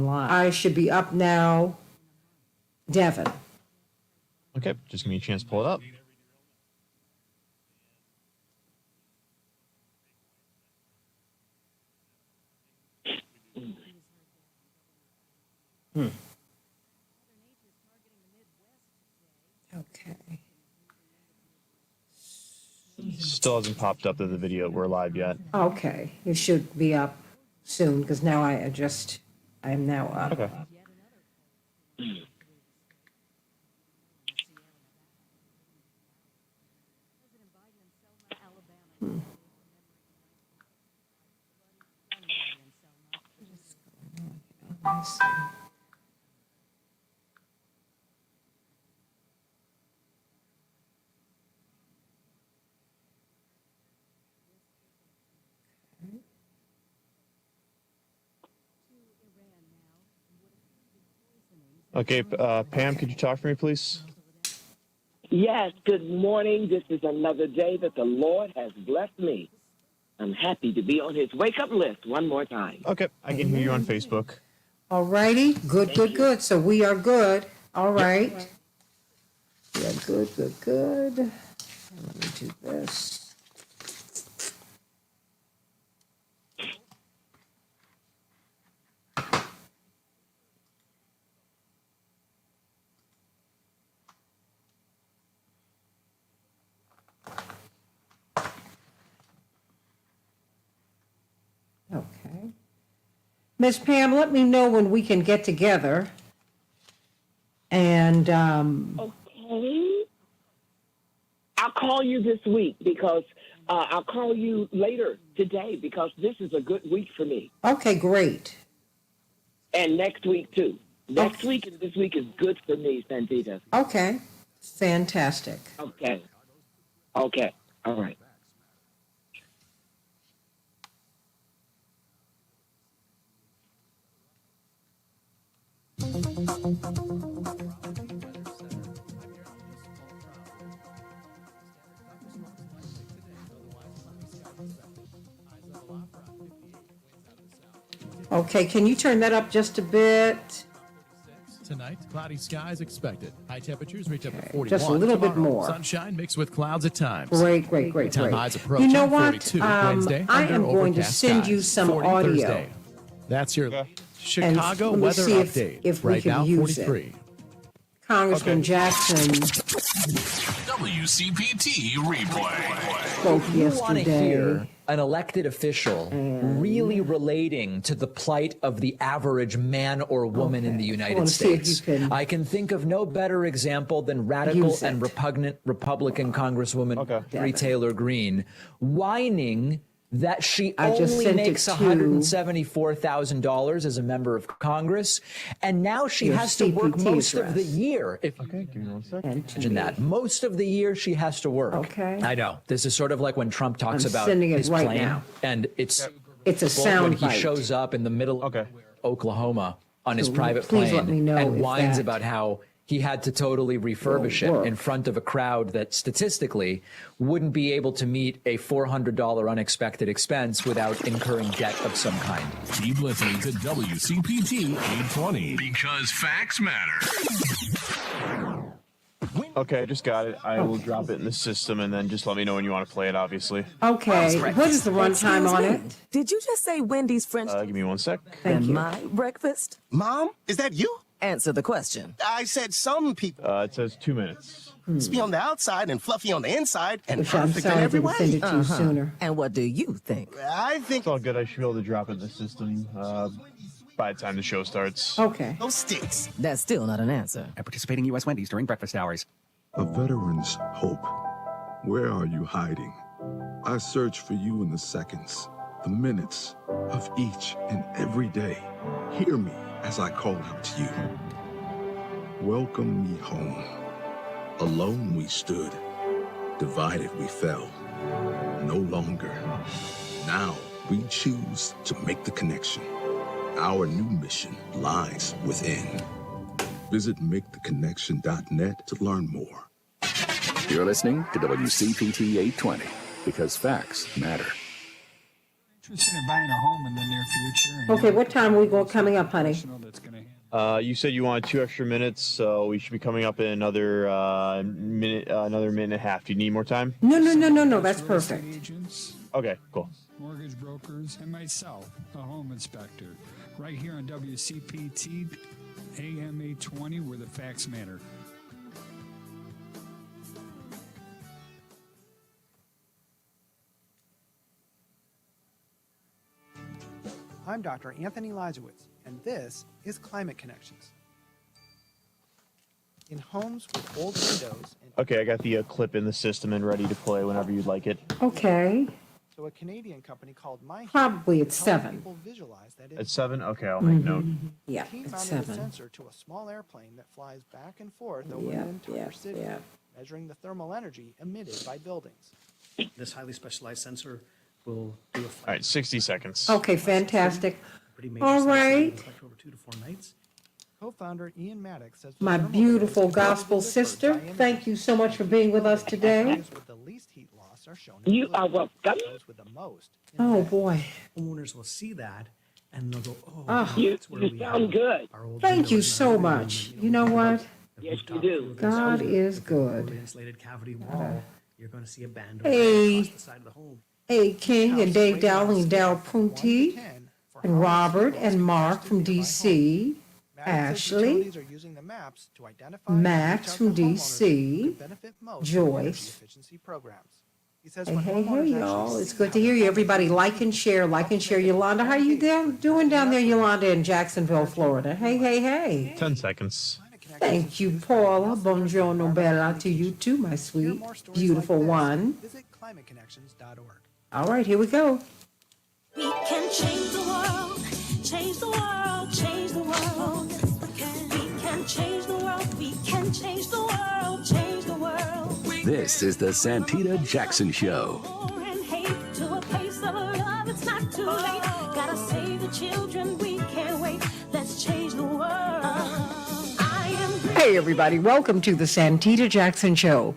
I should be up now. Devin. Okay, just give me a chance to pull it up. Okay. Still hasn't popped up that the video we're live yet. Okay, it should be up soon, because now I am now up. Okay. Let's see. Okay, Pam, could you talk for me, please? Yes, good morning. This is another day that the Lord has blessed me. I'm happy to be on his wake-up list one more time. Okay, I can hear you on Facebook. All righty, good. So we are good. All right. We are good. And let me do this. Okay. Miss Pam, let me know when we can get together. And, Okay. I'll call you this week because I'll call you later today because this is a good week for me. okay, great. And next week, too. Next week and this week is good for me, Santita. Okay, fantastic. Okay. Okay. All right. Okay, can you turn that up just a bit? Tonight, cloudy skies expected. High temperatures reach up to Okay, 41. just a little bit Tomorrow, more. Sunshine mixed with clouds at times. Great. Time highs You approaching know what? 42 Wednesday. I under am going to overcast send you skies. some 40 audio. Thursday. That's your And Chicago let me weather see update. if we right can now, use it. 43. Congressman Jackson WCPT replay. spoke You want to yesterday. hear an elected official really relating to the plight of the average man or woman in the I United wanna see if you States. can I can think of no better example than radical use and it. repugnant Republican Congresswoman Okay. Marjorie Taylor Greene whining that she I just only sent it makes to- $174,000 as a member of Congress, and now she Your has to work CPT most of the address. year. If Okay, give me 1 second. And to Imagine me. that. Most of the year she has to work. Okay. I know. This is sort of like when Trump talks I'm about sending it his right plan, now. and it's It's a when sound he bite. shows up in the middle of Okay. Oklahoma on his So private please plane let me know and if whines that about how he had to totally refurbish will it work. in front of a crowd that statistically wouldn't be able to meet a $400 unexpected expense without incurring debt of some kind. Keep listening to WCPT 820 because facts matter. Okay, I just got it. I will drop it in the system and then just let me know when you want to play it, obviously. Okay, what is the runtime on it? Did you just say Wendy's French Give me 1 sec. Thank and you. my breakfast? Mom, is that you? Answer the question. I said some people It says 2 minutes. be on the outside and fluffy on the inside and Which I'm perfect in sorry I every didn't send way. it to you sooner. And what do you think? I think It's all good. I should be able to drop it in the system by the time the show starts. Okay. those sticks. That's still not an answer. At participating U.S. Wendy's during breakfast hours. A veteran's hope. Where are you hiding? I search for you in the seconds, the minutes of each and every day. Hear me as I call out to you. Welcome me home. Alone we stood, divided we fell. No longer. Now we choose to make the connection. Our new mission lies within. Visit maketheconnection.net to learn more. You're listening to WCPT 820 because facts matter. Interested in buying a home in the near future. and Okay, what time are we going coming up, honey? professional that's gonna handle You said you wanted 2 extra minutes, so we should be coming up in another minute and a half. Do you need more time? No, that's real estate perfect. agents, Okay, cool. mortgage brokers, and myself, a home inspector, right here on WCPT AM 820, where the facts matter. I'm Dr. Anthony Lajewicz, and this is Climate Connections. In homes with old windows and Okay, I got the clip in the system and ready to play whenever you'd like it. Okay, so a Canadian company called My probably at helps 7. people visualize that At 7? Okay, I'll make note. Yeah, the team at mounted a 7. sensor to a small airplane that flies back and forth over Yeah, an entire yeah, city, yeah. measuring the thermal energy emitted by buildings. This highly specialized sensor will do a All right, 60 seconds. Okay, fantastic. pretty major All size city right. in like over 2 to 4 nights. Co-founder Ian Maddox says the My thermal beautiful bands can be gospel different sister, diameter. thank you so much for being with us today. Areas with the least heat loss are shown in You blue. are welcome. Those with the most in Oh, red. boy. Homeowners will see that and they'll go, oh, Ah. that's where You we sound have good. our old Thank you windows so and our living much. room, You know what? the Yes, rooftop you do. through this God is fully good. insulated cavity wall. You're going to see a band Hey. across the side of the home. Hey, King and Dave Dowling and Dal From 1 to Punti 10 for and how much Robert heat loss and Mark compares to from nearby DC. homes. Maddox says Ashley, utilities are using the maps to identify and Max reach out from to homeowners DC, who could benefit most from Joyce. energy efficiency programs. He says Hey, when hey, homeowners hey, actually y'all. It's see good how to hear their you. home is Everybody using like and heat, share, like and share. Yolanda, how you doing down there, Yolanda, in Jacksonville, Florida? Hey, hey, hey. 10 seconds. Thank you, Paula. Buongiorno, bella to you too, my Hear sweet, more stories beautiful like this, one. Visit climateconnections.org. All right, here we go. We can change the world, change the world, change the world. We can change the world, we can change the world, change the world. This is the Santita Jackson Show. War and hate to a place of love, it's not too late. Gotta save the children, we can't wait. Let's change the world. I am Hey, everybody. Welcome to the Santita Jackson Show.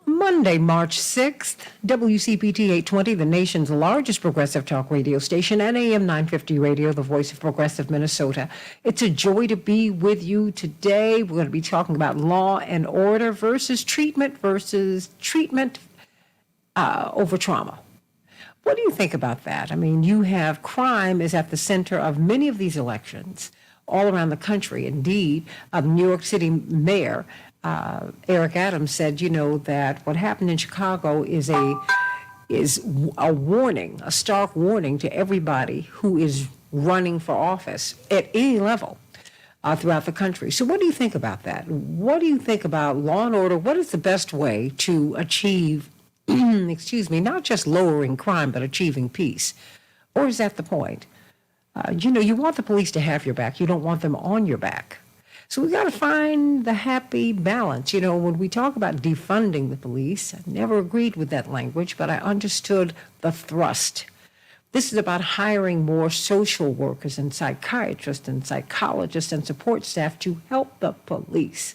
Monday, March 6th, WCPT 820, the nation's largest progressive talk radio station, and AM 950 radio, the voice of progressive Minnesota. It's a joy to be with you today. We're going to be talking about law and order versus treatment over trauma. What do you think about that? I mean, you have crime is at the center of many of these elections all around the country. Indeed, New York City Mayor Eric Adams said, that what happened in Chicago is a warning, a stark warning to everybody who is running for office at any level throughout the country. So what do you think about that? What do you think about law and order? What is the best way to achieve, not just lowering crime, but achieving peace? Or is that the point? You want the police to have your back. You don't want them on your back. So we got to find the happy balance. When we talk about defunding the police, I never agreed with that language, but I understood the thrust. This is about hiring more social workers and psychiatrists and psychologists and support staff to help the police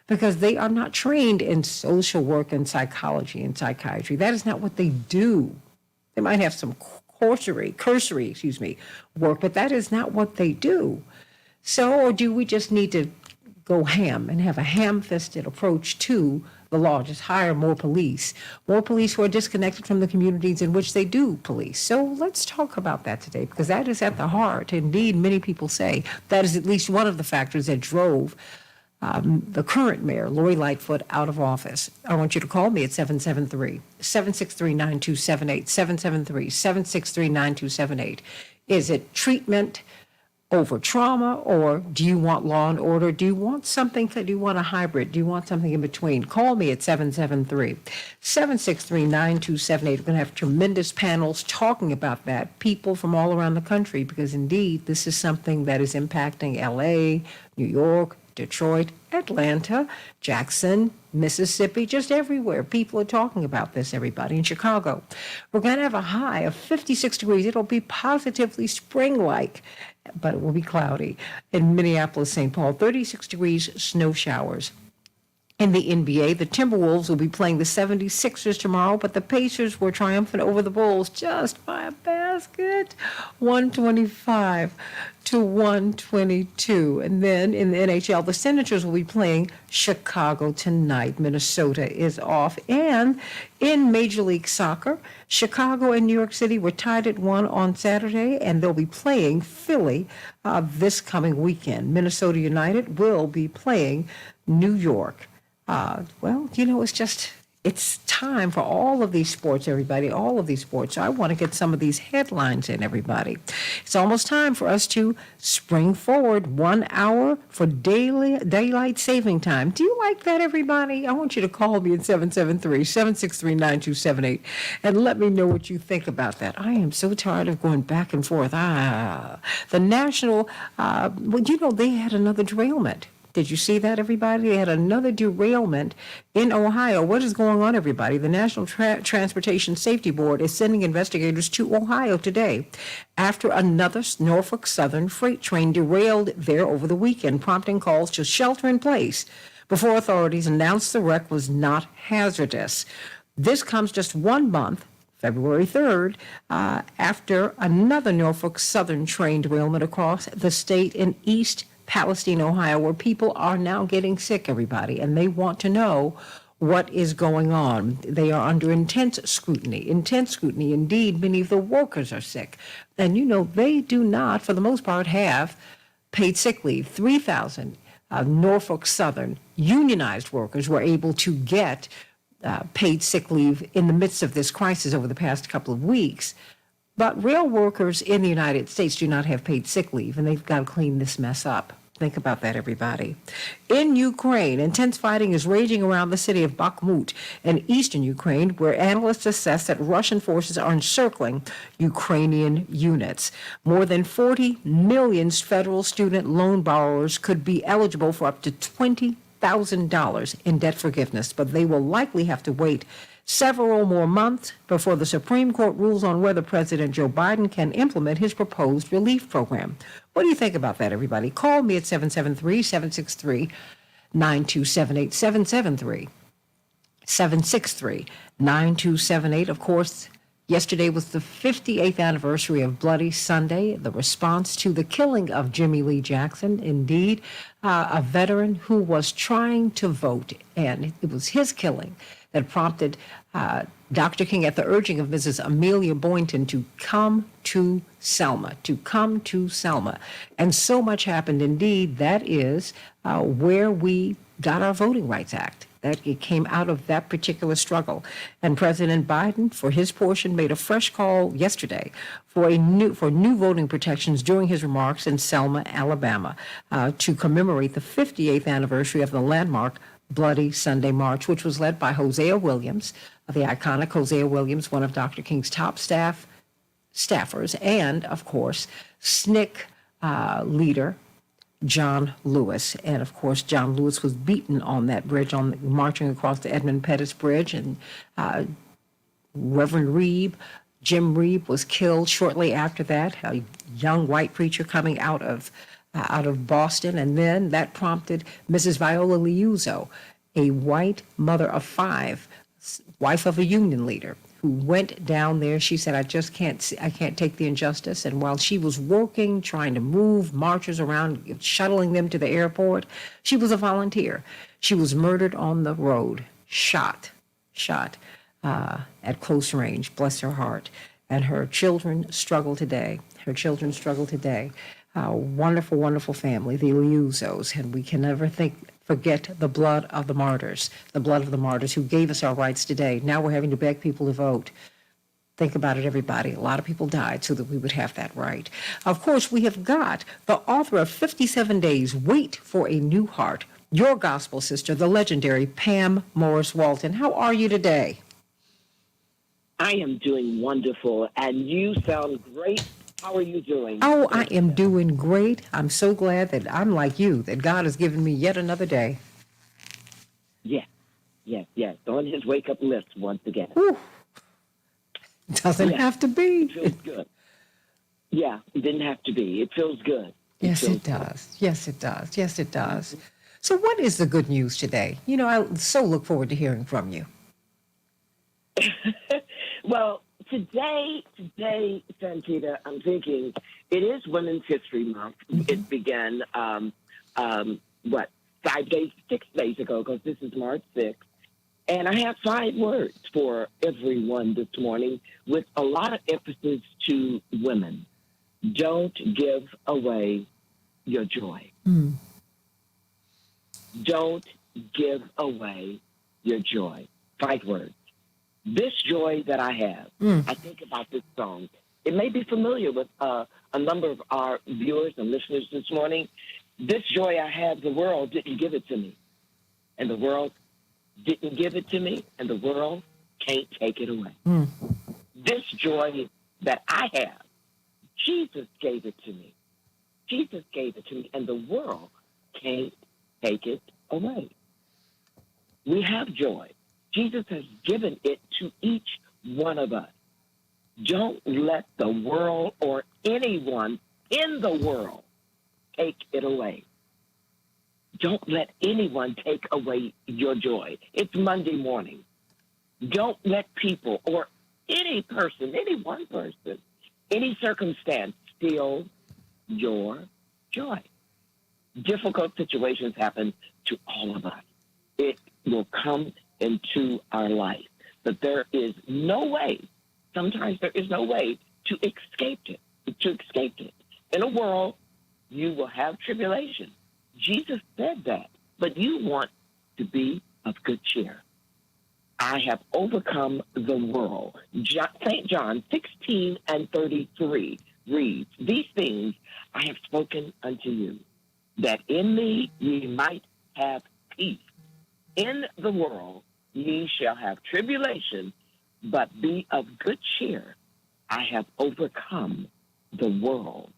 because they are not trained in social work and psychology and psychiatry. That is not what they do. They might have some cursory work, but that is not what they do. So, or do we just need to go ham and have a ham-fisted approach to the law, just hire more police who are disconnected from the communities in which they do police? So let's talk about that today, because that is at the heart. Indeed, many people say that is at least one of the factors that drove the current mayor, Lori Lightfoot, out of office. I want you to call me at 773-763-9278, 773-763-9278. Is it treatment over trauma, or do you want law and order? Do you want something? Do you want a hybrid? Do you want something in between? Call me at 773-763-9278. We're going to have tremendous panels talking about that, people from all around the country, because indeed this is something that is impacting LA, New York, Detroit, Atlanta, Jackson, Mississippi, just everywhere. People are talking about this, everybody. In Chicago, we're going to have a high of 56 degrees. It'll be positively spring-like, but it will be cloudy. In Minneapolis, St. Paul, 36 degrees, snow showers. In the NBA, the Timberwolves will be playing the 76ers tomorrow, but the Pacers were triumphant over the Bulls just by a basket, 125-122. And then in the NHL, the Senators will be playing Chicago tonight. Minnesota is off. And in Major League Soccer, Chicago and New York City were tied at 1 on Saturday, and they'll be playing Philly this coming weekend. Minnesota United will be playing New York. Well, it's time for all of these sports, everybody, all of these sports. So I want to get some of these headlines in, everybody. It's almost time for us to spring forward 1 hour for daylight saving time. Do you like that, everybody? I want you to call me at 773-763-9278 and let me know what you think about that. I am so tired of going back and forth. The national, they had another derailment. Did you see that, everybody? They had another derailment in Ohio. What is going on, everybody? The National Transportation Safety Board is sending investigators to Ohio today after another Norfolk Southern freight train derailed there over the weekend, prompting calls to shelter in place before authorities announced the wreck was not hazardous. This comes just 1 month, February 3rd, after another Norfolk Southern train derailment across the state in East Palestine, Ohio, where people are now getting sick, everybody, and they want to know what is going on. They are under intense scrutiny indeed. Many of the workers are sick, and they do not, for the most part, have paid sick leave. 3,000 Norfolk Southern unionized workers were able to get paid sick leave in the midst of this crisis over the past couple of weeks. But rail workers in the United States do not have paid sick leave, and they've got to clean this mess up. Think about that, everybody. In Ukraine, intense fighting is raging around the city of Bakhmut in eastern Ukraine, where analysts assess that Russian forces are encircling Ukrainian units. More than 40 million federal student loan borrowers could be eligible for up to $20,000 in debt forgiveness, but they will likely have to wait several more months before the Supreme Court rules on whether President Joe Biden can implement his proposed relief program. What do you think about that, everybody? Call me at 773-763-9278, 763-763-9278. Of course, yesterday was the 58th anniversary of Bloody Sunday, the response to the killing of Jimmy Lee Jackson. Indeed, a veteran who was trying to vote, and it was his killing that prompted Dr. King, at the urging of Mrs. Amelia Boynton, to come to Selma, And so much happened. Indeed, that is where we got our Voting Rights Act. That it came out of that particular struggle. And President Biden, for his portion, made a fresh call yesterday for new voting protections during his remarks in Selma, Alabama, to commemorate the 58th anniversary of the landmark Bloody Sunday March, which was led by Hosea Williams, the iconic Hosea Williams, one of Dr. King's top staffers, and, of course, SNCC leader John Lewis. And, of course, John Lewis was beaten on that bridge, marching across the Edmund Pettus Bridge, and Reverend Jim Reeb, was killed shortly after that, a young white preacher coming out of Boston. And then that prompted Mrs. Viola Liuzzo, a white mother of 5, wife of a union leader, who went down there. She said, I can't take the injustice. And while she was working, trying to move marchers around, shuttling them to the airport, she was a volunteer. She was murdered on the road, shot at close range, bless her heart. And her children struggle today. Wonderful, wonderful family, the Liuzzos, and we can never forget the blood of the martyrs who gave us our rights today. Now we're having to beg people to vote. Think about it, everybody. A lot of people died so that we would have that right. Of course, we have got the author of 57 Days, Wait for a New Heart, your gospel sister, the legendary Pam Morris Walton. How are you today? I am doing wonderful, and you sound great. How are you doing? Oh, I am doing great. I'm so glad that I'm like you, that God has given me yet another day. Yes. On his wake-up list once again. Whew. Doesn't have to be. It feels good. Yeah, it didn't have to be. It feels good. Yes, it does. Yes, it does. So what is the good news today? You know, I so look forward to hearing from you. Well, today, Santita, I'm thinking it is Women's History Month. It began, 6 days ago, because this is March 6th. And I have 5 words for everyone this morning with a lot of emphasis to women. Don't give away your joy. Don't give away your joy. 5 words. This joy that I have, I think about this song. It may be familiar with a number of our viewers and listeners this morning. This joy I have, the world didn't give it to me. And the world didn't give it to me, and the world can't take it away. This joy that I have, Jesus gave it to me. Jesus gave it to me, and the world can't take it away. We have joy. Jesus has given it to each one of us. Don't let the world or anyone in the world take it away. Don't let anyone take away your joy. It's Monday morning. Don't let people or any person, any one person, any circumstance steal your joy. Difficult situations happen to all of us. It will come into our life. But there is no way, sometimes there is no way to escape it. In a world, you will have tribulation. Jesus said that, but you want to be of good cheer. I have overcome the world. St. John 16:33 reads, these things I have spoken unto you, that in me ye might have peace. In the world ye shall have tribulation, but be of good cheer. I have overcome the world.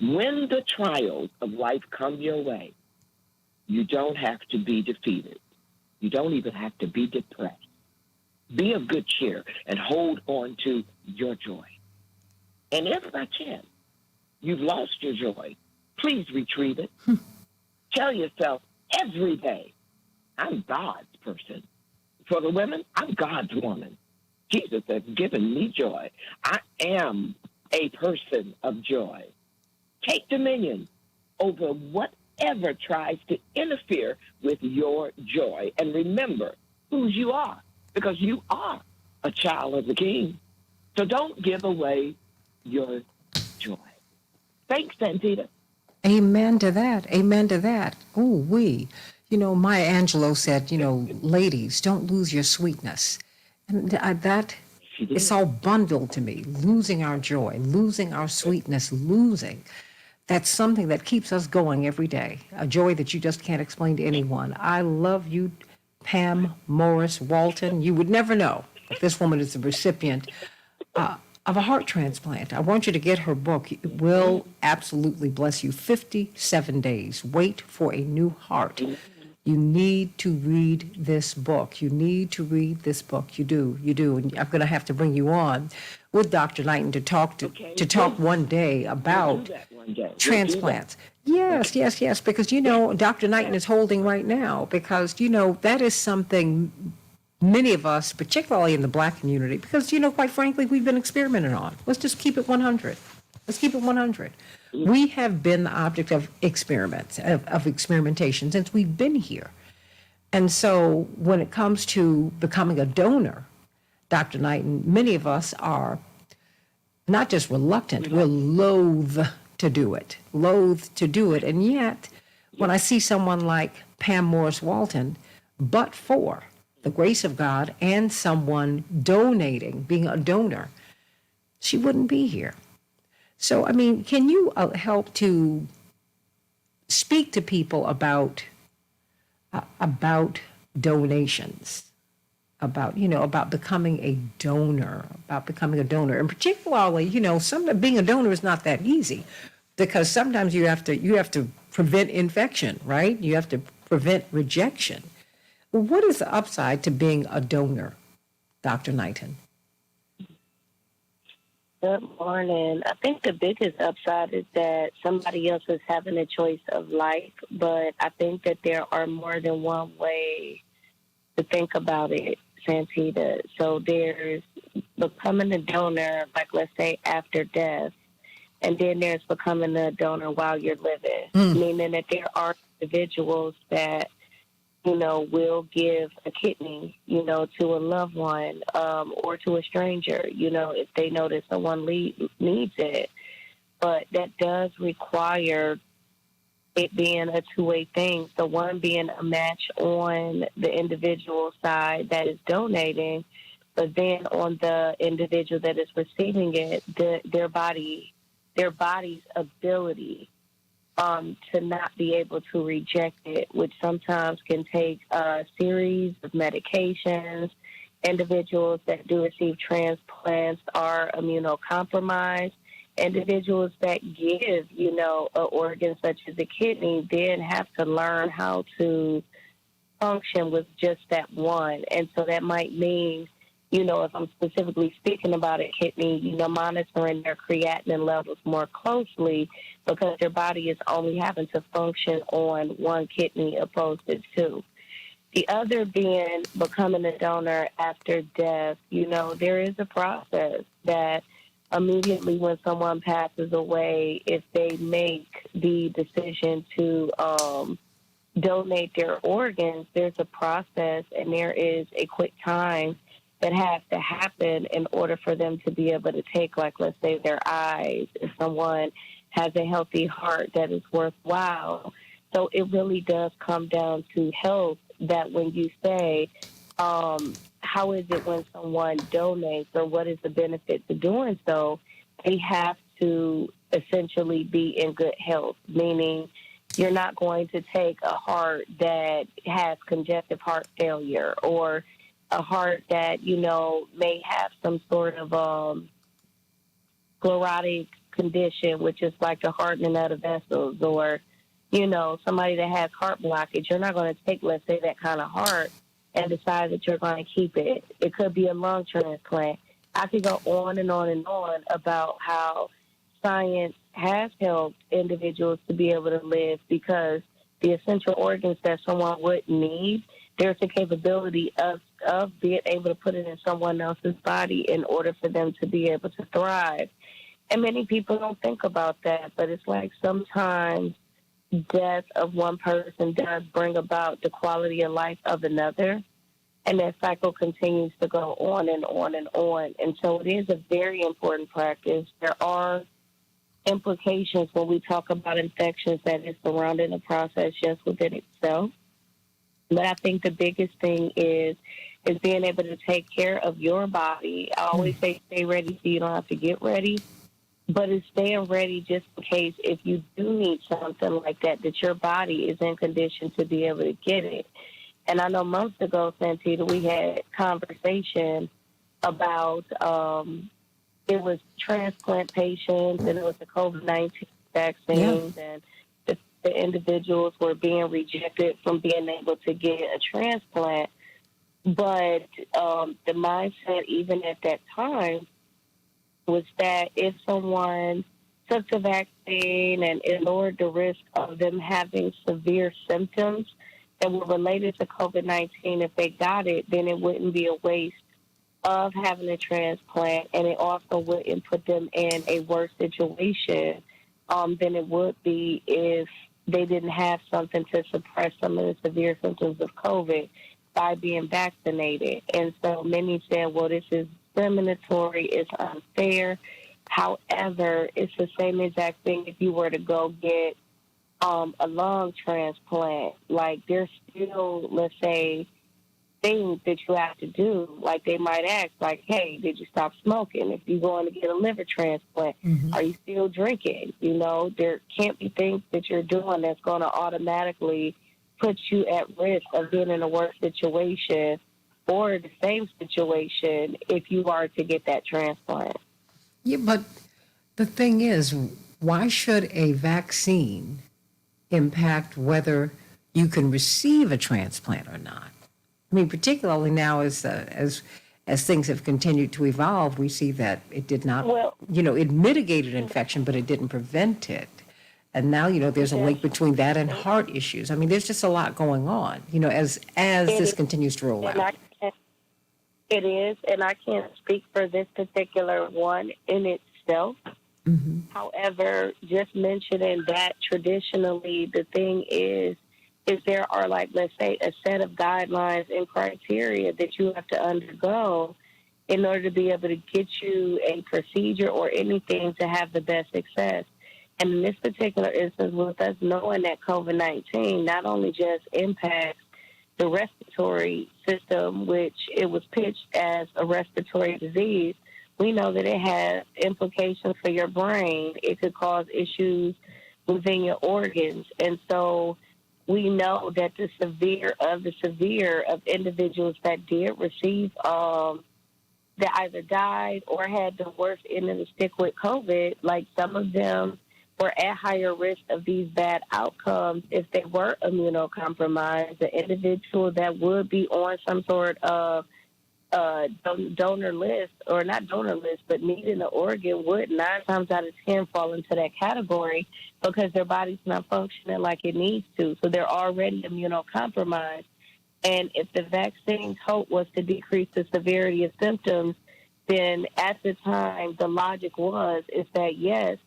When the trials of life come your way, you don't have to be defeated. You don't even have to be depressed. Be of good cheer and hold on to your joy. And if by chance you've lost your joy, please retrieve it. Tell yourself every day, I'm God's person. For the women, I'm God's woman. Jesus has given me joy. I am a person of joy. Take dominion over whatever tries to interfere with your joy. And remember whose you are, because you are a child of the King. So don't give away your joy. Thanks, Santita. Amen to that. Amen to that. Oh, you know, Maya Angelou said, you know, ladies, don't lose your sweetness. And that it's all bundled to me, losing our joy, losing our sweetness, That's something that keeps us going every day, a joy that you just can't explain to anyone. I love you, Pam Morris Walton. You would never know if this woman is the recipient of a heart transplant. I want you to get her book. It will absolutely bless you. 57 days. Wait for a new heart. You need to read this book. You need to read this book. You do. And I'm going to have to bring you on with Dr. Knighton to talk one day about transplants. Yes, because, you know, Dr. Knighton is holding right now because, you know, that is something many of us, particularly in the Black community, because, you know, quite frankly, we've been experimented on. Let's just keep it 100. Let's keep it 100. We have been the object of experiments, of experimentation since we've been here. And so when it comes to becoming a donor, Dr. Knighton, many of us are not just reluctant, we're loath to do it. And yet, when I see someone like Pam Morris Walton, but for the grace of God and someone donating, being a donor, she wouldn't be here. So, I mean, can you help to speak to people about donations, about becoming a donor, and particularly, you know, being a donor is not that easy because sometimes you have to prevent infection, right? You have to prevent rejection. Well, what is the upside to being a donor, Dr. Knighton? Good morning. I think the biggest upside is that somebody else is having a choice of life, but I think that there are more than one way to think about it, Santita. So there's becoming a donor, like let's say after death, and then there's becoming a donor while you're living, meaning that there are individuals that will give a kidney, to a loved one or to a stranger, if they know that someone needs it. But that does require it being a two-way thing. So one being a match on the individual side that is donating, but then on the individual that is receiving it, their body's ability to not be able to reject it, which sometimes can take a series of medications. Individuals that do receive transplants are immunocompromised. Individuals that give, an organ such as a kidney then have to learn how to function with just that one. And so that might mean, if I'm specifically speaking about a kidney, monitoring their creatinine levels more closely because their body is only having to function on one kidney opposed to two. The other being becoming a donor after death, there is a process that immediately when someone passes away, if they make the decision to donate their organs, there's a process and there is a quick time that has to happen in order for them to be able to take, like, let's say, their eyes, if someone has a healthy heart that is worthwhile. So it really does come down to health, that when you say, how is it when someone donates or what is the benefit to doing so, they have to essentially be in good health, meaning you're not going to take a heart that has congestive heart failure or a heart that, may have some sort of sclerotic condition, which is like the hardening of the vessels, or, somebody that has heart blockage. You're not going to take, let's say, that kind of heart and decide that you're going to keep it. It could be a lung transplant. I could go on and on and on about how science has helped individuals to be able to live because the essential organs that someone would need, there's a capability of being able to put it in someone else's body in order for them to be able to thrive. And many people don't think about that, but it's like sometimes death of one person does bring about the quality of life of another, and that cycle continues to go on and on and on. And so it is a very important practice. There are implications when we talk about infections that is surrounding the process just within itself. But I think the biggest thing is being able to take care of your body. I always say stay ready so you don't have to get ready. But it's staying ready just in case if you do need something like that, that your body is in condition to be able to get it. And I know months ago, Santita, we had conversation about it was transplant patients and it was the COVID-19 vaccines, and the individuals were being rejected from being able to get a transplant. But the mindset, even at that time, was that if someone took the vaccine and it lowered the risk of them having severe symptoms that were related to COVID-19, if they got it, then it wouldn't be a waste of having a transplant, and it also wouldn't put them in a worse situation than it would be if they didn't have something to suppress some of the severe symptoms of COVID by being vaccinated. And so many said, well, this is discriminatory, it's unfair. However, it's the same exact thing if you were to go get a lung transplant. Like, there's still, let's say, things that you have to do. Like, they might ask, like, hey, did you stop smoking? If you're going to get a liver transplant, are you still drinking? There can't be things that you're doing that's going to automatically put you at risk of being in a worse situation or the same situation if you are to get that transplant. Yeah, but the thing is, why should a vaccine impact whether you can receive a transplant or not? I mean, particularly now as as things have continued to evolve, we see that it did not, Well- it mitigated infection, but it didn't prevent it. And now, there's a link between that and heart issues. I mean, there's just a lot going on, as this continues to roll And out. it is, and I can't speak for this particular one in itself. However, just mentioning that traditionally, the thing is there are, like, let's say, a set of guidelines and criteria that you have to undergo in order to be able to get you a procedure or anything to have the best success. And in this particular instance, with us knowing that COVID-19 not only just impacts the respiratory system, which it was pitched as a respiratory disease, we know that it has implications for your brain. It could cause issues within your organs. And so we know that the severe of individuals that did receive, that either died or had the worst end of the stick with COVID, like some of them were at higher risk of these bad outcomes if they were immunocompromised. The individual that would be on some sort of donor list, or not donor list, but needing an organ would 9 times out of 10 fall into that category because their body's not functioning like it needs to. So they're already immunocompromised. And if the vaccine's hope was to decrease the severity of symptoms, then at the time the logic is that yes,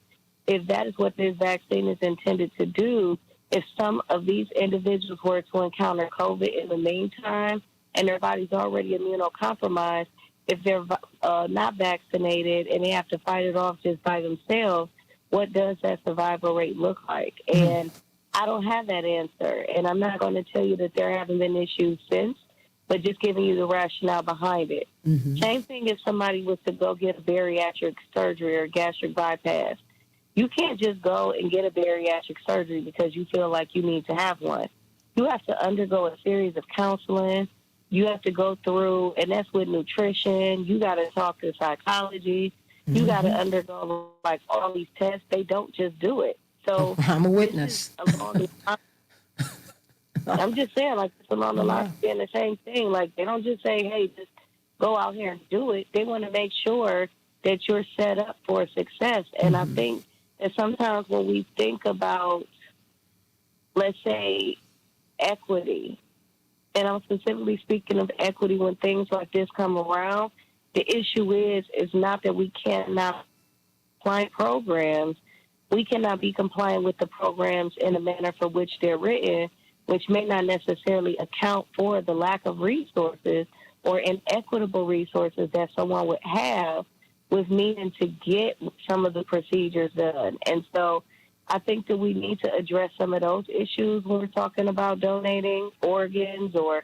if that is what this vaccine is intended to do, if some of these individuals were to encounter COVID in the meantime and their body's already immunocompromised, if they're not vaccinated and they have to fight it off just by themselves, what does that survival rate look like? And I don't have that answer. And I'm not going to tell you that there haven't been issues since, but just giving you the rationale behind it. Same thing if somebody was to go get a bariatric surgery or gastric bypass. You can't just go and get a bariatric surgery because you feel like you need to have one. You have to undergo a series of counseling. You have to go through, and that's with nutrition. You got to talk to psychology. You got to undergo, like, all these tests. They don't just do it. So I'm a witness. I'm just saying, like, it's along the lines of being the same thing. Like, they don't just say, hey, just go out here and do it. They want to make sure that you're set up for success. And I think that sometimes when we think about, let's say, equity, and I'm specifically speaking of equity when things like this come around, the issue is not that we cannot apply programs. We cannot be compliant with the programs in the manner for which they're written, which may not necessarily account for the lack of resources or inequitable resources that someone would have with needing to get some of the procedures done. And so I think that we need to address some of those issues when we're talking about donating organs or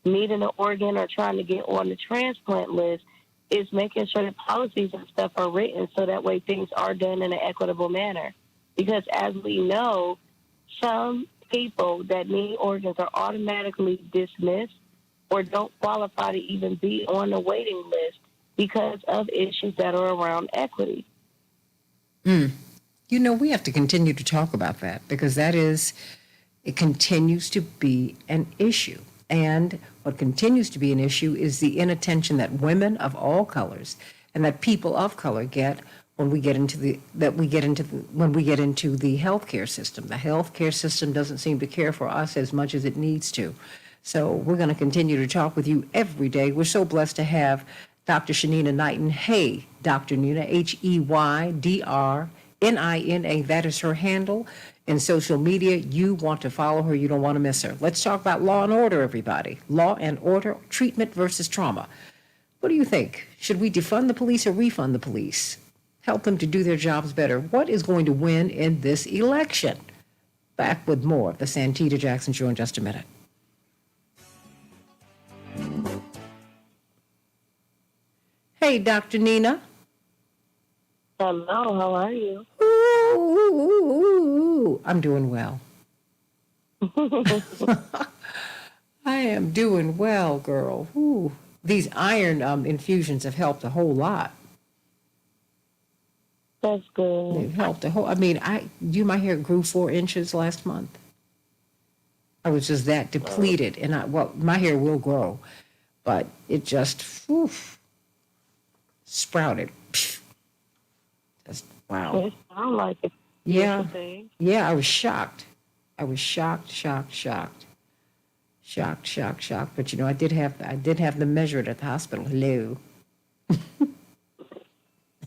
needing an organ or trying to get on the transplant list, is making sure that policies and stuff are written so that way things are done in an equitable manner. Because as we know, some people that need organs are automatically dismissed or don't qualify to even be on the waiting list because of issues that are around equity. We have to continue to talk about that because it continues to be an issue. And what continues to be an issue is the inattention that women of all colors and that people of color get when we get into the healthcare system. The healthcare system doesn't seem to care for us as much as it needs to. So we're going to continue to talk with you every day. We're so blessed to have Dr. Shanina Knighton. Hey, Dr. Nina, HEYDRNINA. That is her handle in social media. You want to follow her. You don't want to miss her. Let's talk about law and order, everybody. Law and order, treatment versus trauma. What do you think? Should we defund the police or refund the police? Help them to do their jobs better. What is going to win in this election? Back with more of the Santita Jackson Show in just a minute. Hey, Dr. Nina. Hello, how are you? Ooh, I'm doing well. I am doing well, girl. Ooh, these iron infusions have helped a whole lot. That's good. They've helped a whole. I mean, my hair grew 4 inches last month. I was just that depleted, and my hair will grow, but it just sprouted. Just wow. It sounds like it. Yeah. Thing. Yeah, I was shocked. I was shocked. But I did have them measured at the hospital. Hello.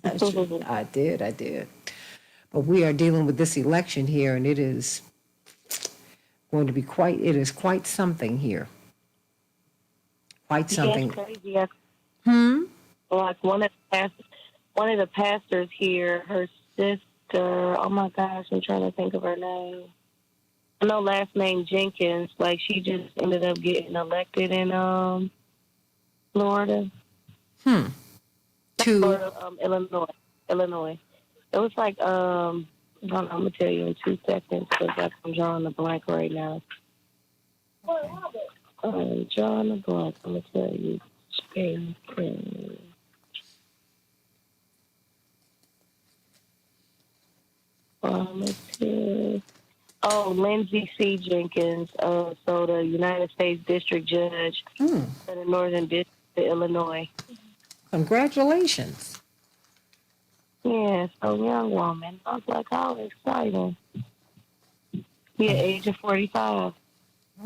I did. But we are dealing with this election here, and it is going to be quite something here. Quite something. That's crazy. Like one of the pastors here, her sister, oh my gosh, I'm trying to think of her name. I know last name Jenkins, like she just ended up getting elected in Florida. Illinois. It was like hold on, I'm gonna tell you in 2 seconds because I'm drawing the blank right now. Drawing the blank, I'm gonna tell you. Lindsay C. Jenkins, so the United States District Judge for the Northern District of Illinois. Congratulations. Yeah, so young woman. I was like, how exciting. Yeah, age of 45.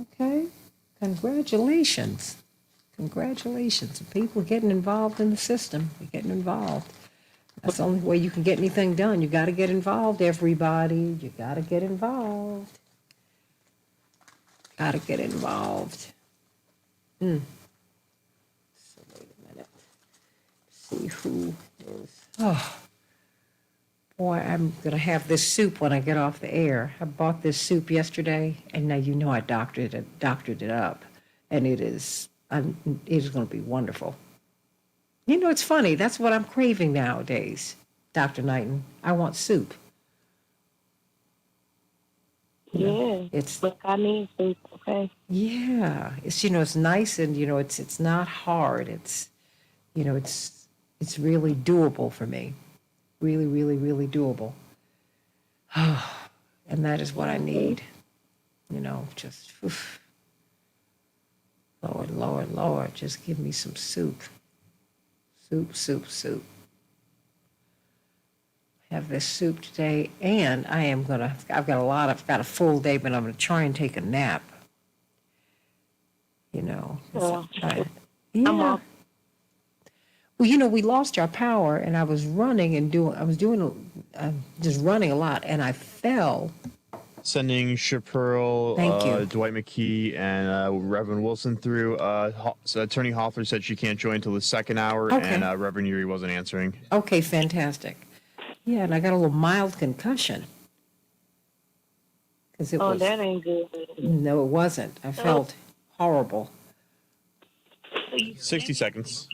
Okay. Congratulations. People getting involved in the system. They're getting involved. That's the only way you can get anything done. You got to get involved, everybody. You got to get involved. So wait a minute. See who is. Oh, boy, I'm going to have this soup when I get off the air. I bought this soup yesterday, and now I doctored it up, and it is going to be wonderful. It's funny. That's what I'm craving nowadays, Dr. Knighton. I want soup. Yeah. Look, I need soup, okay? Yeah. It's nice and, it's not hard. It's really doable for me. Really, really, really doable. And that is what I need. Just, oof. Lord, just give me some soup. Soup. Have this soup today, and I've got a full day, but I'm gonna try and take a nap. Yeah. Well, we lost our power, and I was running just running a lot, and I fell. Sending Chaparral, Thank you. Dwight McKee, and Reverend Wilson through. So Attorney Hoffler said she can't join until the second hour, Okay. and Reverend Yuri wasn't answering. Okay, fantastic. Yeah, and I got a little mild concussion. That ain't good. No, it wasn't. I felt horrible. 60 seconds.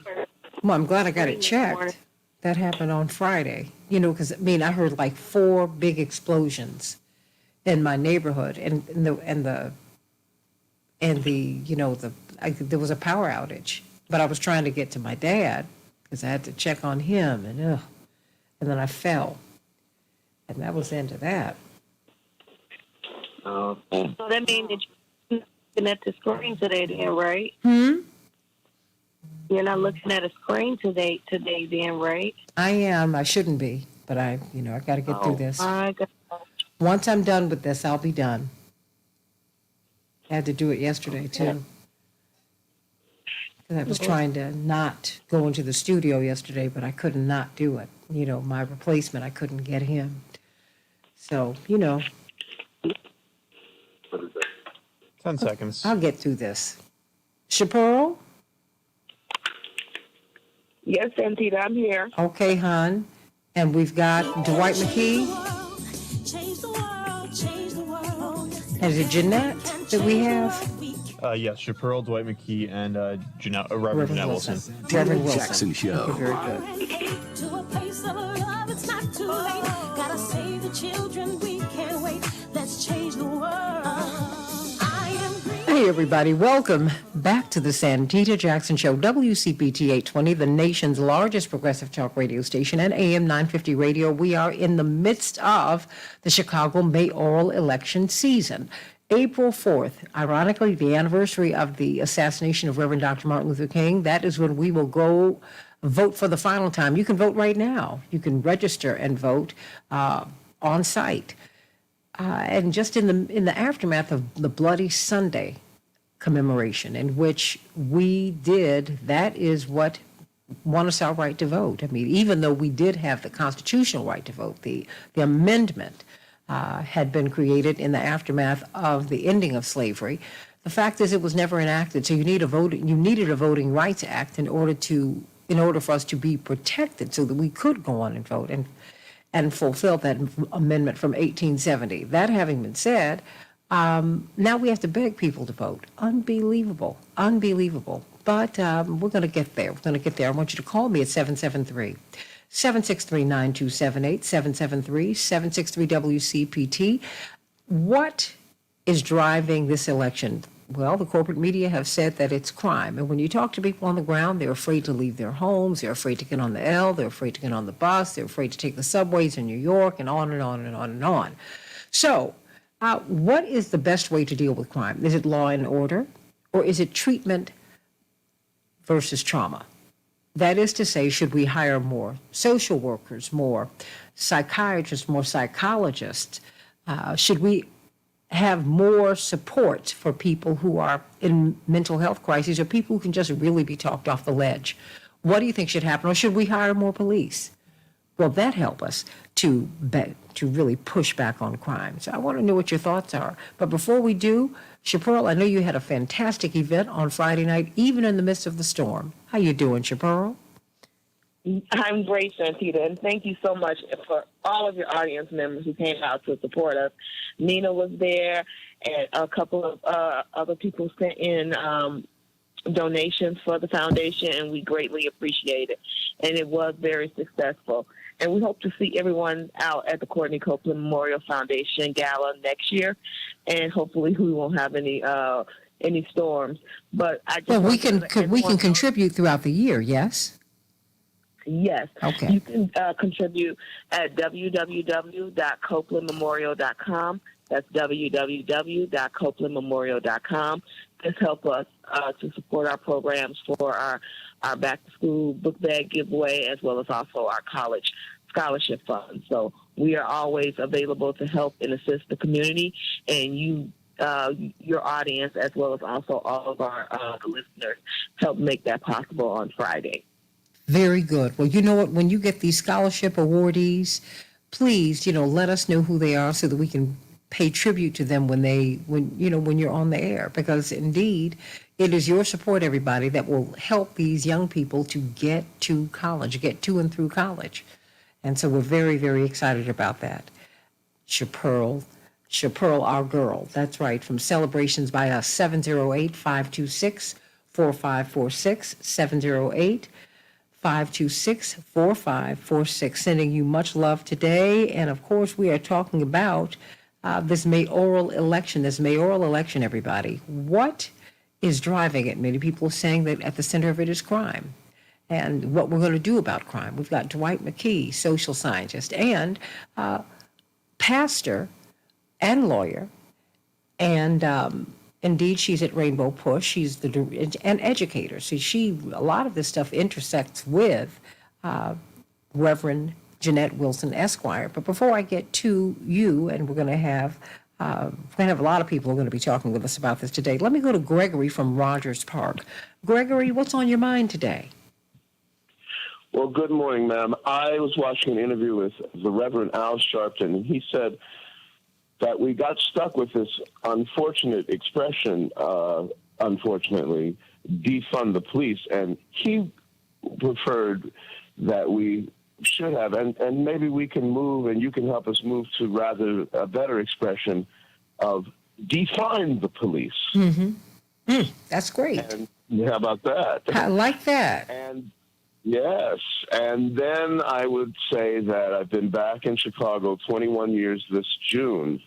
Well, I'm glad I got it checked. That happened on Friday. Because I heard like 4 big explosions in my neighborhood, and there was a power outage. But I was trying to get to my dad because I had to check on him, and then I fell, and that was the end of that. Oh, so that means that you're looking at the screen today, then, right? You're not looking at a screen today, then, right? I am. I shouldn't be, but I got to get through this. My God. Once I'm done with this, I'll be done. I had to do it yesterday, too. Because I was trying to not go into the studio yesterday, but I could not do it. My replacement, I couldn't get him. So, 10 seconds. I'll get through this. Chaparral? Yes, Santita, I'm here. Okay, hon. And we've got Dwight McKee. And is it Jeanette that we have? Yes, Chaparral, Dwight McKee, and Reverend Jeanette Wilson. Reverend Wilson. Jackson Show. Very good. To a place of love, it's not too late. Gotta save the children, we can't wait. Let's change the world. Hey, everybody. Welcome back to the Santita Jackson Show, WCPT 820, the nation's largest progressive talk radio station, and AM 950 radio. We are in the midst of the Chicago mayoral election season. April 4th, ironically, the anniversary of the assassination of Reverend Dr. Martin Luther King, that is when we will go vote for the final time. You can vote right now. You can register and vote on site. And just in the aftermath of the Bloody Sunday commemoration, in which we did, that is what won us our right to vote. I mean, even though we did have the constitutional right to vote, the amendment had been created in the aftermath of the ending of slavery. The fact is, it was never enacted. So you needed a Voting Rights Act in order for us to be protected, so that we could go on and vote and fulfill that amendment from 1870. That having been said, now we have to beg people to vote. Unbelievable, unbelievable. But we're going to get there. We're going to get there. I want you to call me at 773-763-9278, 773-763-WCPT. What is driving this election? Well, the corporate media have said that it's crime. And when you talk to people on the ground, they're afraid to leave their homes. They're afraid to get on the L. They're afraid to get on the bus. They're afraid to take the subways in New York, and on and on and on and on. So what is the best way to deal with crime? Is it law and order, or is it treatment versus trauma? That is to say, should we hire more social workers, more psychiatrists, more psychologists? Should we have more support for people who are in mental health crises, or people who can just really be talked off the ledge? What do you think should happen? Or should we hire more police? Will that help us to really push back on crime? So I want to know what your thoughts are. But before we do, Chaparral, I know you had a fantastic event on Friday night, even in the midst of the storm. How you doing, Chaparral? I'm great, Santita, and thank you so much for all of your audience members who came out to support us. Nina was there, and a couple of other people sent in donations for the foundation, and we greatly appreciate it. And it was very successful. And we hope to see everyone out at the Courtney Copeland Memorial Foundation Gala next year, and hopefully we won't have any storms. But I just we can contribute throughout the year. Yes. Yes. Okay. You can contribute at www.copelandmemorial.com. That's www.copelandmemorial.com. This helps us to support our programs for our back-to-school book bag giveaway, as well as also our college scholarship fund. So we are always available to help and assist the community, and your audience, as well as also all of our listeners, help make that possible on Friday. Very good. Well, you know what? When you get these scholarship awardees, please, let us know who they are so that we can pay tribute to them when you're on the air. Because indeed, it is your support, everybody, that will help these young people to get to college, get to and through college. And so we're very, very excited about that. Chaparral, our girl. That's right. From Celebrations by Us, 708-526-4546, 708-526-4546. Sending you much love today. And of course, we are talking about this mayoral election, everybody. What is driving it? Many people are saying that at the center of it is crime, and what we're going to do about crime. We've got Dwight McKee, social scientist, and pastor and lawyer, and indeed, she's at Rainbow Push. She's an educator. So a lot of this stuff intersects with Reverend Jeanette Wilson, Esquire. But before I get to you, and we're going to have a lot of people who are going to be talking with us about this today. Let me go to Gregory from Rogers Park. Gregory, what's on your mind today? Well, good morning, ma'am. I was watching an interview with the Reverend Al Sharpton, and he said that we got stuck with this unfortunate expression, unfortunately, defund the police. And he preferred that we should have, and maybe we can move, and you can help us move to rather a better expression of define the police. Mm-hmm. That's great. And how about that? I like that. And yes. And then I would say that I've been back in Chicago 21 years this June.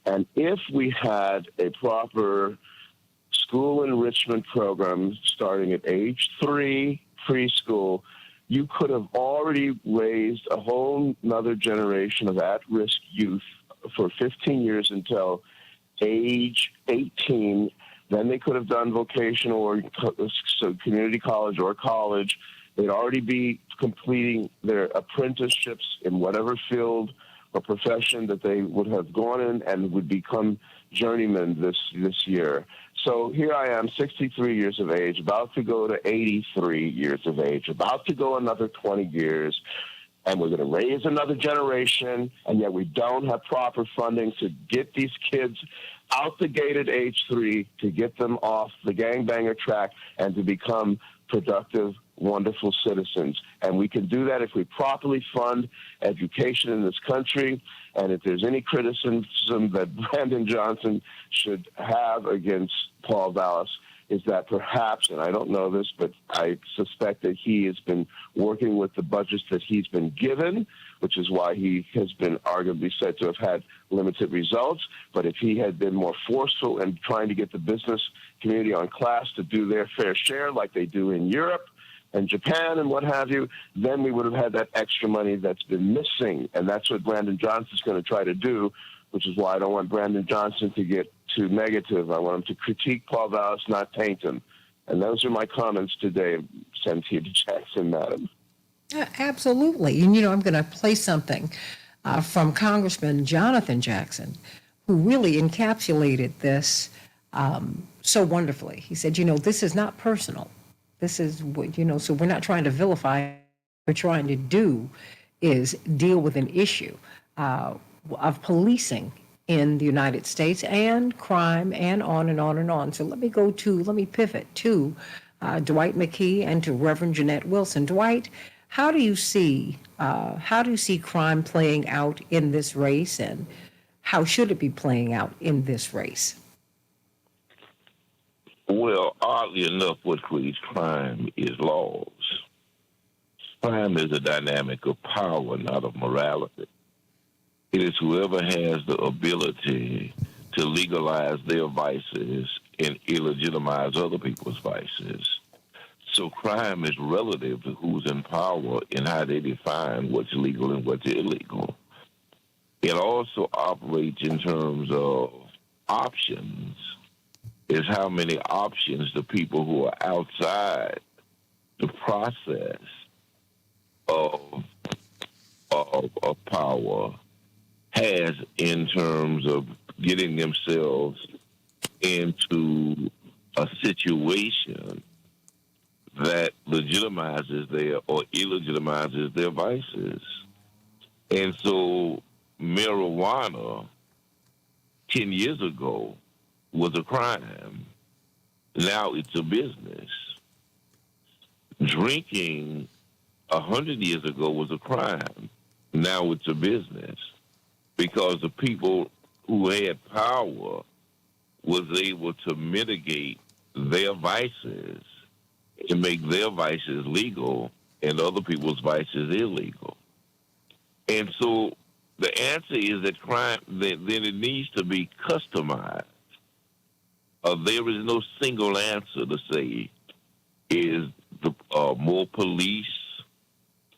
And if we had a proper school enrichment program starting at age 3, preschool, you could have already raised a whole nother generation of at-risk youth for 15 years until age 18. Then they could have done vocational or community college or college. They'd already be completing their apprenticeships in whatever field or profession that they would have gone in and would become journeymen this year. So here I am, 63 years of age, about to go to 83 years of age, about to go another 20 years, and we're going to raise another generation, and yet we don't have proper funding to get these kids out the gate at age 3, to get them off the gangbanger track and to become productive, wonderful citizens. And we can do that if we properly fund education in this country. And if there's any criticism that Brandon Johnson should have against Paul Vallas, is that perhaps, and I don't know this, but I suspect that he has been working with the budgets that he's been given, which is why he has been arguably said to have had limited results. But if he had been more forceful in trying to get the business community on class to do their fair share like they do in Europe and Japan and what have you, then we would have had that extra money that's been missing. And that's what Brandon Johnson's going to try to do, which is why I don't want Brandon Johnson to get too negative. I want him to critique Paul Vallas, not taint him. And those are my comments today, Santita Jackson, madam. Absolutely. And, I'm going to play something from Congressman Jonathan Jackson, who really encapsulated this so wonderfully. He said, this is not personal. This is what, so we're not trying to vilify. What we're trying to do is deal with an issue of policing in the United States and crime and on and on and on. So let me pivot to Dwight McKee and to Reverend Jeanette Wilson. Dwight, how do you see crime playing out in this race, and how should it be playing out in this race? Well, oddly enough, what creates crime is laws. Crime is a dynamic of power, not of morality. It is whoever has the ability to legalize their vices and illegitimize other people's vices. So crime is relative to who's in power and how they define what's legal and what's illegal. It also operates in terms of options. Is how many options the people who are outside the process of power has in terms of getting themselves into a situation that legitimizes their or illegitimizes their vices. And so marijuana 10 years ago was a crime. Now it's a business. Drinking 100 years ago was a crime. Now it's a business. Because the people who had power was able to mitigate their vices and make their vices legal and other people's vices illegal. And so the answer is that crime, then it needs to be customized. There is no single answer to say, is the more police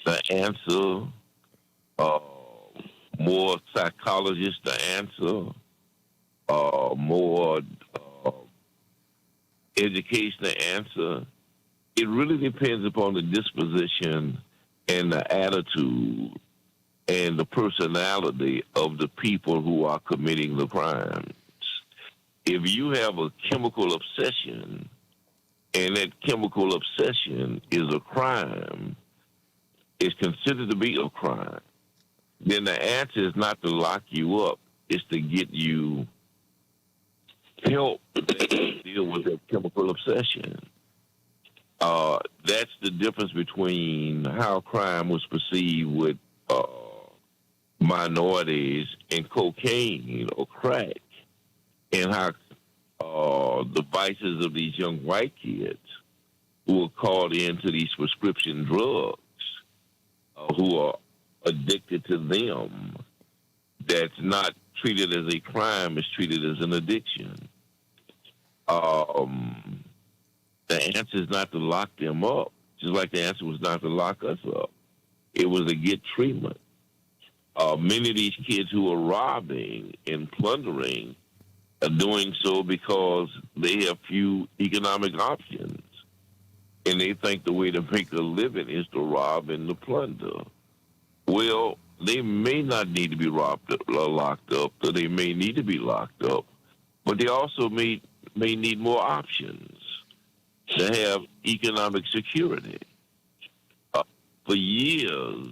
the answer, more psychologists the answer, more education the answer. It really depends upon the disposition and the attitude and the personality of the people who are committing the crimes. If you have a chemical obsession and that chemical obsession is a crime, is considered to be a crime, then the answer is not to lock you up, it's to get you help deal with that chemical obsession. That's the difference between how crime was perceived with minorities and cocaine or crack, and how the vices of these young white kids who are called into these prescription drugs, who are addicted to them, that's not treated as a crime, is treated as an addiction. The answer is not to lock them up, just like the answer was not to lock us up. It was to get treatment. Many of these kids who are robbing and plundering doing so because they have few economic options. And they think the way to make a living is to rob and to plunder. Well, they may not need to be robbed or locked up, or they may need to be locked up, but they also may need more options to have economic security. For years,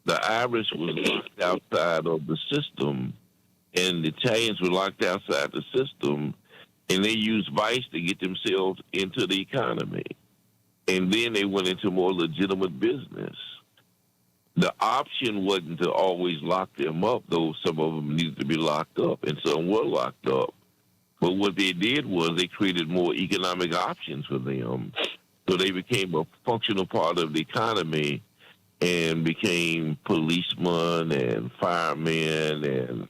the Irish was locked outside of the system, and the Italians were locked outside the system, and they used vice to get themselves into the economy. And then they went into more legitimate business. The option wasn't to always lock them up, though some of them needed to be locked up, and some were locked up. But what they did was they created more economic options for them, so they became a functional part of the economy and became policemen and firemen and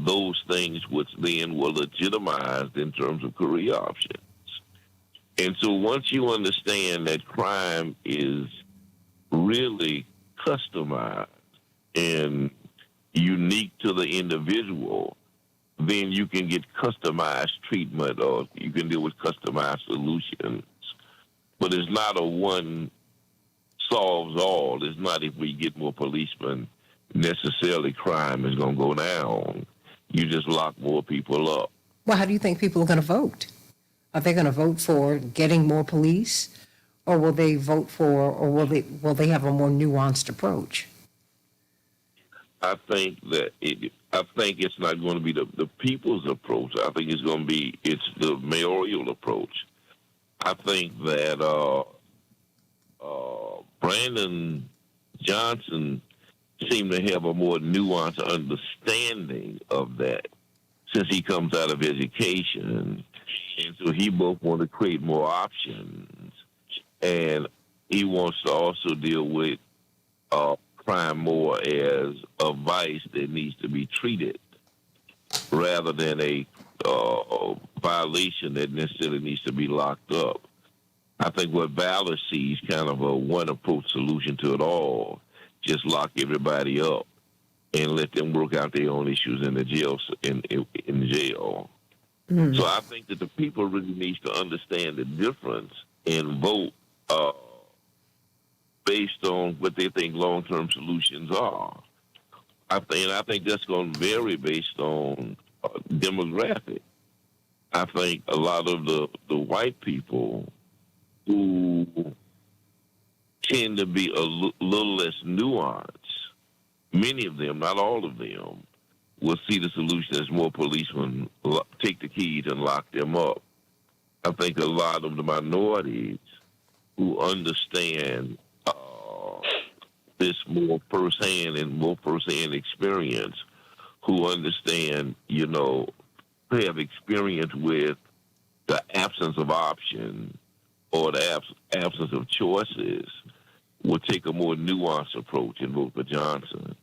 those things which then were legitimized in terms of career options. And so once you understand that crime is really customized and unique to the individual, then you can get customized treatment or you can deal with customized solutions. But it's not a one solves all. It's not if we get more policemen, necessarily crime is going to go down. You just lock more people up. Well, how do you think people are going to vote? Are they going to vote for getting more police, or will they vote for, or will they have a more nuanced approach? I think it's not going to be the people's approach. I think it's the mayoral approach. I think that Brandon Johnson seemed to have a more nuanced understanding of that since he comes out of education. And so he both want to create more options, and he wants to also deal with crime more as a vice that needs to be treated rather than a violation that necessarily needs to be locked up. I think what Valor sees kind of a one-approach solution to it all, just lock everybody up and let them work out their own issues in the jail. Mm-hmm. So I think that the people really need to understand the difference and vote based on what they think long-term solutions are. I think that's going to vary based on demographic. I think a lot of the white people who tend to be a little less nuanced, many of them, not all of them, will see the solution as more policemen take the keys and lock them up. I think a lot of the minorities who understand this more firsthand experience, who understand, have experience with the absence of option or the absence of choices, will take a more nuanced approach and vote for Johnson.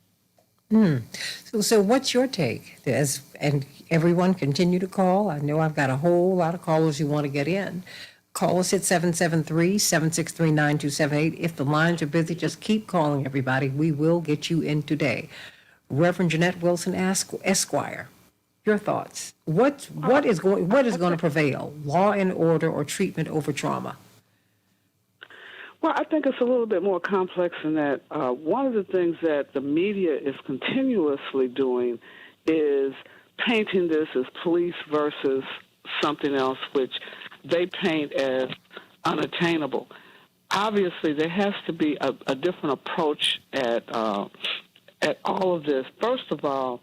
So what's your take? And everyone continue to call. I know I've got a whole lot of callers who want to get in. Call us at 773-763-9278. If the lines are busy, just keep calling, everybody. We will get you in today. Reverend Jeanette Wilson Esquire, your thoughts. What is going to prevail? Law and order or treatment over trauma? Well, I think it's a little bit more complex than that. One of the things that the media is continuously doing is painting this as police versus something else, which they paint as unattainable. Obviously, there has to be a different approach at all of this. First of all,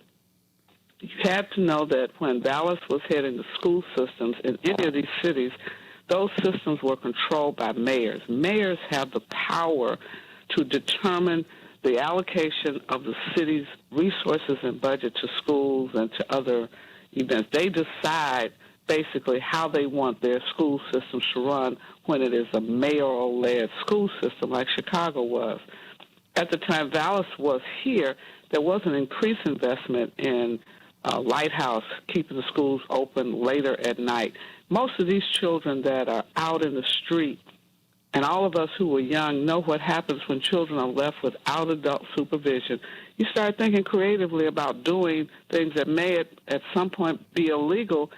you have to know that when Dallas was heading the school systems in any of these cities, those systems were controlled by mayors. Mayors have the power to determine the allocation of the city's resources and budget to schools and to other events. They decide basically how they want their school systems to run when it is a mayoral-led school system like Chicago was. At the time Dallas was here, there was an increased investment in Lighthouse, keeping the schools open later at night. Most of these children that are out in the street, and all of us who were young know what happens when children are left without adult supervision. you start thinking creatively about doing things that may at some point be illegal,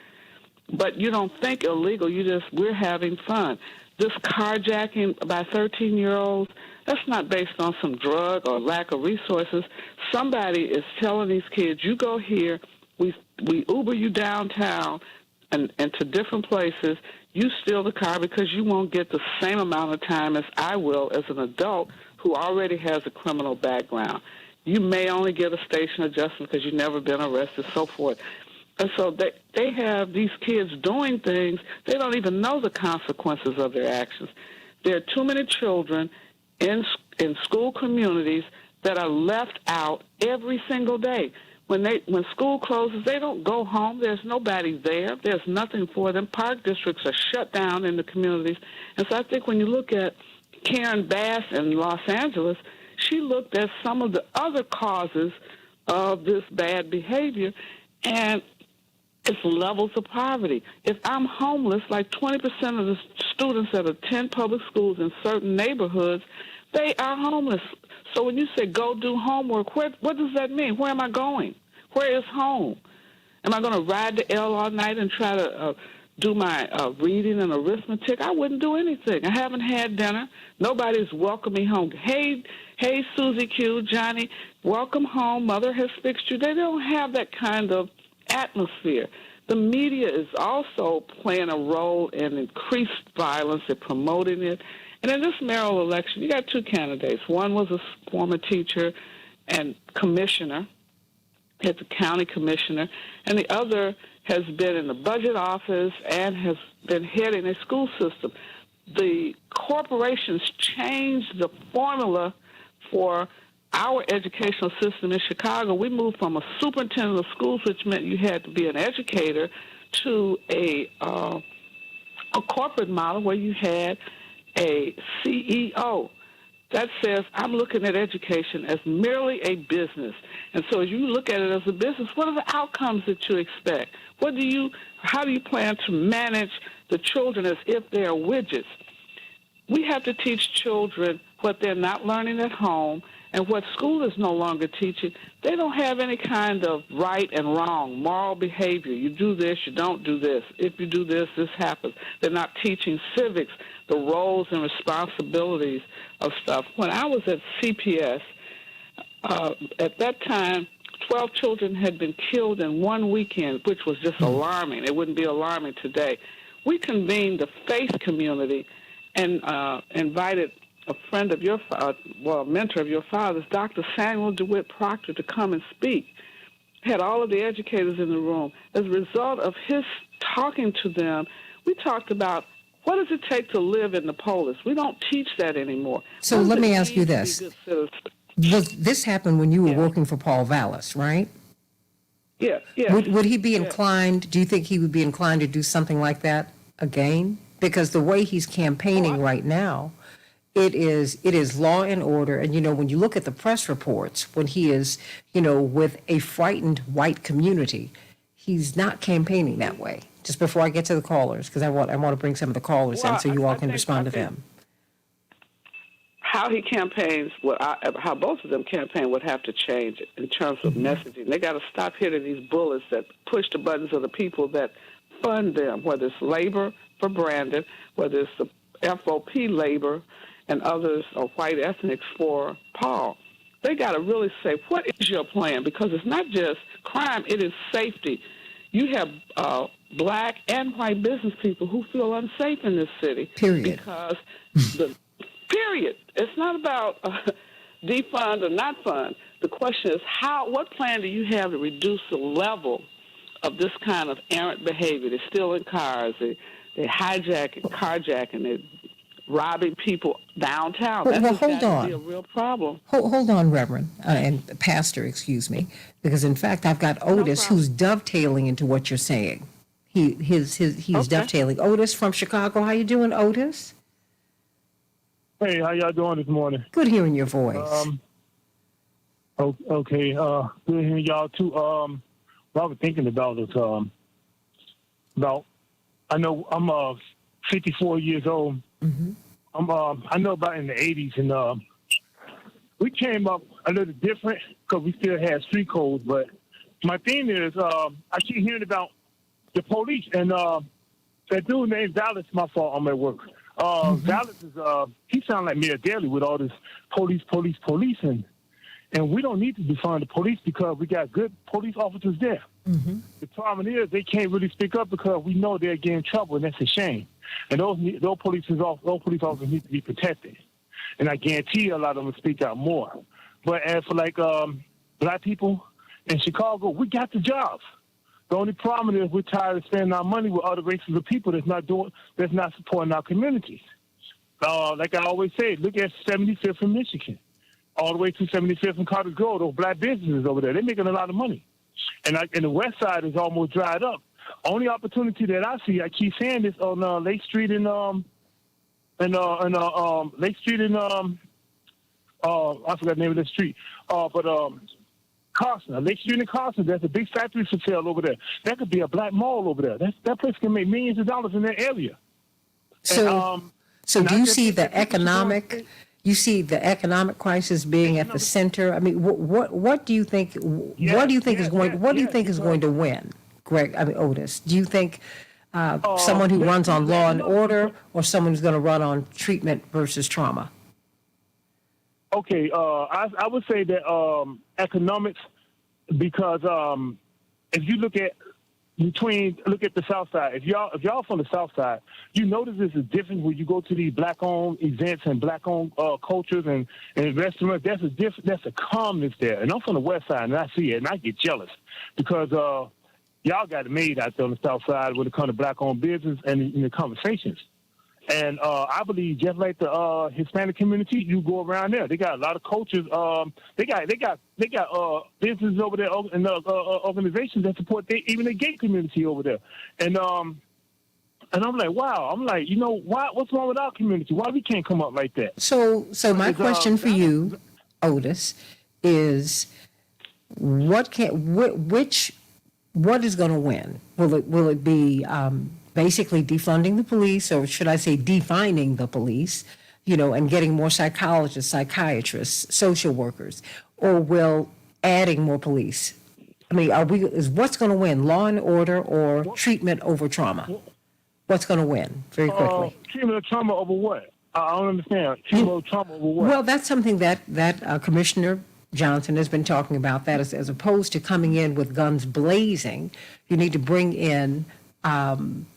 but you don't think illegal. We're having fun. This carjacking by 13-year-olds, that's not based on some drug or lack of resources. Somebody is telling these kids, you go here, we Uber you downtown and to different places. You steal the car because you won't get the same amount of time as I will as an adult who already has a criminal background. You may only get a station adjustment because you've never been arrested, so forth. And so they have these kids doing things. They don't even know the consequences of their actions. There are too many children in school communities that are left out every single day. When school closes, they don't go home. There's nobody there. There's nothing for them. Park districts are shut down in the communities. And so I think when you look at Karen Bass in Los Angeles, she looked at some of the other causes of this bad behavior, and it's levels of poverty. If I'm homeless, like 20% of the students that attend public schools in certain neighborhoods, they are homeless. So when you say go do homework, what does that mean? Where am I going? Where is home? Am I going to ride the L all night and try to do my reading and arithmetic? I wouldn't do anything. I haven't had dinner. Nobody's welcoming me home. Hey, Susie Q, Johnny, welcome home. Mother has fixed you. They don't have that kind of atmosphere. The media is also playing a role in increased violence and promoting it. And in this mayoral election, you got two candidates. One was a former teacher and commissioner. It's a county commissioner. And the other has been in the budget office and has been heading a school system. The corporations changed the formula for our educational system in Chicago. We moved from a superintendent of schools, which meant you had to be an educator, to a corporate model where you had a CEO. That says, I'm looking at education as merely a business. And so as you look at it as a business, what are the outcomes that you expect? How do you plan to manage the children as if they are widgets? We have to teach children what they're not learning at home and what school is no longer teaching. They don't have any kind of right and wrong, moral behavior. You do this, you don't do this. If you do this, this happens. They're not teaching civics, the roles and responsibilities of stuff. When I was at CPS, at that time, 12 children had been killed in one weekend, which was just alarming. It wouldn't be alarming today. We convened the faith community and invited a friend of your a mentor of your father's, Dr. Samuel DeWitt Proctor, to come and speak. Had all of the educators in the room. As a result of his talking to them, we talked about what does it take to live in the polis. We don't teach that anymore. So let me ask you this. This happened when you were working for Paul Vallis, right? Yeah. Would he be inclined, do you think he would be inclined to do something like that again? Because the way he's campaigning right now, it is law and order. And, when you look at the press reports, when he is, with a frightened white community, he's not campaigning that way. Just before I get to the callers, because I want to bring some of the callers in so you all can respond to them. How he campaigns, how both of them campaign would have to change in terms of messaging. They got to stop hitting these bullets that push the buttons of the people that fund them, whether it's labor for Brandon, whether it's the FOP labor and others or white ethnics for Paul. They got to really say, what is your plan? Because it's not just crime, it is safety. You have black and white business people who feel unsafe in this city. Period. Because period. It's not about defund or not fund. The question is, what plan do you have to reduce the level of this kind of errant behavior? They're stealing cars, they're hijacking, carjacking, they're robbing people downtown. That's got to be a real problem. Hold on, Reverend, and Pastor, excuse me, because in fact I've got Otis who's dovetailing into what you're saying. He's dovetailing. Otis from Chicago. How you doing, Otis? Hey, how y'all doing this morning? Good hearing your voice. Okay. Good hearing y'all too. What I was thinking about is I know I'm 54 years old. Mm-hmm. I know about in the 80s, and we came up a little different because we still had street codes. But my thing is, I keep hearing about the police, and that dude named Dallas. My fault. I'm at work. Dallas is he sounds like Mayor Daley with all this police, and we don't need to defund the police because we got good police officers there. The problem is they can't really speak up because we know they're getting in trouble, and that's a shame. And those police officers need to be protected. And I guarantee a lot of them speak out more. But as for like black people in Chicago, we got the jobs. The only problem is we're tired of spending our money with other races of people that's not supporting our communities. Like I always say, look at 75th in Michigan, all the way to 75th and Carter Grove. Those black businesses over there, they're making a lot of money. And the West Side is almost dried up. Only opportunity that I see, I keep saying this on Lake Street and Lake Street and I forgot the name of the street, but Carson, Lake Street and Carson. There's a big factory for sale over there. That could be a black mall over there. That place can make millions of dollars in that area. So, do you see the economic? You see the economic crisis being at the center. I mean, what do you think? What do you think is going to win, Greg? I mean, Otis. Do you think someone who runs on law and order, or someone who's going to run on treatment versus trauma? Okay, I would say that economics, because if you look at the South Side. If y'all from the South Side, you notice there's a difference when you go to these black-owned events and black-owned cultures and restaurants. That's a calmness there. And I'm from the West Side, and I see it, and I get jealous because y'all got it made out there on the South Side when it comes to black-owned business and in the conversations. And I believe just like the Hispanic community, you go around there. They got a lot of cultures. They got businesses over there and organizations that support even the gay community over there. And I'm like, wow. I'm like, what's wrong with our community? Why we can't come up like that? So my question for you, Otis, is what is going to win? Will it be basically defunding the police, or should I say defining the police, and getting more psychologists, psychiatrists, social workers, or will adding more police? I mean, is what's going to win, law and order or treatment over trauma? What's going to win, very quickly? Treatment of trauma over what? I don't understand. Treatment of trauma over what? Well, that's something that Commissioner Johnson has been talking about, that as opposed to coming in with guns blazing, you need to bring in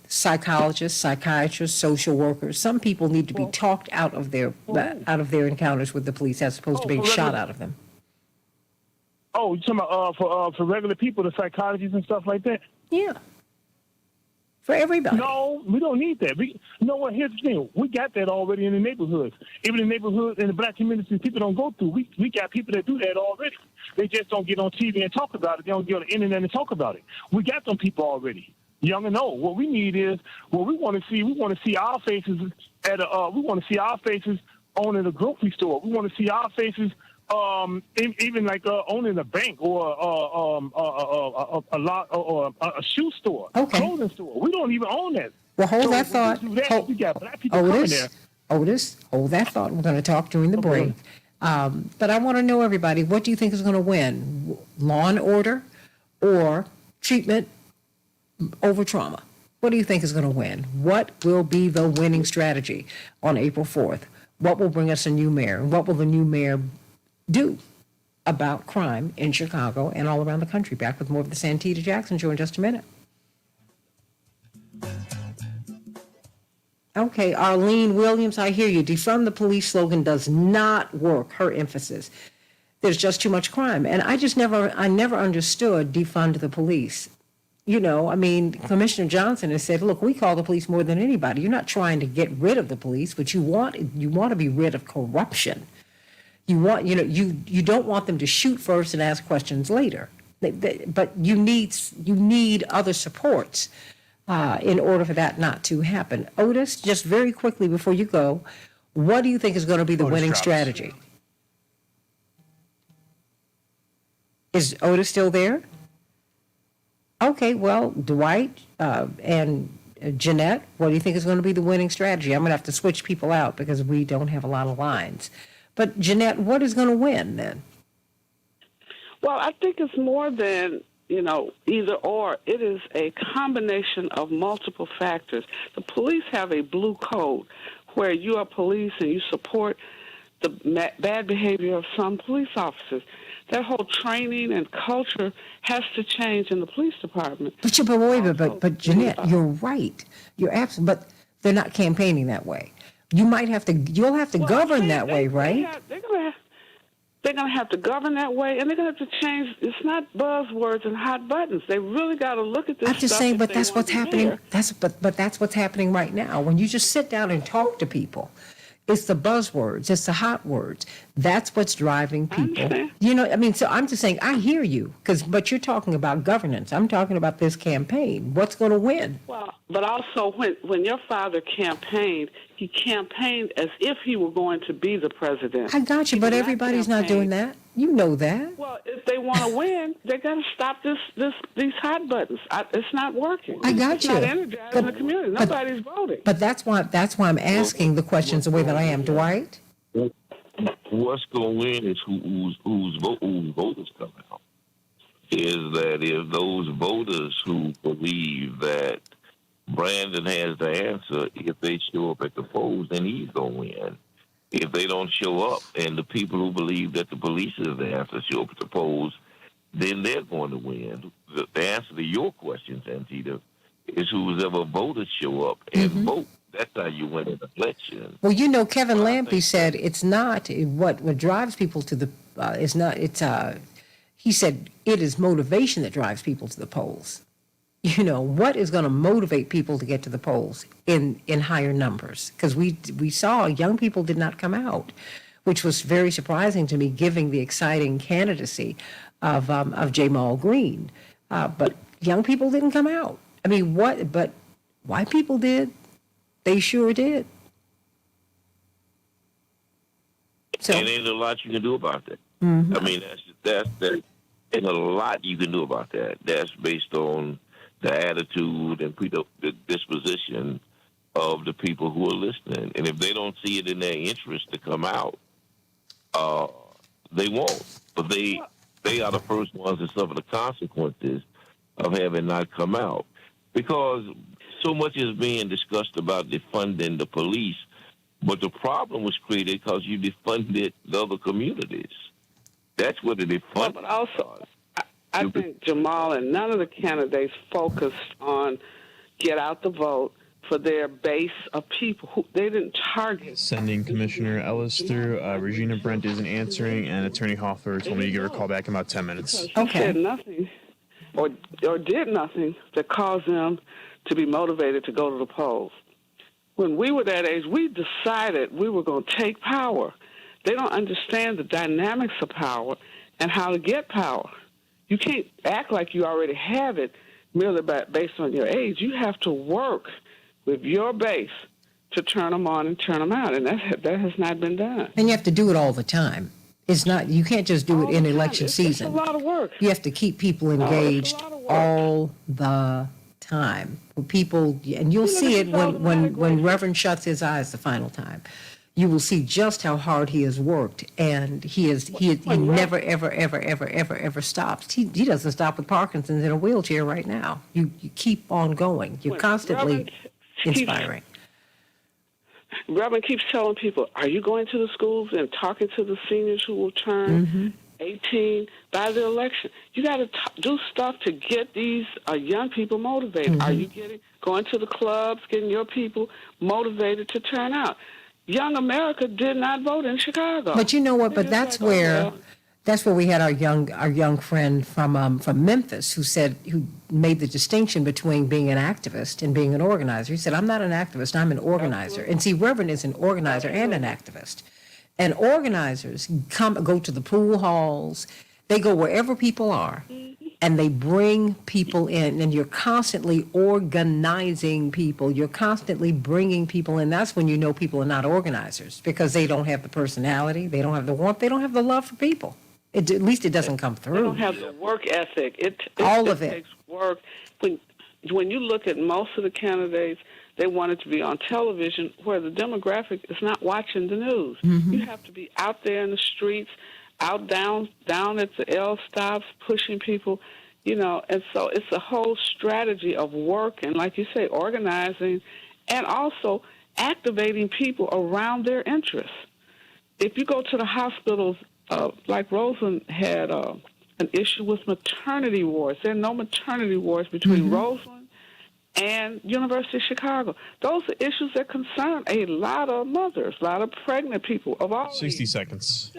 psychologists, psychiatrists, social workers. Some people need to be talked out of their encounters with the police as opposed to being shot out of them. Oh, you're talking about for regular people, the psychologists and stuff like that? Yeah. For everybody. No, we don't need that. You know what? Here's the thing. We got that already in the neighborhoods. Even in the neighborhoods in the black communities, people don't go through. We got people that do that already. They just don't get on TV and talk about it. They don't get on the internet and talk about it. We got them people already, young and old. What we need is what we want to see. We want to see our faces at we want to see our faces owning a grocery store. We want to see our faces even like owning a bank or a lot or a shoe store, clothing store. We don't even own that. Well, hold that thought. We got black people coming there. Otis, hold that thought. We're going to talk during the break. But I want to know, everybody, what do you think is going to win? Law and order or treatment over trauma? What do you think is going to win? What will be the winning strategy on April 4th? What will bring us a new mayor? What will the new mayor do about crime in Chicago and all around the country? Back with more of the Santita Jackson Show in just a minute. Okay, Arlene Williams, I hear you. Defund the police slogan does not work. Her emphasis. There's just too much crime. And I never understood defund the police. Commissioner Johnson has said, look, we call the police more than anybody. You're not trying to get rid of the police, but you want to be rid of corruption. You don't want them to shoot first and ask questions later. But you need other supports in order for that not to happen. Otis, just very quickly before you go, what do you think is going to be the winning strategy? Is Otis still there? Okay, well, Dwight and Jeanette, what do you think is going to be the winning strategy? I'm going to have to switch people out because we don't have a lot of lines. But Jeanette, what is going to win then? Well, I think it's more than, either or. It is a combination of multiple factors. The police have a blue code where you are police and you support the bad behavior of some police officers. That whole training and culture has to change in the police department. But Jeanette, you're right. You're absolutely, but they're not campaigning that way. You'll have to govern that way, right? They're going to have to govern that way, and they're going to have to change. It's not buzzwords and hot buttons. They really got to look at this. I'm just saying, but that's what's happening. But that's what's happening right now. When you just sit down and talk to people, it's the buzzwords, it's the hot words. That's what's driving people. So I'm just saying, I hear you, but you're talking about governance. I'm talking about this campaign. What's going to win? Well, but also when your father campaigned, he campaigned as if he were going to be the president. I got you, but everybody's not doing that. You know that. Well, if they want to win, they got to stop these hot buttons. It's not working. I got it's you. Not energizing the community. Nobody's voting. But that's why I'm asking the questions the way that I am, Dwight. What's going to win is whose voters come out. Is that if those voters who believe that Brandon has the answer, if they show up at the polls, then he's going to win. If they don't show up, and the people who believe that the police is the answer show up at the polls, then they're going to win. The answer to your question, Santita, is whoever voters show up and vote. That's how you win an election. Well, Kevin Lampy said it's not what drives people to the it's not it's he said it is motivation that drives people to the polls. What is going to motivate people to get to the polls in higher numbers? Because we saw young people did not come out, which was very surprising to me, given the exciting candidacy of Jamal Green. But young people didn't come out. I mean, but white people did. They sure did. So, and ain't a lot you can do about that. Mm-hmm. I mean, that's ain't a lot you can do about that. That's based on the attitude and the disposition of the people who are listening. And if they don't see it in their interest to come out, they won't. But they are the first ones to suffer the consequences of having not come out. Because so much is being discussed about defunding the police, but the problem was created because you defunded the other communities. That's what the defunding But also, I think Jamal and none of the candidates focused on get out the vote for their base of people who they didn't target. Sending Commissioner Ellis through. Regina Brent isn't answering, and Attorney Hoffer told me to give her a call back in about 10 minutes. She said nothing or did nothing that caused them to be motivated to go to the polls. When we were that age, we decided we were going to take power. They don't understand the dynamics of power and how to get power. You can't act like you already have it merely based on your age. You have to work with your base to turn them on and turn them out, and that has not been done. And you have to do it all the time. It's not. You can't just do it in election season. It's a lot of work. You have to keep people engaged all the time. People, and you'll see it when Reverend shuts his eyes the final time. You will see just how hard he has worked, and he never ever stops. He doesn't stop with Parkinson's in a wheelchair right now. You keep on going. You're constantly inspiring. Reverend keeps telling people, are you going to the schools and talking to the seniors who will turn 18 by the election? You got to do stuff to get these young people motivated. Are you going to the clubs, getting your people motivated to turn out? Young America did not vote in Chicago. But you know what? But that's where we had our young friend from Memphis who made the distinction between being an activist and being an organizer. He said, "I'm not an activist. I'm an organizer." And see, Reverend is an organizer and an activist. And organizers go to the pool halls. They go wherever people are. And they bring people in, and you're constantly organizing people. You're constantly bringing people in. That's when you know people are not organizers, because they don't have the personality, they don't have the warmth, they don't have the love for people. At least it doesn't come through. They don't have the work ethic. It All of it takes work. When when you look at most of the candidates, they wanted to be on television where the demographic is not watching the news. You have to be out there in the streets, out down at the L stops, pushing people, and so it's a whole strategy of work and, like you say, organizing and also activating people around their interests. If you go to the hospitals, like Roseland had an issue with maternity wards. There are no maternity wards between Roseland and University of Chicago. Those are issues that concern a lot of mothers, a lot of pregnant people of all 60 seconds.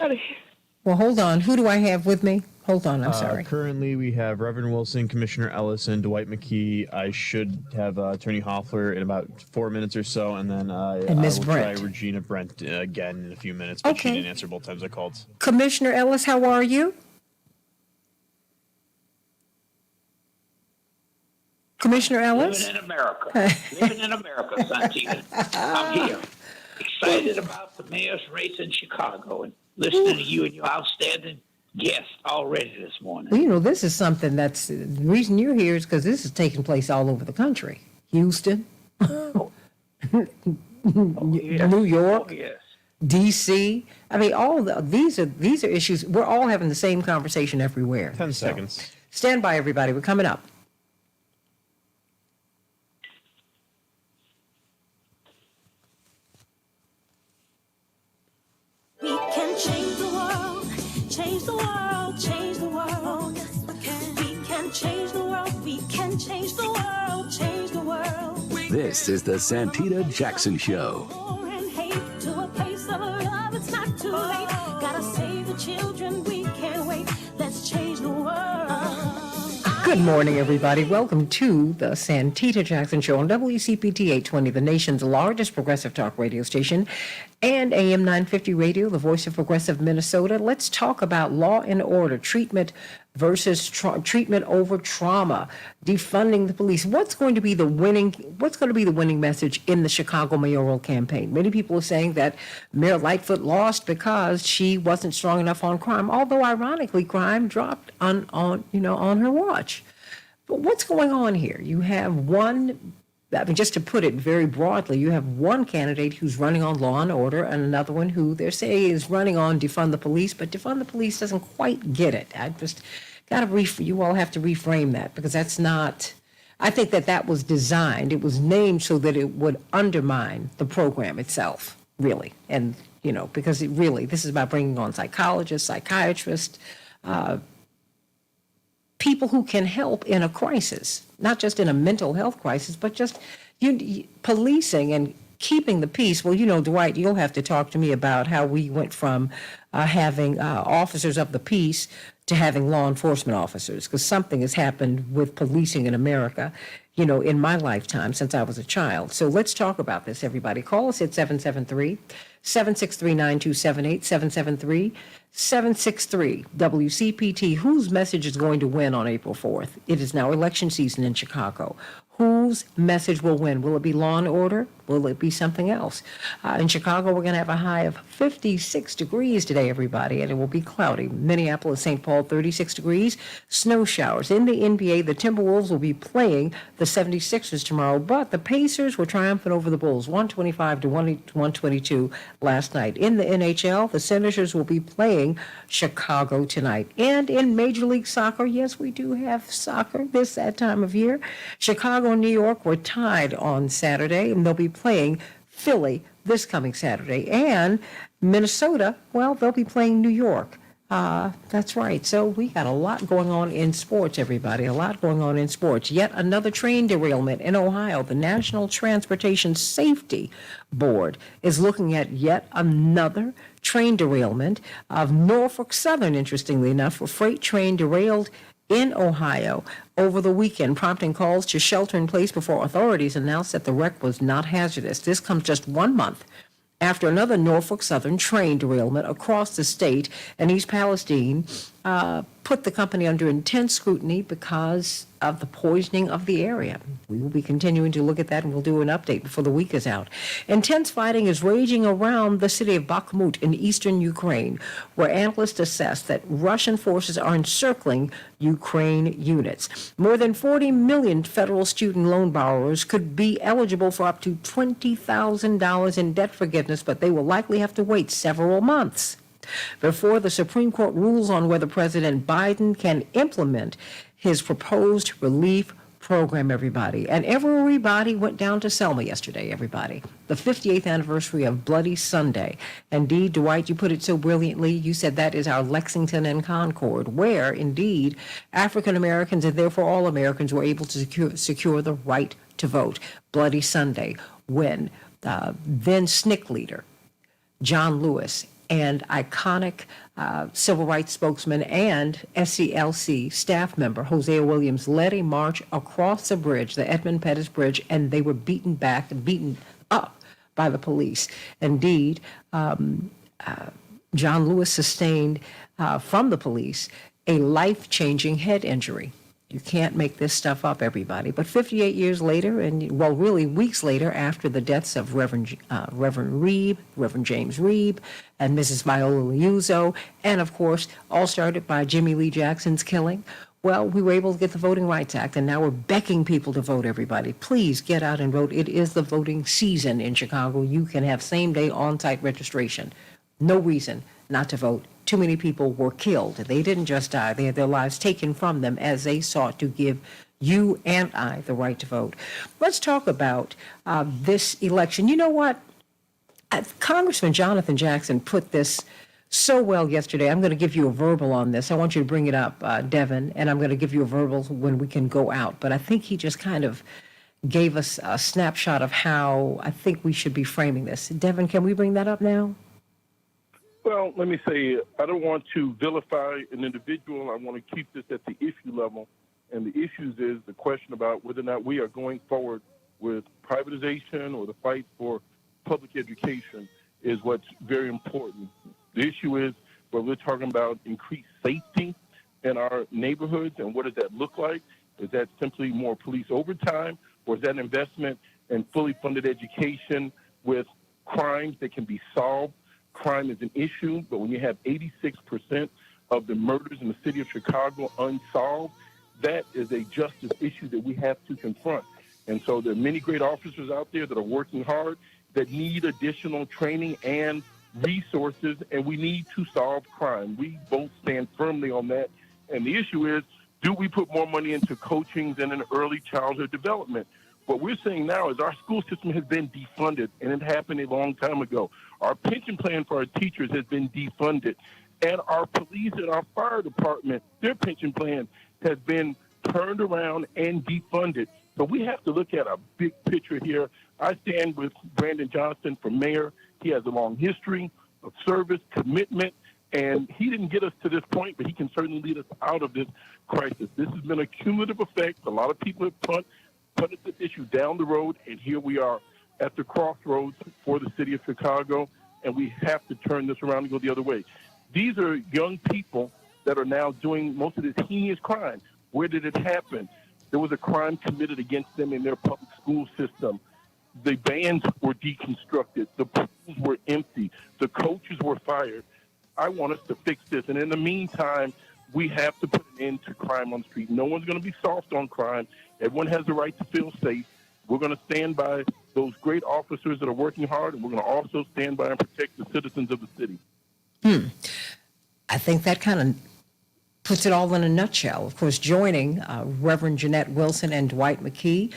Well, hold on. Who do I have with me? Hold on. I'm sorry. Currently, we have Reverend Wilson, Commissioner Ellison, Dwight McKee. I should have Attorney Hoffler in about 4 minutes or so, and then I Ms. will Brent. try Regina Brent again in a few minutes, but she Okay. didn't answer both times I called. Commissioner Ellis, how are you? Commissioner Ellis? Living in America. Living in America, Santita. I'm here. Excited about the mayor's race in Chicago and listening to you and your outstanding guest already this morning. Well, this is something that's the reason you're here is because this is taking place all over the country. Houston, New York, Oh, yes. D.C. I mean, these are issues. We're all having the same conversation everywhere. 10 seconds. Stand by, everybody. We're coming up. We can change the world, change the world, change the world. Yes, we can. We can change the world, we can change the world, change the world. This is the Santita Jackson Show. War and hate to a place of love, it's not too late. Gotta save the children, we can't wait. Let's change the world. Good morning, everybody. Welcome to the Santita Jackson Show on WCPT 820, the nation's largest progressive talk radio station, and AM 950 Radio, the voice of progressive Minnesota. Let's talk about law and order, treatment versus treatment over trauma, defunding the police. What's going to be the winning message in the Chicago mayoral campaign? Many people are saying that Mayor Lightfoot lost because she wasn't strong enough on crime, although ironically crime dropped on her watch. But what's going on here? You have just to put it very broadly, you have one candidate who's running on law and order and another one who they're saying is running on defund the police, but defund the police doesn't quite get it. I just you all have to reframe that because that's not, I think that was designed, it was named so that it would undermine the program itself, really. And, because this is about bringing on psychologists, psychiatrists, people who can help in a crisis, not just in a mental health crisis, but just policing and keeping the peace. Well, Dwight, you'll have to talk to me about how we went from having officers of the peace to having law enforcement officers, because something has happened with policing in America, in my lifetime since I was a child. So let's talk about this, everybody. Call us at 773-763-9278, 773 WCPT. Whose message is going to win on April 4th? It is now election season in Chicago. Whose message will win? Will it be law and order? Will it be something else? In Chicago, we're going to have a high of 56 degrees today, everybody, and it will be cloudy. Minneapolis, St. Paul, 36 degrees. Snow showers. In the NBA, the Timberwolves will be playing the 76ers tomorrow, but the Pacers were triumphant over the Bulls, 125 to 122 last night. In the NHL, the Senators will be playing Chicago tonight. And in Major League Soccer, yes, we do have soccer that time of year. Chicago and New York were tied on Saturday, and they'll be playing Philly this coming Saturday. And Minnesota, well, they'll be playing New York. That's right. So we got a lot going on in sports, everybody, a lot going on in sports. Yet another train derailment in Ohio. The National Transportation Safety Board is looking at yet another train derailment of Norfolk Southern, interestingly enough. A freight train derailed in Ohio over the weekend, prompting calls to shelter in place before authorities announced that the wreck was not hazardous. This comes just 1 month after another Norfolk Southern train derailment across the state, and East Palestine put the company under intense scrutiny because of the poisoning of the area. We will be continuing to look at that, and we'll do an update before the week is out. Intense fighting is raging around the city of Bakhmut in eastern Ukraine, where analysts assess that Russian forces are encircling Ukraine units. More than 40 million federal student loan borrowers could be eligible for up to $20,000 in debt forgiveness, but they will likely have to wait several months before the Supreme Court rules on whether President Biden can implement his proposed relief program, everybody. And everybody went down to Selma yesterday, everybody. The 58th anniversary of Bloody Sunday. Indeed, Dwight, you put it so brilliantly. You said that is our Lexington and Concord, where, indeed, African Americans and therefore all Americans were able to secure the right to vote. Bloody Sunday, when then SNCC leader John Lewis and iconic civil rights spokesman and SCLC staff member Hosea Williams led a march across the bridge, the Edmund Pettus Bridge, and they were beaten up by the police. Indeed, John Lewis sustained from the police a life-changing head injury. You can't make this stuff up, everybody. But 58 years later, and well, really weeks later, after the deaths of Reverend James Reeb, and Mrs. Viola Liuzzo, and of course, all started by Jimmy Lee Jackson's killing, well, we were able to get the Voting Rights Act, and now we're begging people to vote, everybody. Please get out and vote. It is the voting season in Chicago. You can have same-day on-site registration. No reason not to vote. Too many people were killed. They didn't just die. They had their lives taken from them as they sought to give you and I the right to vote. Let's talk about this election. You know what? Congressman Jonathan Jackson put this so well yesterday. I'm going to give you a verbal on this. I want you to bring it up, Devin, and I'm going to give you a verbal when we can go out. But I think he just kind of gave us a snapshot of how I think we should be framing this. Devin, can we bring that up now? Well, let me say, I don't want to vilify an individual. I want to keep this at the issue level. And the issues is the question about whether or not we are going forward with privatization or the fight for public education is what's very important. The issue is where we're talking about increased safety in our neighborhoods, and what does that look like? Is that simply more police overtime, or is that investment in fully funded education with crimes that can be solved? Crime is an issue, but when you have 86% of the murders in the city of Chicago unsolved, that is a justice issue that we have to confront. And so there are many great officers out there that are working hard that need additional training and resources, and we need to solve crime. We both stand firmly on that. And the issue is, do we put more money into coaching and in early childhood development? What we're saying now is our school system has been defunded, and it happened a long time ago. Our pension plan for our teachers has been defunded, and our police and our fire department, their pension plan has been turned around and defunded. So we have to look at a big picture here. I stand with Brandon Johnson for mayor. He has a long history of service, commitment, and he didn't get us to this point, but he can certainly lead us out of this crisis. This has been a cumulative effect. A lot of people have put this issue down the road, and here we are at the crossroads for the city of Chicago, and we have to turn this around and go the other way. These are young people that are now doing most of this heinous crime. Where did it happen? There was a crime committed against them in their public school system. The bands were deconstructed. The pools were empty. The coaches were fired. I want us to fix this. And in the meantime, we have to put an end to crime on the street. No one's going to be soft on crime. Everyone has the right to feel safe. We're going to stand by those great officers that are working hard, and we're going to also stand by and protect the citizens of the city. I think that kind of puts it all in a nutshell. Of course, joining Reverend Jeanette Wilson and Dwight McKee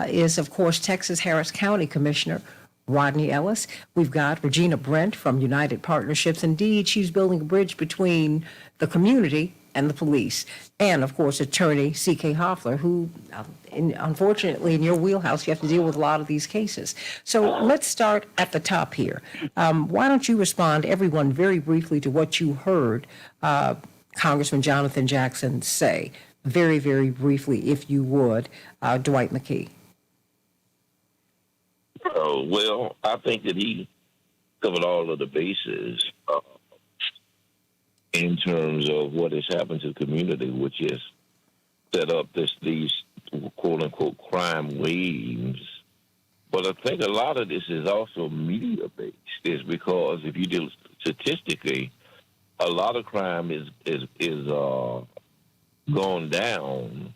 is, of course, Texas Harris County Commissioner Rodney Ellis. We've got Regina Brent from United Partnerships. Indeed, she's building a bridge between the community and the police. And, of course, Attorney C.K. Hoffler, who, unfortunately, in your wheelhouse, you have to deal with a lot of these cases. So let's start at the top here. Why don't you respond, everyone, very briefly to what you heard Congressman Jonathan Jackson say, very, very briefly, if you would, Dwight McKee. Well, I think that he covered all of the bases in terms of what has happened to the community, which is set up these quote unquote crime waves. But I think a lot of this is also media based, is because if you do statistically, a lot of crime is gone down,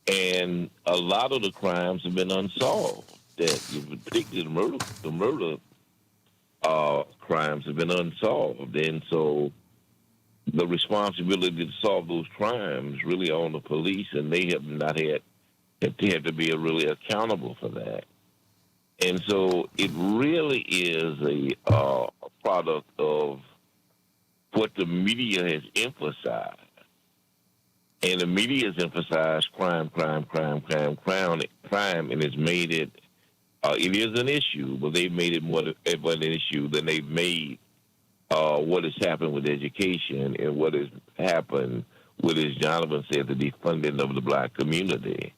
and a lot of the crimes have been unsolved. That particularly the murder crimes have been unsolved, and so the responsibility to solve those crimes really on the police, and they have not had to be really accountable for that. And so it really is a product of what the media has emphasized. And the media has emphasized crime, and it's made it, it is an issue, but they've made it more of an issue than they've made what has happened with education and what has happened with, as Jonathan said, the defunding of the black community.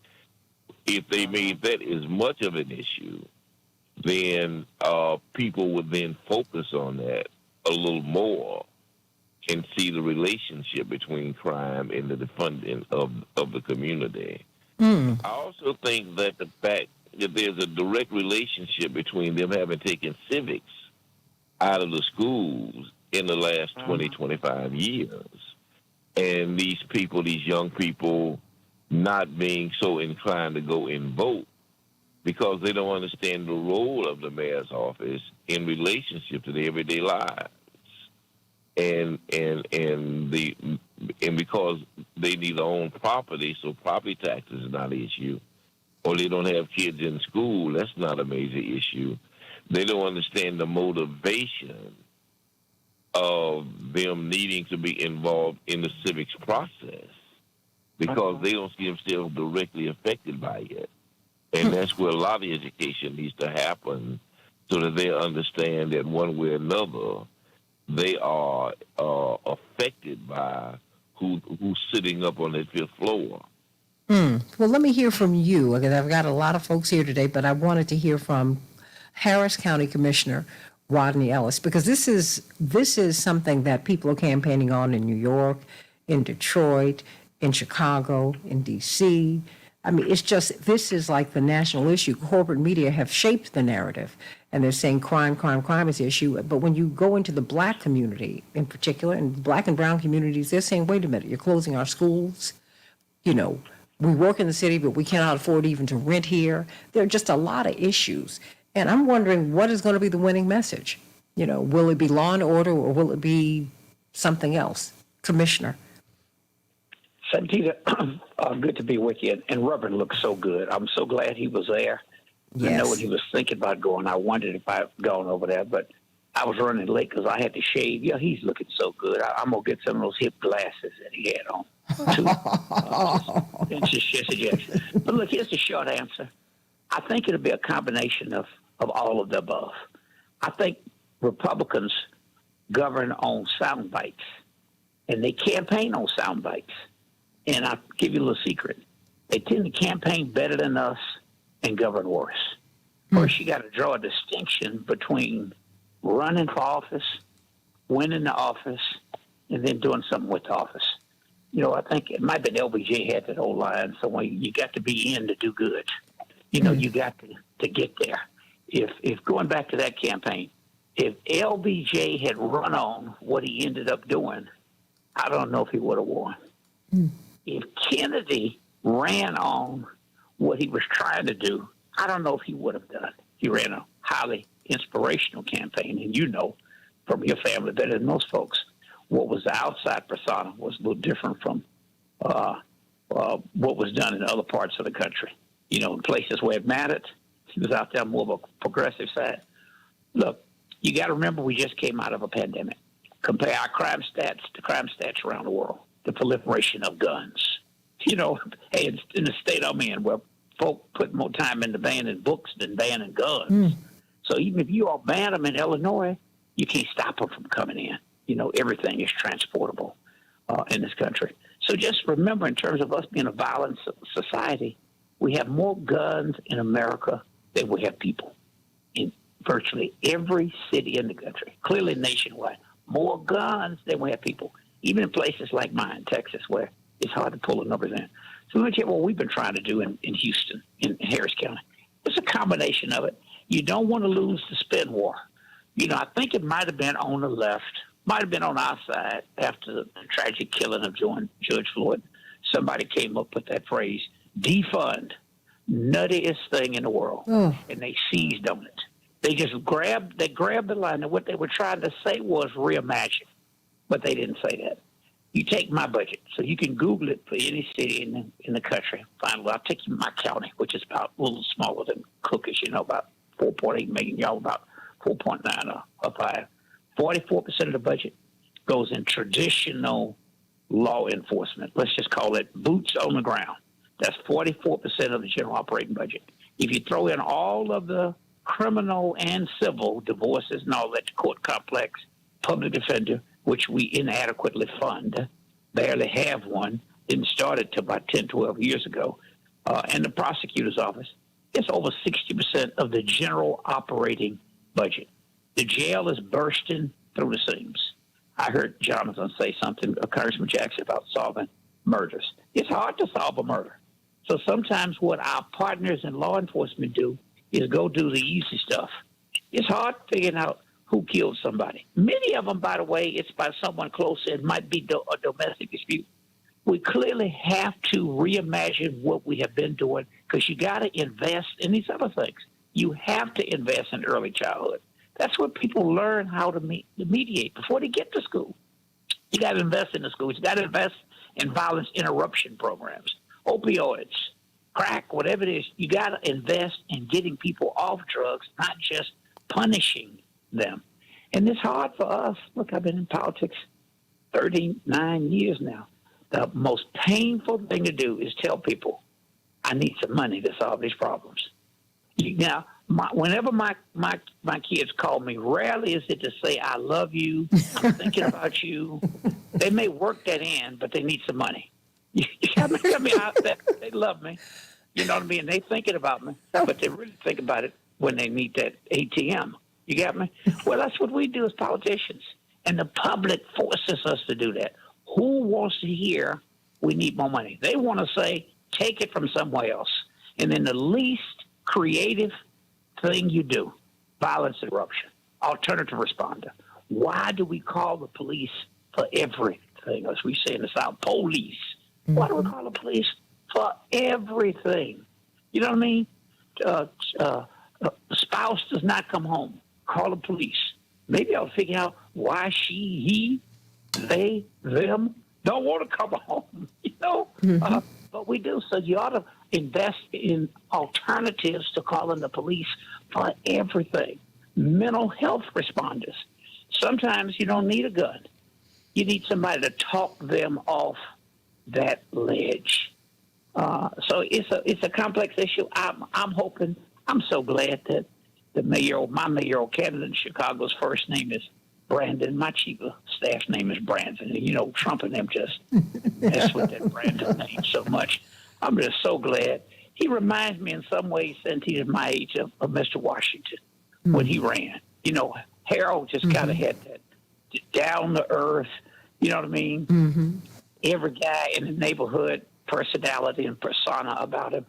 If they made that as much of an issue, then people would then focus on that a little more and see the relationship between crime and the defunding of the community. I also think that the fact that there's a direct relationship between them having taken civics out of the schools in the last 20, 25 years, and these people, these young people, not being so inclined to go and vote because they don't understand the role of the mayor's office in relationship to their everyday lives. And because they neither own property, so property taxes is not an issue, or they don't have kids in school, that's not a major issue. They don't understand the motivation of them needing to be involved in the civics process because they don't see themselves directly affected by it. And that's where a lot of education needs to happen so that they understand that one way or another, they are affected by who's sitting up on that fifth floor. Well, let me hear from you. Because I've got a lot of folks here today, but I wanted to hear from Harris County Commissioner Rodney Ellis, because this is something that people are campaigning on in New York, in Detroit, in Chicago, in D.C. I mean, this is like the national issue. Corporate media have shaped the narrative, and they're saying crime is the issue. But when you go into the black community in particular, and black and brown communities, they're saying, wait a minute, you're closing our schools. You know, we work in the city, but we cannot afford even to rent here. There are just a lot of issues. And I'm wondering what is going to be the winning message? You know, will it be law and order or will it be something else? Commissioner. Santita, good to be with you. And Reverend looks so good. I'm so glad he was there. Yes. I know when he was thinking about going, I wondered if I'd gone over there, but I was running late because I had to shave. Yeah, he's looking so good. I'm going to get some of those hip glasses that he had on, too. Yes. But look, here's the short answer. I think it'll be a combination of all of the above. I think Republicans govern on sound bites, and they campaign on sound bites. And I'll give you a little secret. They tend to campaign better than us and govern worse. First, you got to draw a distinction between running for office, winning the office, and then doing something with the office. You know, I think it might have been LBJ had that old line somewhere. You got to be in to do good. You know, you got to get there. If going back to that campaign, if LBJ had run on what he ended up doing, I don't know if he would have won. If Kennedy ran on what he was trying to do, I don't know if he would have done. He ran a highly inspirational campaign, and you know from your family better than most folks what was the outside persona was a little different from what was done in other parts of the country. You know, in places where it mattered, he was out there more of a progressive side. Look, you got to remember we just came out of a pandemic. Compare our crime stats to crime stats around the world. The proliferation of guns. You know, hey, in the state I'm in, where folk put more time into banning books than banning guns. So even if you all ban them in Illinois, you can't stop them from coming in. You know, everything is transportable in this country. So just remember, in terms of us being a violent society, we have more guns in America than we have people in virtually every city in the country, clearly nationwide. More guns than we have people. Even in places like mine, Texas, where It's hard to pull the numbers in. So let me tell you what we've been trying to do in Houston, in Harris County. It's a combination of it. You don't want to lose the spin war. You know, I think it might have been on the left, might have been on our side after the tragic killing of George Floyd. Somebody came up with that phrase, defund, nuttiest thing in the world. And they seized on it. They just grabbed the line, and what they were trying to say was reimagine, but they didn't say that. You take my budget, so you can Google it for any city in the country. Finally, I'll take you my county, which is about a little smaller than Cook, as you know, about 4.8 million. Y'all about 4.9 or 5. 44% of the budget goes in traditional law enforcement. Let's just call it boots on the ground. That's 44% of the general operating budget. If you throw in all of the criminal and civil divorces and all that, court complex, public defender, which we inadequately fund, barely have one, didn't start it till about 10, 12 years ago, and the prosecutor's office, it's over 60% of the general operating budget. The jail is bursting through the seams. I heard Jonathan say something, Congressman Jackson, about solving murders. It's hard to solve a murder. So sometimes what our partners in law enforcement do is go do the easy stuff. It's hard figuring out who killed somebody. Many of them, by the way, it's by someone close. It might be a domestic dispute. We clearly have to reimagine what we have been doing because you got to invest in these other things. You have to invest in early childhood. That's where people learn how to mediate before they get to school. You got to invest in the schools. You got to invest in violence interruption programs, opioids, crack, whatever it is. You got to invest in getting people off drugs, not just punishing them. And it's hard for us. Look, I've been in politics 39 years now. The most painful thing to do is tell people, I need some money to solve these problems. Now, whenever my kids call me, rarely is it to say, I love you, I'm thinking about you. They may work that in, but they need some money. They love me. You know what I mean? They thinking about me, but they really think about it when they need that ATM. You got me? Well, that's what we do as politicians. And the public forces us to do that. Who wants to hear we need more money? They want to say, take it from somewhere else. And then the least creative thing you do, violence interruption, alternative responder. Why do we call the police for everything, as we say in the South, police? Why do we call the police for everything? You know what I mean? The spouse does not come home. Call the police. Maybe I'll figure out why she, he, they, them don't want to come home, you know? But we do. So you ought to invest in alternatives to calling the police for everything. Mental health responders. Sometimes you don't need a gun. You need somebody to talk them off that ledge. So it's a complex issue. I'm hoping. I'm so glad that my mayoral candidate in Chicago's first name is Brandon. My chief of staff's name is Brandon. And, you know, Trump and them just mess with that Brandon name so much. I'm just so glad. He reminds me in some ways, Santita, my age, of Mr. Washington when he ran. You know, Harold just kind of had that down to earth, you know what I mean? Every guy in the neighborhood, personality and persona about him.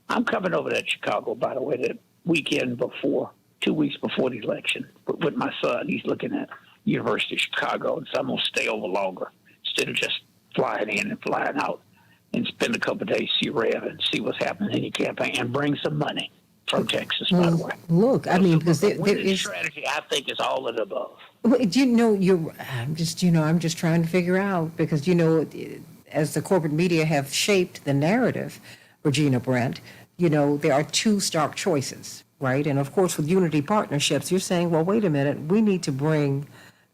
I'm coming over to Chicago, by the way, the weekend before, 2 weeks before the election with my son. He's looking at University of Chicago, and so I'm going to stay over longer instead of just flying in and flying out and spend a couple of days, see Rev, and see what's happening in your campaign, and bring some money from Texas, by the way. Look, I mean, because there is strategy, I think, is all of the above. Well, you know, I'm just trying to figure out because, you know, as the corporate media have shaped the narrative, Regina Brent, you know, there are two stark choices, right? And of course, with unity partnerships, you're saying, well, wait a minute, we need to bring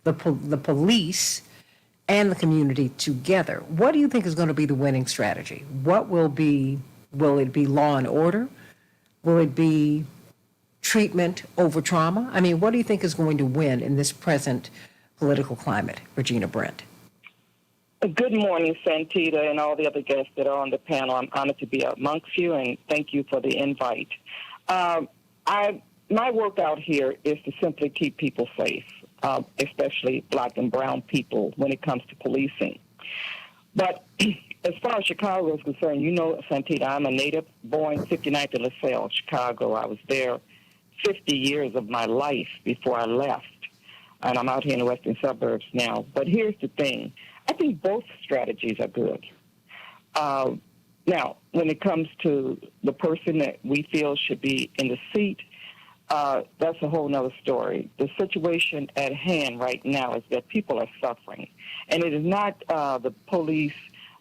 the police and the community together. What do you think is going to be the winning strategy? Will it be law and order? Will it be treatment over trauma? I mean, what do you think is going to win in this present political climate, Regina Brent? Good morning, Santita, and all the other guests that are on the panel. I'm honored to be amongst you, and thank you for the invite. My work out here is to simply keep people safe, especially black and brown people when it comes to policing. But as far as Chicago is concerned, you know, Santita, I'm a native, born 59th to LaSalle, Chicago. I was there 50 years of my life before I left, and I'm out here in the western suburbs now. But here's the thing. I think both strategies are good. Now, when it comes to the person that we feel should be in the seat, that's a whole nother story. The situation at hand right now is that people are suffering. And it is not the police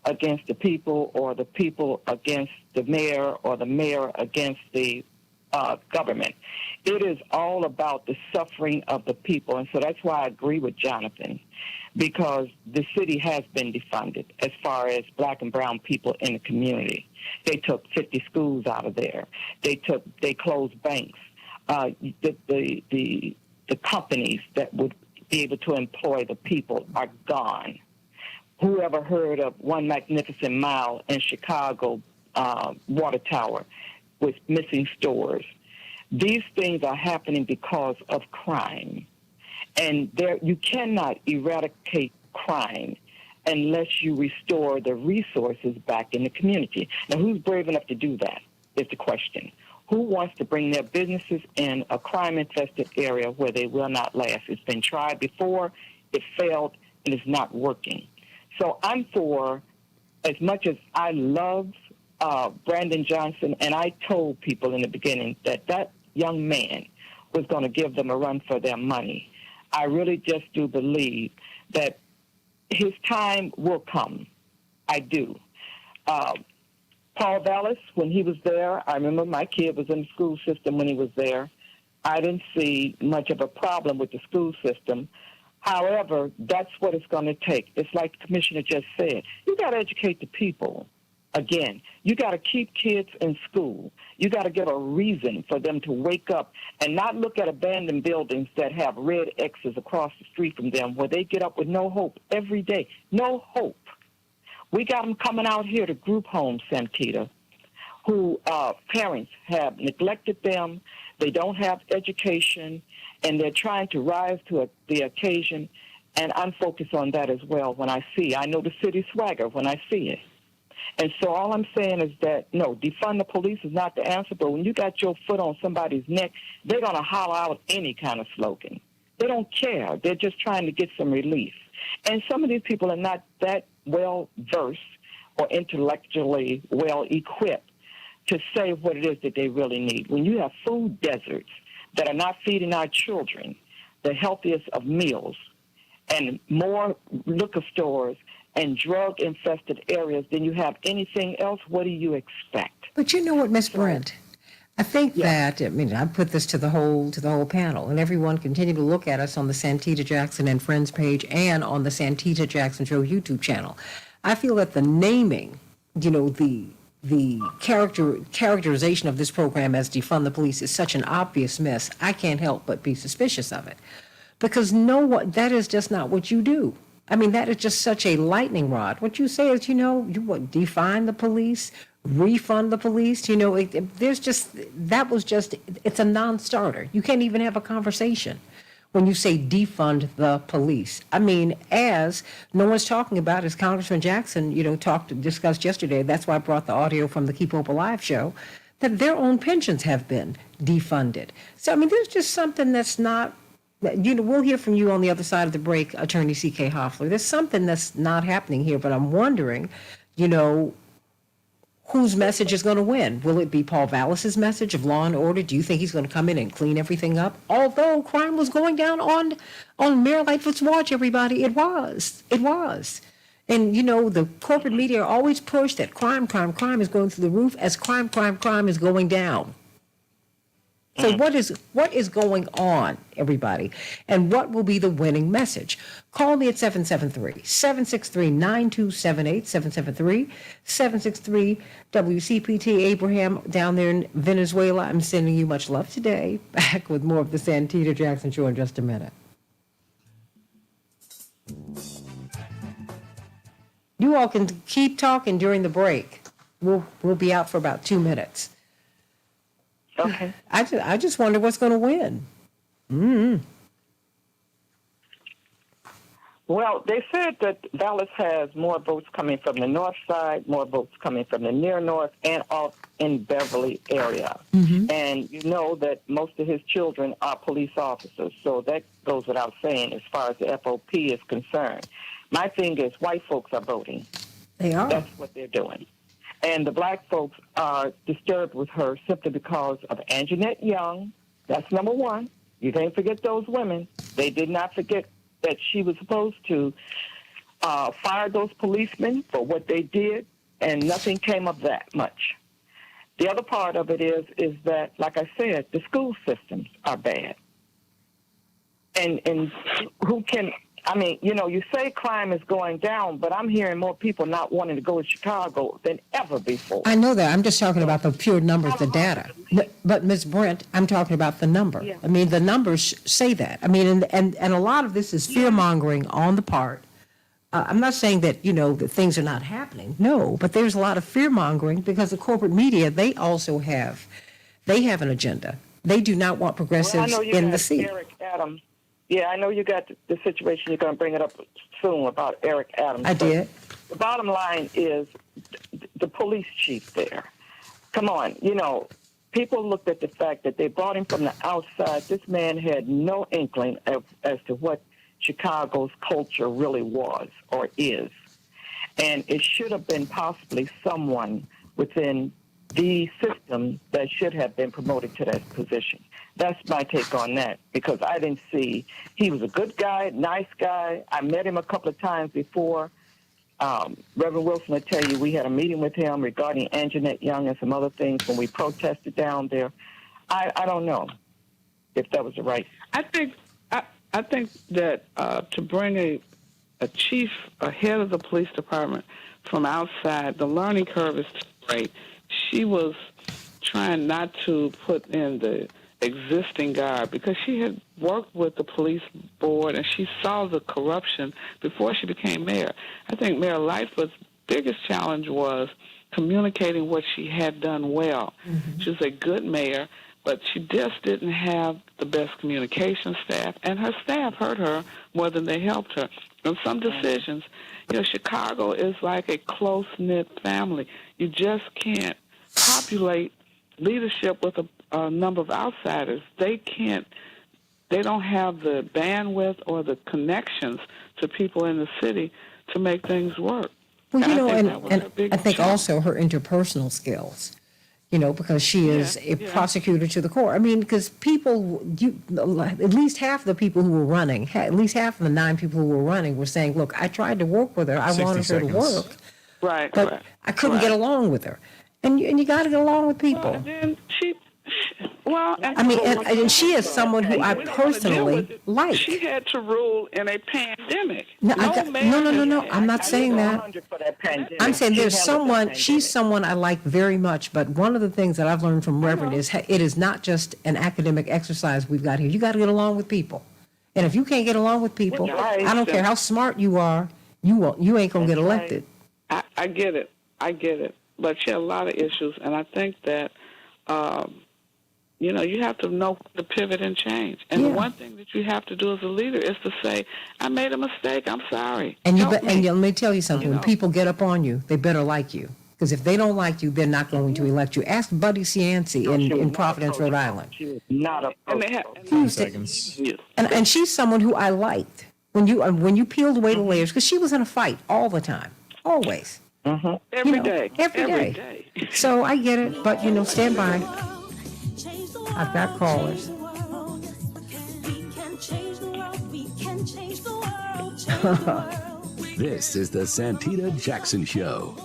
against the people or the people against the mayor or the mayor against the government. It is all about the suffering of the people. And so that's why I agree with Jonathan, because the city has been defunded as far as black and brown people in the community. They took 50 schools out of there. They closed banks. The companies that would be able to employ the people are gone. Whoever heard of One Magnificent Mile in Chicago, water tower, with missing stores? These things are happening because of crime. And you cannot eradicate crime unless you restore the resources back in the community. Now, who's brave enough to do that is the question. Who wants to bring their businesses in a crime-infested area where they will not last? It's been tried before, it failed, and it's not working. So I'm for, as much as I love Brandon Johnson, and I told people in the beginning that young man was going to give them a run for their money. I really just do believe that his time will come. I do. Paul Vallis, when he was there, I remember my kid was in the school system when he was there. I didn't see much of a problem with the school system. However, that's what it's going to take. It's like the commissioner just said. You got to educate the people. Again, you got to keep kids in school. You got to give a reason for them to wake up and not look at abandoned buildings that have red X's across the street from them where they get up with no hope every day. No hope. We got them coming out here to group homes, Santita, who parents have neglected them. They don't have education, and they're trying to rise to the occasion. And I'm focused on that as well when I know the city swagger when I see it. And so all I'm saying is that, no, defund the police is not the answer, but when you got your foot on somebody's neck, they're going to holler out any kind of slogan. They don't care. They're just trying to get some relief. And some of these people are not that well-versed or intellectually well-equipped to say what it is that they really need. When you have food deserts that are not feeding our children the healthiest of meals and more liquor stores and drug-infested areas than you have anything else, what do you expect? But you know what, Miss Brent? I think that, I put this to the whole panel, and everyone continue to look at us on the Santita Jackson and Friends page and on the Santita Jackson Show YouTube channel. I feel that the naming, the characterization of this program as defund the police is such an obvious miss. I can't help but be suspicious of it, because that is just not what you do. That is just such a lightning rod. What you say is, define the police, refund the police. It's a non-starter. You can't even have a conversation when you say defund the police. As no one's talking about, as Congressman Jackson, discussed yesterday, that's why I brought the audio from the Keep Hope Alive show, that their own pensions have been defunded. So, there's just something that's not, we'll hear from you on the other side of the break, Attorney C.K. Hoffler. There's something that's not happening here, but I'm wondering, whose message is going to win? Will it be Paul Vallis's message of law and order? Do you think he's going to come in and clean everything up? Although crime was going down on Mayor Lightfoot's watch, everybody, it was. And, the corporate media always push that crime is going through the roof as crime is going down. So what is going on, everybody? And what will be the winning message? Call me at 773-763-9278, 773-WCPT. Abraham down there in Venezuela, I'm sending you much love today. Back with more of the Santita Jackson Show in just a minute. You all can keep talking during the break. We'll be out for about 2 minutes. Okay. I just wonder what's going to win. Well, they said that Dallas has more votes coming from the north side, more votes coming from the near north, and off in Beverly area. And you know that most of his children are police officers, so that goes without saying as far as the FOP is concerned. My thing is white folks are voting. They are. That's what they're doing. And the black folks are disturbed with her simply because of Anjanette Young. That's number one. You can't forget those women. They did not forget that she was supposed to fire those policemen for what they did, and nothing came of that much. The other part of it is that, like I said, the school systems are bad. And who can, I mean, you know, you say crime is going down, but I'm hearing more people not wanting to go to Chicago than ever before. I know that. I'm just talking about the pure numbers, the data. But Ms. Brent, I'm talking about the number. Yeah. I mean, the numbers say that. I mean, and a lot of this is fear-mongering on the part. I'm not saying that, you know, that things are not happening. No, but there's a lot of fear-mongering because the corporate media, they also have an agenda. They do not want progressives in the seat. Eric Adams. Yeah, I know you got the situation. You're going to bring it up soon about Eric Adams. I did. The bottom line is the police chief there. Come on, you know, people looked at the fact that they brought him from the outside. This man had no inkling as to what Chicago's culture really was or is. And it should have been possibly someone within the system that should have been promoted to that position. That's my take on that, because I didn't see, he was a good guy, nice guy. I met him a couple of times before. Reverend Wilson will tell you we had a meeting with him regarding Anjanette Young and some other things when we protested down there. I don't know if that was the right. I think that to bring a chief, a head of the police department from outside, the learning curve is too great. She was trying not to put in the existing guard because she had worked with the police board and she saw the corruption before she became mayor. I think Mayor Lightfoot's biggest challenge was communicating what she had done well. She was a good mayor, but she just didn't have the best communication staff, and her staff hurt her more than they helped her. On some decisions, you know, Chicago is like a close-knit family. You just can't populate leadership with a number of outsiders. They don't have the bandwidth or the connections to people in the city to make things work. Well, you know, and I think challenge. also her interpersonal skills, you know, because she is a prosecutor to the core. I mean, because people, at least half of the people who were running, at least half of the 9 people who were running were saying, look, I tried to work with her. I wanted her to work. Right, but right. I couldn't get along with her. And you got to get along with people. Well, and she is someone who I personally like. She had to rule in a pandemic. No. I'm not saying that. I'm saying she's someone I like very much, but one of the things that I've learned from Reverend is it is not just an academic exercise we've got here. You got to get along with people. And if you can't get along with people, I don't care how smart you are, you ain't going to get elected. I get it. But she had a lot of issues, and I think that, you know, you have to know the pivot and change. And the one thing that you have to do as a leader is to say, I made a mistake, I'm sorry. And let me tell you something, when people get up on you, they better like you. Because if they don't like you, they're not going to elect you. Ask Buddy Cianci in Providence, Rhode Island. She was not a 2 seconds. And she's someone who I liked. When you peeled away the layers, because she was in a fight all the time, always. Every day. Every day. So I get it, but, you know, stand by. I've got callers. This is the Santita Jackson Show.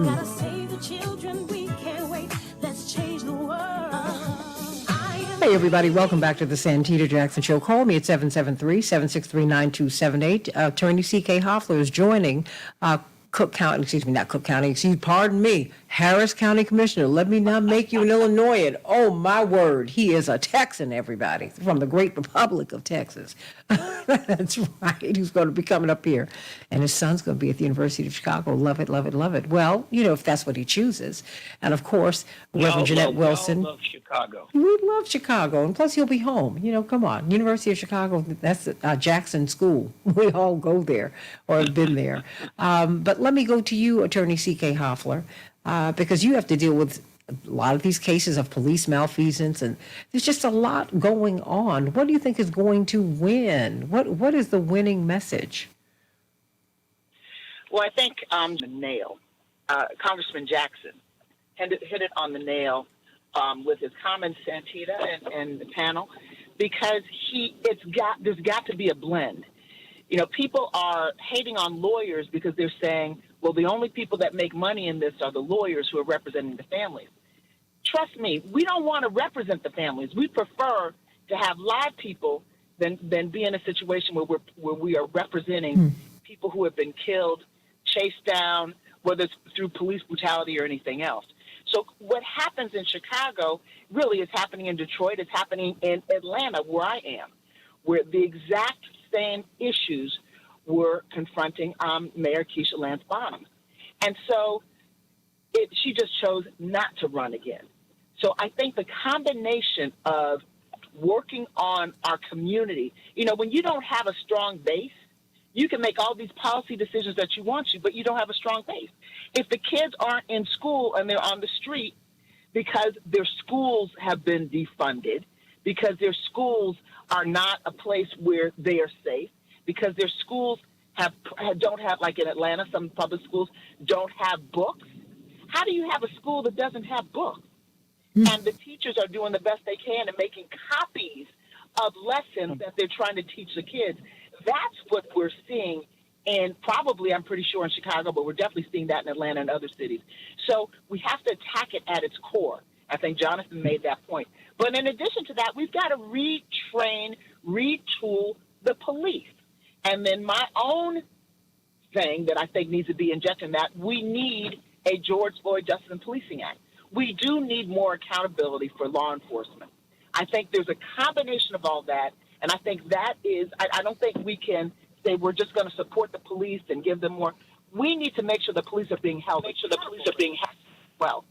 Gotta save the children, we can't wait. Let's change the world. Hey, everybody. Welcome back to the Santita Jackson Show. Call me at 773-763-9278. Attorney C.K. Hoffler is joining pardon me, Harris County Commissioner. Let me not make you an Illinoisan. Oh, my word. He is a Texan, everybody, from the great Republic of Texas. That's right. He's going to be coming up here. And his son's going to be at the University of Chicago. Love it, love it, love it. Well, if that's what he chooses. And, of course, Reverend Jeanette Wilson. Y'all love Chicago. We love Chicago, and plus he'll be home. Come on, University of Chicago, that's Jackson School. We all go there or have been there. But let me go to you, Attorney C.K. Hoffler, because you have to deal with a lot of these cases of police malfeasance, and there's just a lot going on. What do you think is going to win? What is the winning message? Well, I think the nail. Congressman Jackson hit it on the nail with his comments, Santita, and the panel, because there's got to be a blend. People are hating on lawyers because they're saying, well, the only people that make money in this are the lawyers who are representing the families. Trust me, we don't want to represent the families. We prefer to have live people than be in a situation where we are representing people who have been killed, chased down, whether it's through police brutality or anything else. So what happens in Chicago really is happening in Detroit. It's happening in Atlanta, where I am, where the exact same issues were confronting Mayor Keisha Lance Bottoms. And so she just chose not to run again. So I think the combination of working on our community, when you don't have a strong base, you can make all these policy decisions that you want to, but you don't have a strong base. If the kids aren't in school and they're on the street because their schools have been defunded, because their schools are not a place where they are safe, because their schools don't have, like in Atlanta, some public schools don't have books. How do you have a school that doesn't have books? And the teachers are doing the best they can and making copies of lessons that they're trying to teach the kids. That's what we're seeing, and probably, I'm pretty sure in Chicago, but we're definitely seeing that in Atlanta and other cities. So we have to attack it at its core. I think Jonathan made that point. But in addition to that, we've got to retrain, retool the police. And then my own thing that I think needs to be injected in that, we need a George Floyd Justice and Policing Act. We do need more accountability for law enforcement. I think there's a combination of all that, and I think that is, I don't think we can say we're just going to support the police and give them more. We need to make sure the police are being held. Well.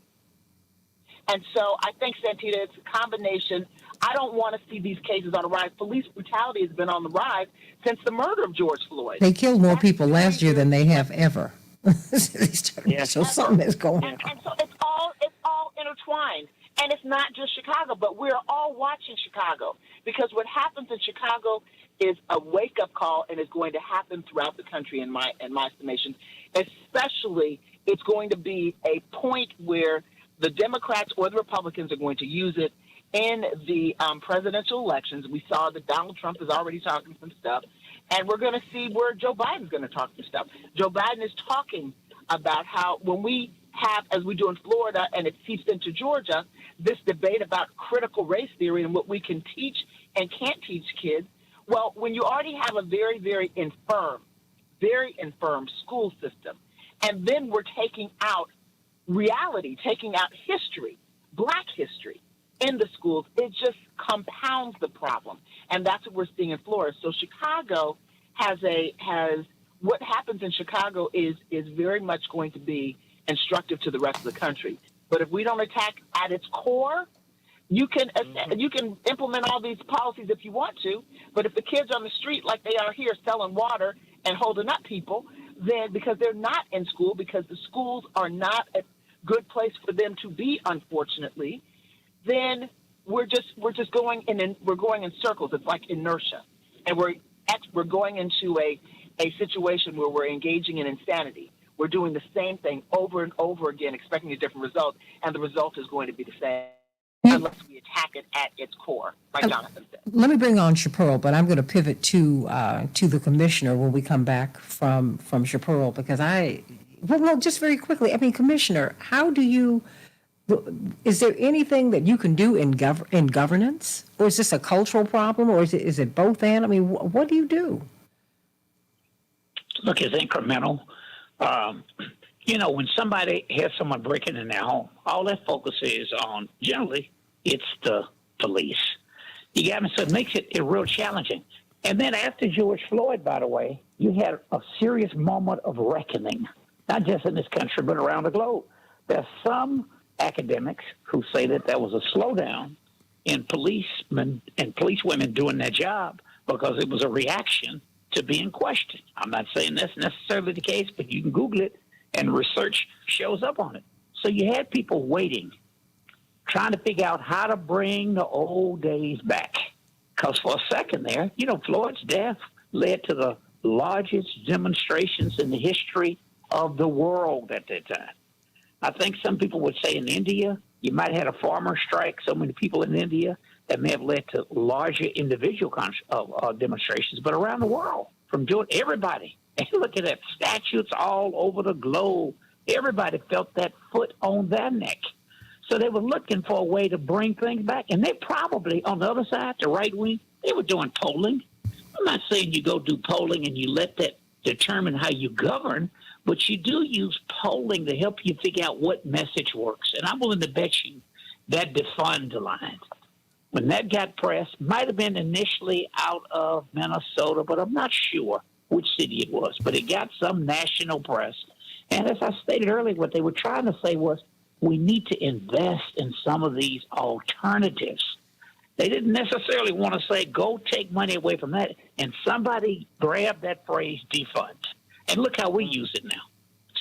And so I think, Santita, it's a combination. I don't want to see these cases on the rise. Police brutality has been on the rise since the murder of George Floyd. They killed more people last year than they have ever. So something is going on. And so it's all intertwined. And it's not just Chicago, but we're all watching Chicago, because what happens in Chicago is a wake-up call, and is going to happen throughout the country in my estimation. Especially, it's going to be a point where the Democrats or the Republicans are going to use it in the presidential elections. We saw that Donald Trump is already talking some stuff, and we're going to see where Joe Biden's going to talk some stuff. Joe Biden is talking about how when we have, as we do in Florida, and it seeps into Georgia, this debate about critical race theory and what we can teach and can't teach kids. Well, when you already have a very, very infirm school system, and then we're taking out reality, taking out history, Black history in the schools, it just compounds the problem. And that's what we're seeing in Florida. So Chicago has what happens in Chicago is very much going to be instructive to the rest of the country. But if we don't attack at its core, you can implement all these policies if you want to, but if the kids on the street, like they are here, selling water and holding up people, then because they're not in school, because the schools are not a good place for them to be, unfortunately, then we're just going in circles. It's like inertia, and we're going into a situation where we're engaging in insanity. We're doing the same thing over and over again, expecting a different result, and the result is going to be the same unless we attack it at its core, like Jonathan said. Let me bring on Chaparral, but I'm going to pivot to the commissioner when we come back from Chaparral, because just very quickly, I mean, Commissioner, is there anything that you can do in governance, or is this a cultural problem, or is it both and? I mean, what do you do? Look, it's incremental. when somebody has someone breaking in their home, all that focus is on, generally, it's the police. You got me? So it makes it real challenging. And then after George Floyd, by the way, you had a serious moment of reckoning, not just in this country, but around the globe. There's some academics who say that there was a slowdown in policemen and policewomen doing their job because it was a reaction to being questioned. I'm not saying that's necessarily the case, but you can Google it, and research shows up on it. So you had people waiting, trying to figure out how to bring the old days back. Because for a second there, Floyd's death led to the largest demonstrations in the history of the world at that time. I think some people would say in India, you might have had a farmer strike, so many people in India, that may have led to larger individual demonstrations, but around the world, from everybody. And look at that, statutes all over the globe. Everybody felt that foot on their neck. So they were looking for a way to bring things back. And they probably, on the other side, the right wing, they were doing polling. I'm not saying you go do polling and you let that determine how you govern, but you do use polling to help you figure out what message works. And I'm willing to bet you that defund the line. When that got pressed, might have been initially out of Minnesota, but I'm not sure which city it was. But it got some national press. And as I stated earlier, what they were trying to say was, we need to invest in some of these alternatives. They didn't necessarily want to say, go take money away from that. And somebody grabbed that phrase, defund. And look how we use it now.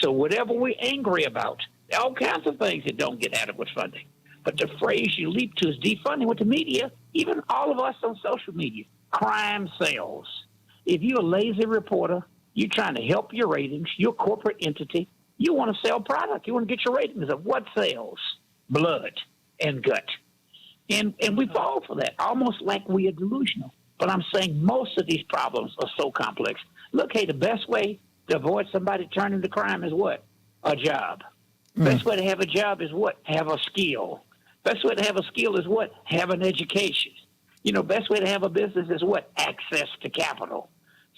So whatever we're angry about, there are all kinds of things that don't get adequate funding. But the phrase you leap to is defunding with the media, even all of us on social media. Crime sells. If you're a lazy reporter, you're trying to help your ratings, your corporate entity, you want to sell product. You want to get your ratings of what sells? Blood and gut. And we fall for that, almost like we are delusional. But I'm saying most of these problems are so complex. Look, hey, the best way to avoid somebody turning to crime is what? A job. Best way to have a job is what? Have a skill. Best way to have a skill is what? Have an education. Best way to have a business is what? Access to capital.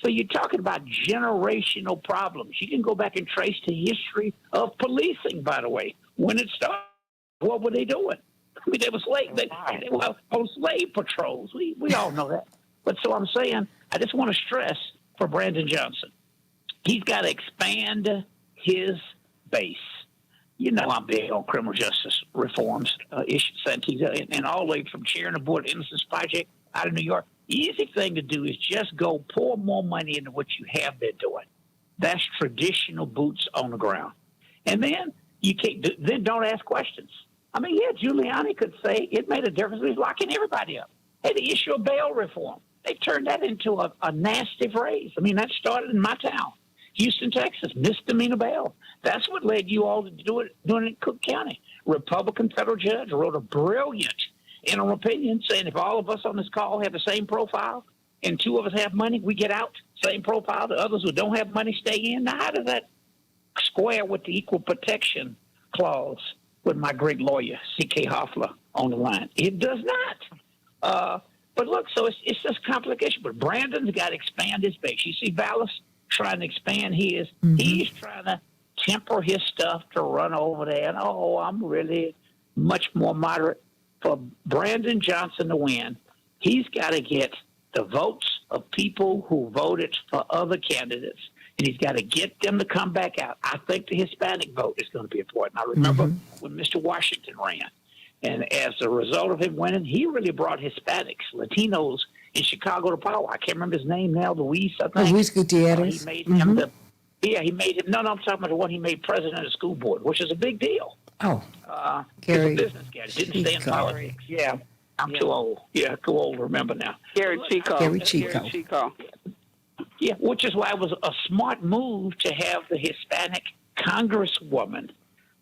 So you're talking about generational problems. You can go back and trace the history of policing, by the way. When it started, what were they doing? I mean, they were they were on slave patrols. We all know that. But so I'm saying, I just want to stress for Brandon Johnson, he's got to expand his base. I'm big on criminal justice reforms, issues, Santita, and all the way from chairing the Board of Innocence Project out of New York. The easy thing to do is just go pour more money into what you have been doing. That's traditional boots on the ground. And then then don't ask questions. I mean, yeah, Giuliani could say it made a difference. He's locking everybody up. Hey, the issue of bail reform, they turned that into a nasty phrase. I mean, that started in my town, Houston, Texas, misdemeanor bail. That's what led you all to doing it in Cook County. Republican federal judge wrote a brilliant interim opinion saying if all of us on this call have the same profile and two of us have money, we get out, same profile. The others who don't have money stay in. Now, how does that square with the equal protection clause with my great lawyer, C.K. Hoffler, on the line? It does not. But look, so it's just complication. But Brandon's got to expand his base. You see Vallis trying to expand his. Mm-hmm. He's trying to temper his stuff to run over there. And, I'm really much more moderate. For Brandon Johnson to win, he's got to get the votes of people who voted for other candidates, and he's got to get them to come back out. I think the Hispanic vote is going to be important. I remember when Mr. Washington ran, and as a result of him winning, he really brought Hispanics, Latinos in Chicago to power. I can't remember his name now, Luis, I think. Luis Gutierrez. He made him he made him, no, I'm talking about the one he made president of the school board, which is a big deal. Oh. Gary, he's a business guy. Didn't stay in politics. Yeah. I'm too old. Yeah, too old to remember now. Gary Chico. Gary Chico. Yeah, which is why it was a smart move to have the Hispanic Congresswoman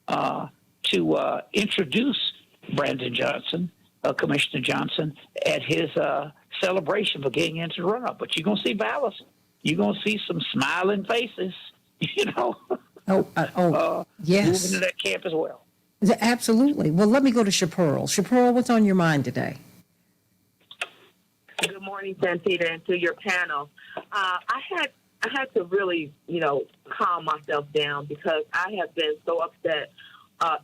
to introduce Brandon Johnson, Commissioner Johnson, at his celebration for getting into the run-up. But you're going to see Vallis. You're going to see some smiling faces, Yes. moving to that camp as well. Absolutely. Well, let me go to Chaparral. Chaparral, what's on your mind today? Good morning, Santita, and to your panel. I had to really, calm myself down because I have been so upset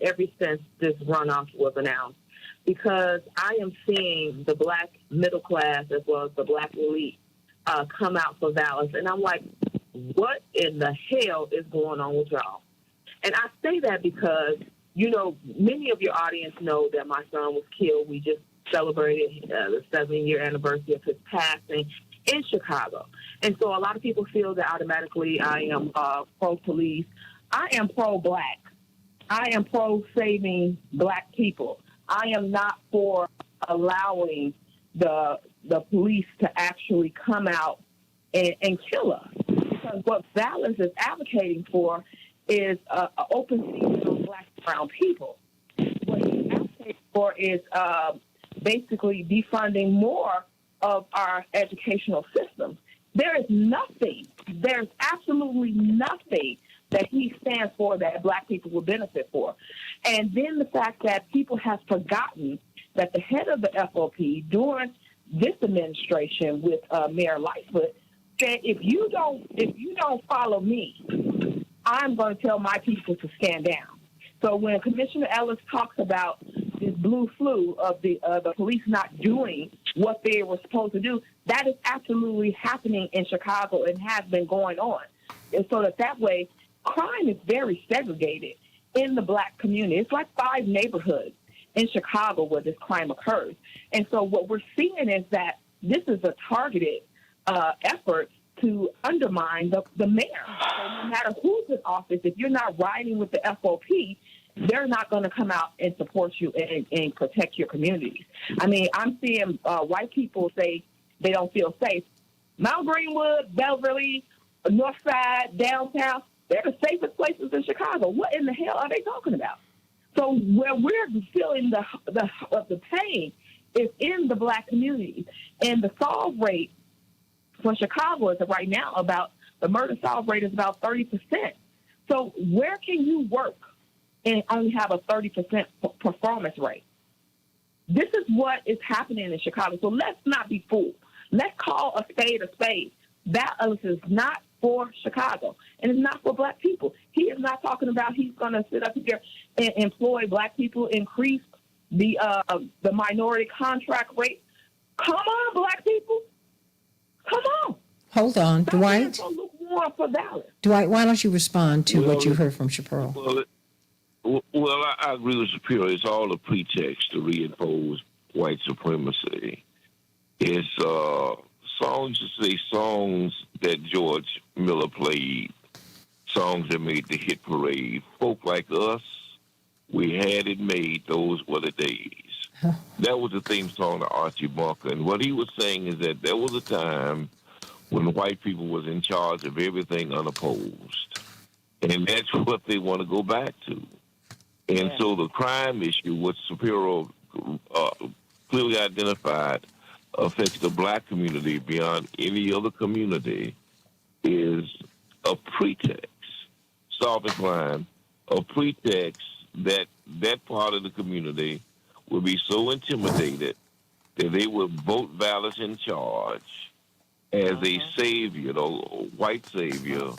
ever since this runoff was announced. Because I am seeing the black middle class as well as the black elite come out for Dallas, and I'm like, what in the hell is going on with y'all? And I say that because, many of your audience know that my son was killed. We just celebrated the 7-year anniversary of his passing in Chicago. And so a lot of people feel that automatically I am pro-police. I am pro-black. I am pro-saving black people. I am not for allowing the police to actually come out and kill us. Because what Balance is advocating for is an open season on black and brown people. What he's advocating for is basically defunding more of our educational system. There's absolutely nothing that he stands for that black people will benefit for. And then the fact that people have forgotten that the head of the FOP during this administration with Mayor Lightfoot said, if you don't follow me, I'm going to tell my people to stand down. So when Commissioner Ellis talks about this blue flu of the police not doing what they were supposed to do, that is absolutely happening in Chicago and has been going on. And so that way, crime is very segregated in the black community. It's like 5 neighborhoods in Chicago where this crime occurs. And so what we're seeing is that this is a targeted effort to undermine the mayor. So no matter who's in office, if you're not riding with the FOP, they're not going to come out and support you and protect your communities. I mean, I'm seeing white people say they don't feel safe. Mount Greenwood, Beverly, North Side, downtown, they're the safest places in Chicago. What in the hell are they talking about? So where we're feeling the pain is in the black community. And the solve rate for Chicago is right now the murder solve rate is about 30%. So where can you work and only have a 30% performance rate? This is what is happening in Chicago. So let's not be fooled. Let's call a spade a spade. That is not for Chicago, and it's not for black people. He is not talking about he's going to sit up here and employ black people, increase the minority contract rate. Come on, black people. Come on. Hold on, Dwight. So look more for Dallas. Dwight, why don't you respond to what you heard from Chaparral? Well, I agree with Shapiro. It's all a pretext to reimpose white supremacy. It's songs that George Miller played, songs that made the hit parade. Folk like us, we had it made. Those were the days. That was the theme song to Archie Bunker. And what he was saying is that there was a time when white people was in charge of everything unopposed. And that's what they want to go back to. And so the crime issue, what Shapiro clearly identified, affects the black community beyond any other community, is a pretext, solving crime, a pretext that part of the community will be so intimidated that they will vote Vallis in charge as a savior, a white savior,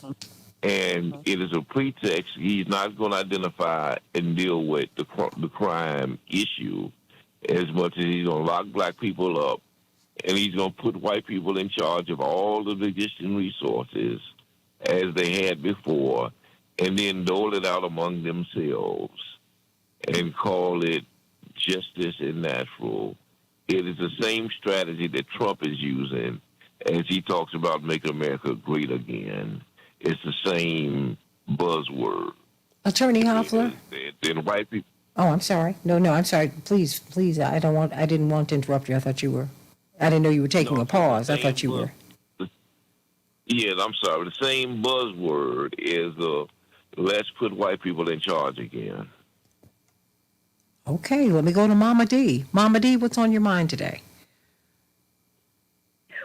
and it is a pretext. He's not going to identify and deal with the crime issue as much as he's going to lock black people up, and he's going to put white people in charge of all of the existing resources as they had before, and then dole it out among themselves and call it justice and natural. It is the same strategy that Trump is using as he talks about make America great again. It's the same buzzword. Attorney Hoffler? And white people. Oh, I'm sorry. No, I'm sorry. Please. I didn't want to interrupt you. I didn't know you were taking a pause. I thought you were. Yeah, I'm sorry. The same buzzword is let's put white people in charge again. Okay, let me go to Mama D. Mama D, what's on your mind today?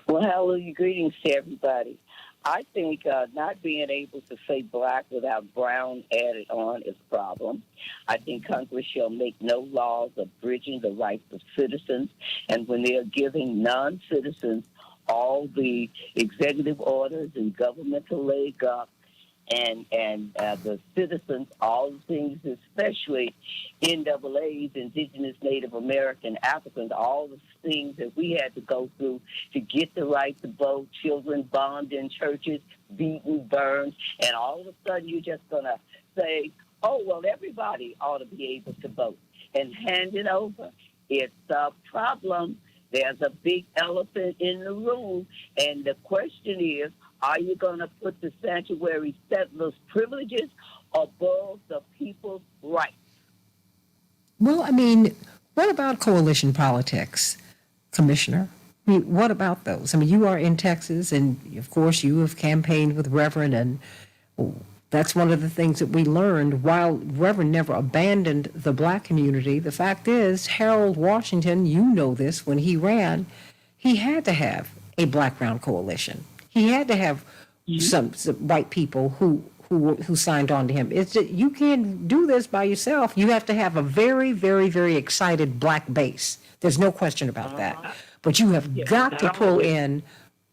Well, hallelujah. Greetings to everybody. I think not being able to say black without brown added on is a problem. I think Congress shall make no laws abridging the rights of citizens, and when they are giving non-citizens all the executive orders and governmental leg up, and the citizens, all the things, especially NAA's, Indigenous, Native American, Africans, all the things that we had to go through to get the right to vote, children bombed in churches, beaten, burned, and all of a sudden you're just going to say, oh, well, everybody ought to be able to vote and hand it over. It's a problem. There's a big elephant in the room, and the question is, are you going to put the sanctuary settlers' privileges above the people's rights? Well, I mean, what about coalition politics, Commissioner? I mean, what about those? I mean, you are in Texas, and of course, you have campaigned with Reverend, and that's one of the things that we learned. While Reverend never abandoned the black community, the fact is, Harold Washington, you know this, when he ran, he had to have a black-brown coalition. He had to have some white people who signed on to him. It's just, you can't do this by yourself. You have to have a very, very, very excited black base. There's no question about that. But you have got to pull in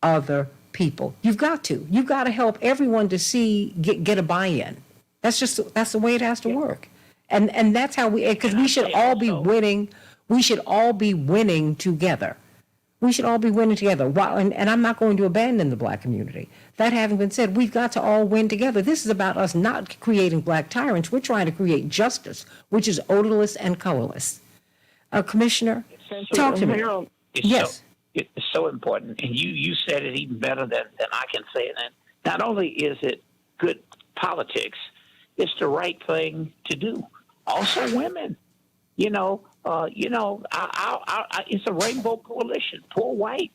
other people. You've got to. You've got to help everyone to get a buy-in. That's the way it has to work. And that's how because we should all be winning. We should all be winning together. We should all be winning together. And I'm not going to abandon the black community. That having been said, we've got to all win together. This is about us not creating black tyrants. We're trying to create justice, which is odorless and colorless. Commissioner, talk to me. Yes. It's so important, and you said it even better than I can say it. And not only is it good politics, it's the right thing to do. Also, women, it's a rainbow coalition. Poor whites,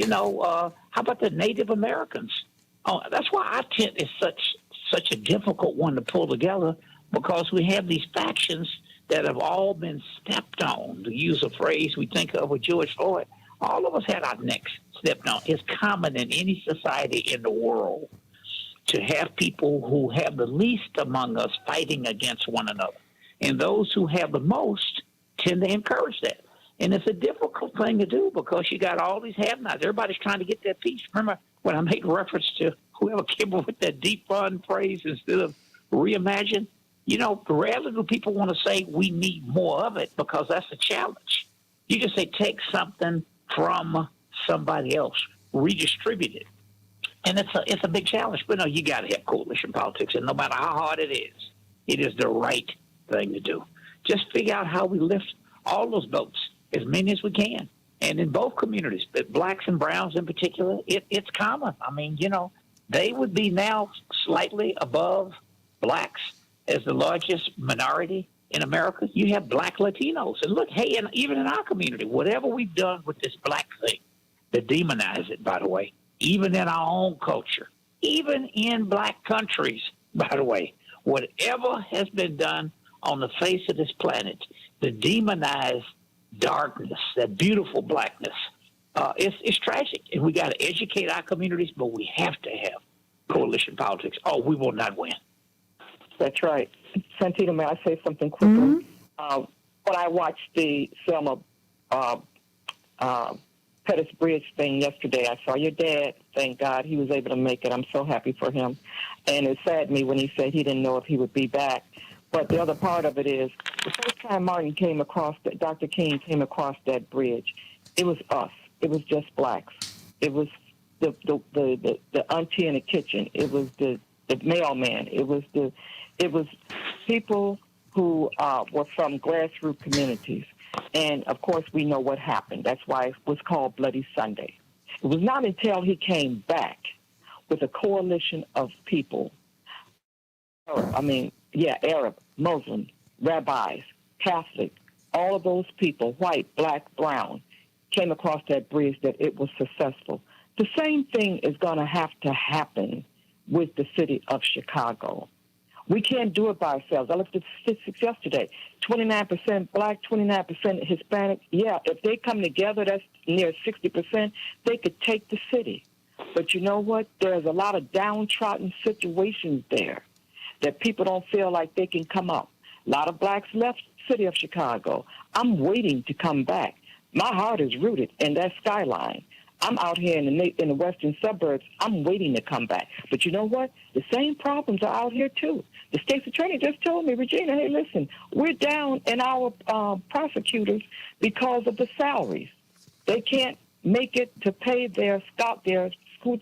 how about the Native Americans? Oh, that's why it's such a difficult one to pull together, because we have these factions that have all been stepped on, to use a phrase we think of with George Floyd. All of us had our necks stepped on. It's common in any society in the world to have people who have the least among us fighting against one another. And those who have the most tend to encourage that. And it's a difficult thing to do, because you got all these have-nots. Everybody's trying to get their piece. Remember when I made reference to whoever came up with that defund phrase instead of reimagine? Rarely do people want to say we need more of it, because that's a challenge. You just say take something from somebody else, redistribute it. And it's a big challenge. But no, you got to have coalition politics. And no matter how hard it is the right thing to do. Just figure out how we lift all those votes, as many as we can. And in both communities, but blacks and browns in particular, it's common. I mean, they would be now slightly above blacks as the largest minority in America. You have black Latinos. And look, hey, and even in our community, whatever we've done with this black thing, to demonize it, by the way, even in our own culture, even in black countries, by the way, whatever has been done on the face of this planet to demonize darkness, that beautiful blackness, it's tragic. And we got to educate our communities, but we have to have coalition politics, or we will not win. That's right. Santita, may I say something quickly? When I watched the Selma Pettis Bridge thing yesterday, I saw your dad. Thank God he was able to make it. I'm so happy for him. And it saddened me when he said he didn't know if he would be back. But the other part of it is, the first time Dr. King came across that bridge, it was us. It was just blacks. It was the auntie in the kitchen. It was the mailman. It was people who were from grassroots communities. And, of course, we know what happened. That's why it was called Bloody Sunday. It was not until he came back with a coalition of people, Arab, Muslim, rabbis, Catholic, all of those people, white, black, brown, came across that bridge, that it was successful. The same thing is going to have to happen with the city of Chicago. We can't do it by ourselves. I looked at statistics yesterday. 29% black, 29% Hispanic. Yeah, if they come together, that's near 60%, they could take the city. But you know what? There's a lot of downtrodden situations there that people don't feel like they can come up. A lot of blacks left the city of Chicago. I'm waiting to come back. My heart is rooted in that skyline. I'm out here in the western suburbs. I'm waiting to come back. But you know what? The same problems are out here, too. The state's attorney just told me, Regina, hey, listen, we're down in our prosecutors because of the salaries. They can't make it to pay their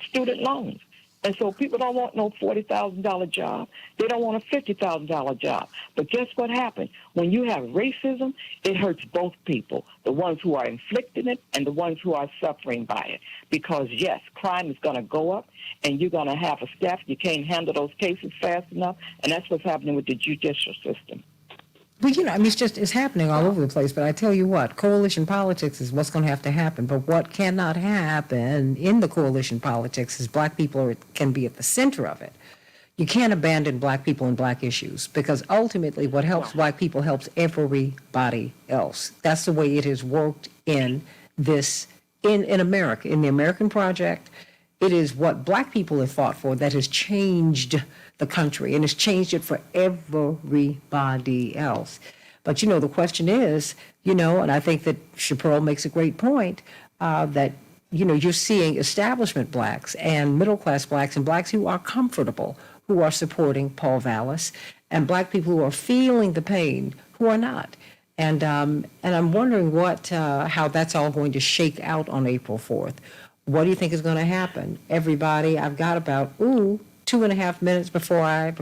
student loans. And so people don't want no $40,000 job. They don't want a $50,000 job. But guess what happened? When you have racism, it hurts both people, the ones who are inflicting it and the ones who are suffering by it. Because, yes, crime is going to go up, and you're going to have a staff. You can't handle those cases fast enough, and that's what's happening with the judicial system. Well, I mean, it's happening all over the place, but I tell you what, coalition politics is what's going to have to happen. But what cannot happen in the coalition politics is black people can be at the center of it. You can't abandon black people and black issues, because ultimately what helps black people helps everybody else. That's the way it has worked in America, in the American project. It is what black people have fought for that has changed the country, and has changed it for everybody else. But, the question is, and I think that Chaparral makes a great point, that, you're seeing establishment blacks and middle-class blacks and blacks who are comfortable, who are supporting Paul Vallis, and black people who are feeling the pain, who are not. And I'm wondering how that's all going to shake out on April 4th. What do you think is going to happen? Everybody, I've got about, 2.5 minutes before I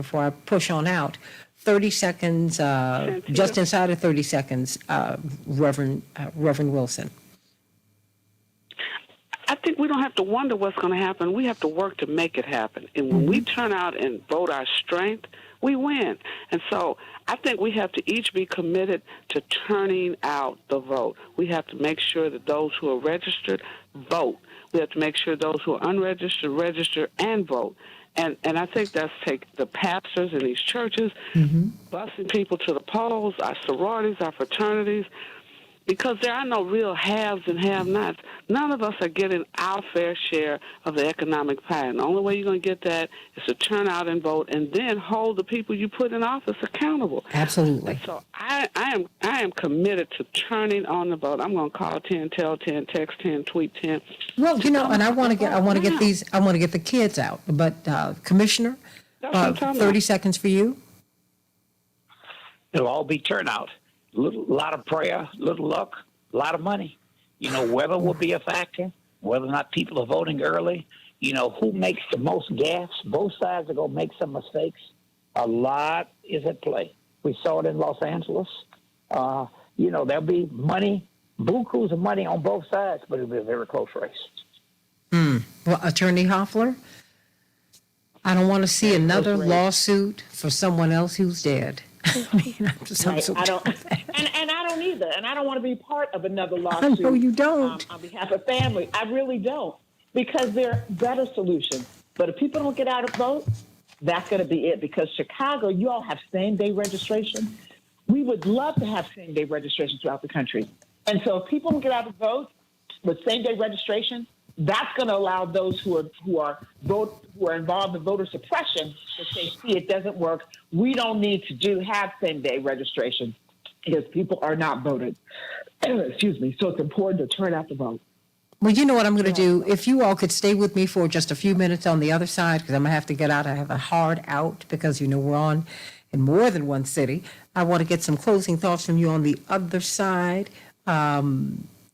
push on out. 30 seconds, just inside of 30 seconds, Reverend Wilson. I think we don't have to wonder what's going to happen. We have to work to make it happen. And when we turn out and vote our strength, we win. And so I think we have to each be committed to turning out the vote. We have to make sure that those who are registered vote. We have to make sure those who are unregistered register and vote. And I think that's take the pastors in these churches, busing people to the polls, our sororities, our fraternities, because there are no real haves and have-nots. None of us are getting our fair share of the economic pie. And the only way you're going to get that is to turn out and vote, and then hold the people you put in office accountable. Absolutely. And so I am committed to turning on the vote. I'm going to call 10, tell 10, text 10, tweet 10. Well, and I want to get the kids out. But Commissioner, 30 seconds for you. It'll all be turnout. A lot of prayer, little luck, a lot of money. Weather will be a factor, whether or not people are voting early. Who makes the most gaffes? Both sides are going to make some mistakes. A lot is at play. We saw it in Los Angeles. There'll be money, bukus of money on both sides, but it'll be a very close race. Well, Attorney Hoffler, I don't want to see another lawsuit for someone else who's dead. I mean, I don't, and I don't either, and I don't want to be part of another lawsuit. I know you don't. On behalf of family, I really don't, because there are better solutions. But if people don't get out and vote, that's going to be it. Because Chicago, you all have same-day registration. We would love to have same-day registration throughout the country, and so if people don't get out and vote with same-day registration, that's going to allow those who are involved in voter suppression to say, see, it doesn't work. We don't need to have same-day registration because people are not voted. Excuse me. So it's important to turn out the vote. Well, you know what I'm going to do? If you all could stay with me for just a few minutes on the other side, because I'm going to have to get out. I have a hard out because, we're on in more than one city. I want to get some closing thoughts from you on the other side.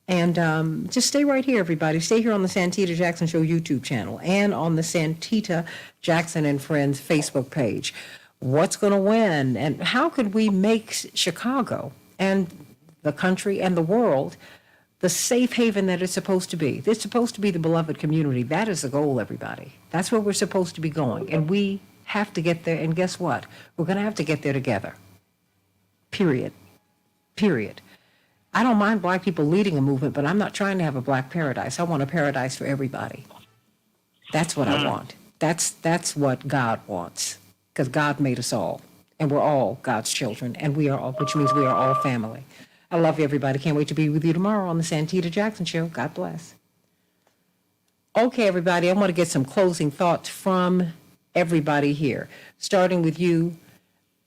And just stay right here, everybody. Stay here on the Santita Jackson Show YouTube channel and on the Santita Jackson and Friends Facebook page. What's going to win? And how could we make Chicago and the country and the world the safe haven that it's supposed to be? It's supposed to be the beloved community. That is the goal, everybody. That's where we're supposed to be going. And we have to get there. And guess what? We're going to have to get there together. Period. I don't mind black people leading a movement, but I'm not trying to have a black paradise. I want a paradise for everybody. That's what I want. That's what God wants, because God made us all, and we're all God's children, and we are all, which means we are all family. I love you, everybody. Can't wait to be with you tomorrow on the Santita Jackson Show. God bless. Okay, everybody, I want to get some closing thoughts from everybody here, starting with you,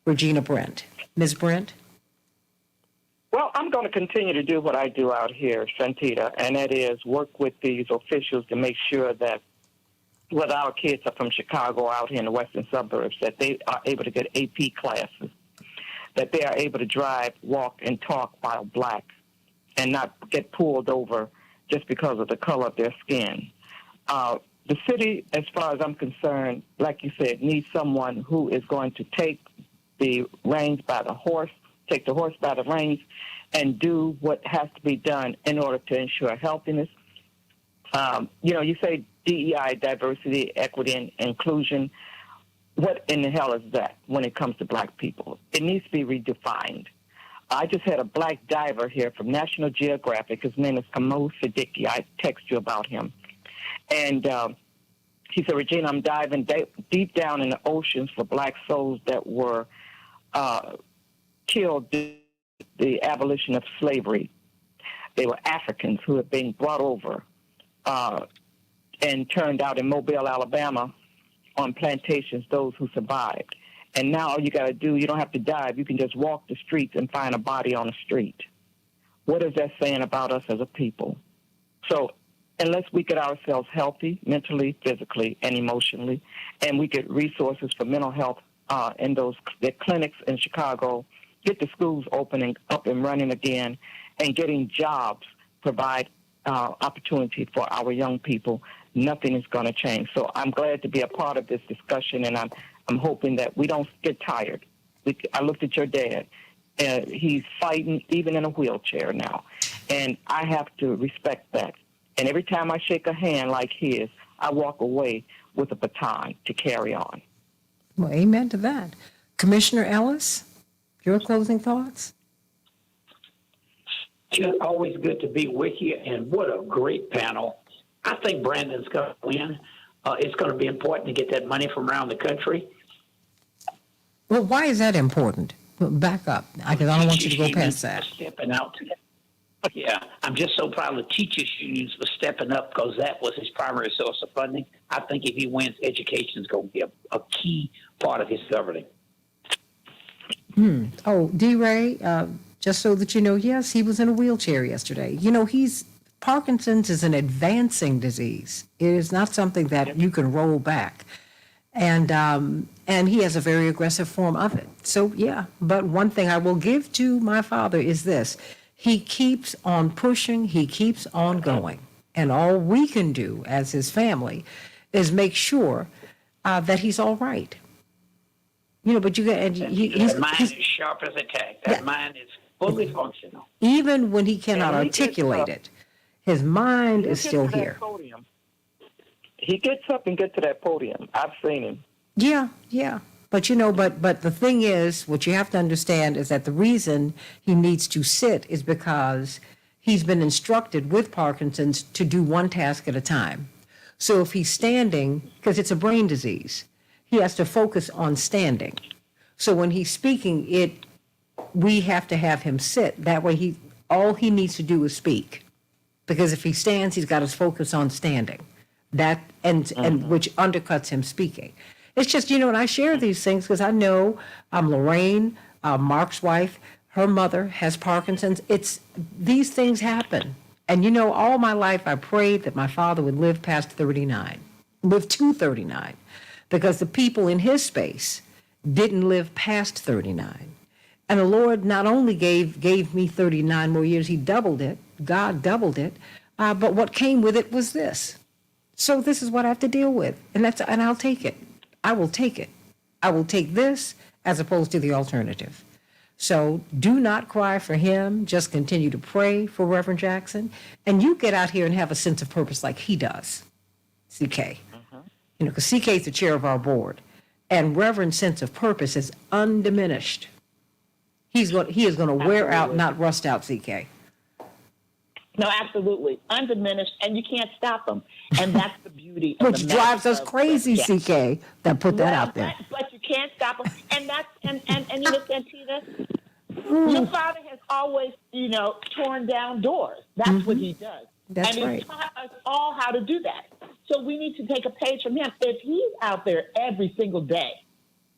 Regina Brent. Ms. Brent? Well, I'm going to continue to do what I do out here, Santita, and that is work with these officials to make sure that whether our kids are from Chicago out here in the western suburbs, that they are able to get AP classes, that they are able to drive, walk, and talk while black and not get pulled over just because of the color of their skin. The city, as far as I'm concerned, like you said, needs someone who is going to take the reins by the horse, take the horse by the reins, and do what has to be done in order to ensure healthiness. You say DEI, diversity, equity, and inclusion. What in the hell is that when it comes to black people? It needs to be redefined. I just had a black diver here from National Geographic. His name is Kamal Siddiqui. I text you about him. And he said, Regina, I'm diving deep down in the oceans for black souls that were killed the abolition of slavery. They were Africans who had been brought over and turned out in Mobile, Alabama, on plantations, those who survived. And now all you got to do, you don't have to dive. You can just walk the streets and find a body on the street. What is that saying about us as a people? So unless we get ourselves healthy mentally, physically, and emotionally, and we get resources for mental health in the clinics in Chicago, get the schools opening up and running again, and getting jobs, provide opportunity for our young people, nothing is going to change. So I'm glad to be a part of this discussion, and I'm hoping that we don't get tired. I looked at your dad. He's fighting even in a wheelchair now, and I have to respect that. And every time I shake a hand like his, I walk away with a baton to carry on. Well, amen to that. Commissioner Ellis, your closing thoughts? It's always good to be with you, and what a great panel. I think Brandon's going to win. It's going to be important to get that money from around the country. Well, why is that important? Well, back up, because I don't want you to go past that. Stepping out. Yeah, I'm just so proud of the teachers unions for stepping up because that was his primary source of funding. I think if he wins, education is going to be a key part of his governing. Oh, D-Ray, just so that you know, yes, he was in a wheelchair yesterday. Parkinson's is an advancing disease. It is not something that you can roll back. And he has a very aggressive form of it. So, yeah, but one thing I will give to my father is this. He keeps on pushing. He keeps on going. And all we can do as his family is make sure that he's all right. But you get... That mind is sharp as a tack. That mind is fully functional. Even when he cannot articulate it, his mind is still here. Podium. He gets up and gets to that podium. I've seen him. Yeah. But but the thing is, what you have to understand is that the reason he needs to sit is because he's been instructed with Parkinson's to do one task at a time. So if he's standing, because it's a brain disease, he has to focus on standing. So when he's speaking, we have to have him sit. That way all he needs to do is speak. Because if he stands, he's got to focus on standing. That and which undercuts him speaking. It's just, and I share these things because I know Lorraine, Mark's wife, her mother has Parkinson's. These things happen. And all my life I prayed that my father would live past 39, live to 39, because the people in his space didn't live past 39. And the Lord not only gave me 39 more years, he doubled it. God doubled it. But what came with it was this. So this is what I have to deal with. And I'll take it. I will take it. I will take this as opposed to the alternative. So do not cry for him. Just continue to pray for Reverend Jackson. And you get out here and have a sense of purpose like he does, CK. Because CK is the chair of our board. And Reverend's sense of purpose is undiminished. He is going to wear out, not rust out, CK. No, absolutely. Undiminished, and you can't stop them. And that's the beauty of Which drives us crazy, CK, that put that out there. But you can't stop them. And that's, and Santita, your father has always, torn down doors. That's what he does. That's and he's taught us all how to do that. So we need to take a page from him. If he's out there every single day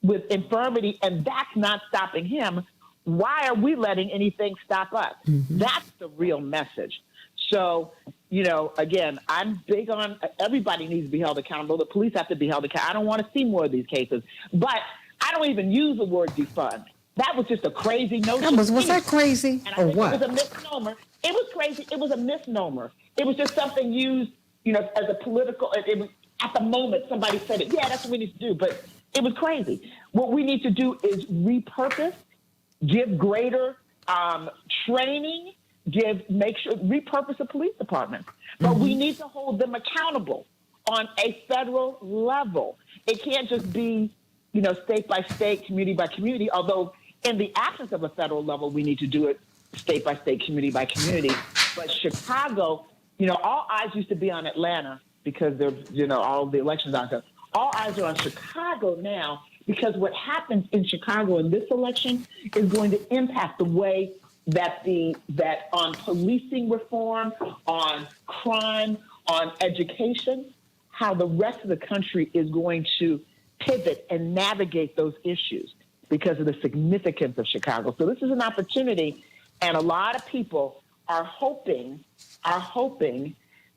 with infirmity and that's not stopping him, why are we letting anything stop us? That's the real message. So, again, I'm big on everybody needs to be held accountable. The police have to be held accountable. I don't want to see more of these cases. But I don't even use the word defund. That was just a crazy notion. Was that crazy and I or think what? It was a misnomer. It was crazy. It was a misnomer. It was just something used, as a political. It was at the moment somebody said it. Yeah, that's what we need to do. But it was crazy. What we need to do is repurpose, give greater training, repurpose the police department. But we need to hold them accountable on a federal level. It can't just be, state by state, community by community, although in the absence of a federal level, we need to do it state by state, community by community. But Chicago, all eyes used to be on Atlanta because there's, all the elections on there. All eyes are on Chicago now because what happens in Chicago in this election is going to impact the way that on policing reform, on crime, on education, how the rest of the country is going to pivot and navigate those issues because of the significance of Chicago. So this is an opportunity, and a lot of people are hoping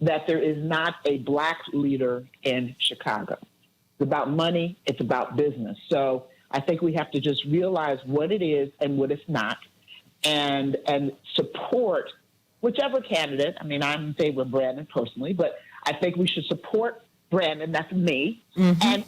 that there is not a black leader in Chicago. It's about money. It's about business. So I think we have to just realize what it is and what it's not, and support whichever candidate. I mean, I'm in favor of Brandon personally, but I think we should support Brandon. That's me, and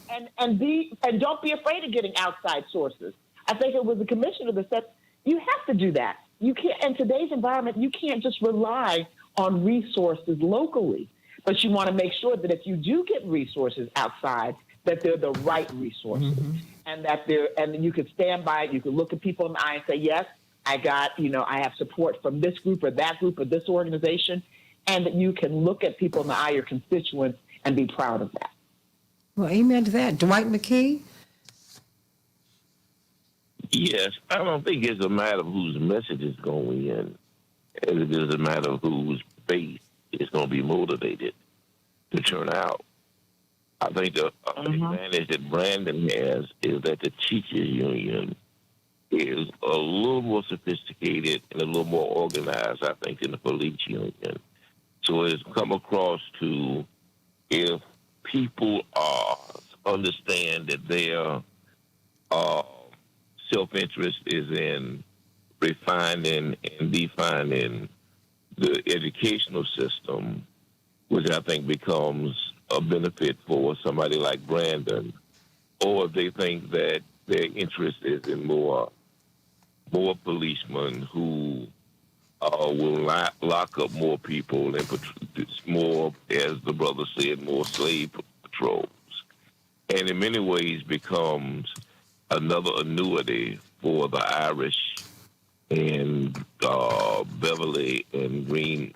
don't be afraid of getting outside sources. I think it was the commissioner that said you have to do that. You can't, in today's environment, you can't just rely on resources locally, but you want to make sure that if you do get resources outside, that they're the right resources, and that you can stand by it. You can look at people in the eye and say, yes, I have support from this group or that group or this organization, and that you can look at people in the eye, your constituents, and be proud of that. Well, amen to that. Dwight McKee? Yes, I don't think it's a matter of whose message is going in, as it is a matter of whose base is going to be motivated to turn out. I think the advantage that Brandon has is that the teachers union is a little more sophisticated and a little more organized, I think, than the police union. So it's come across to, if people understand that their self-interest is in refining and defining the educational system, which I think becomes a benefit for somebody like Brandon, or if they think that their interest is in more policemen who will lock up more people and more, as the brother said, more slave patrols, and in many ways becomes another annuity for the Irish and Beverly and Green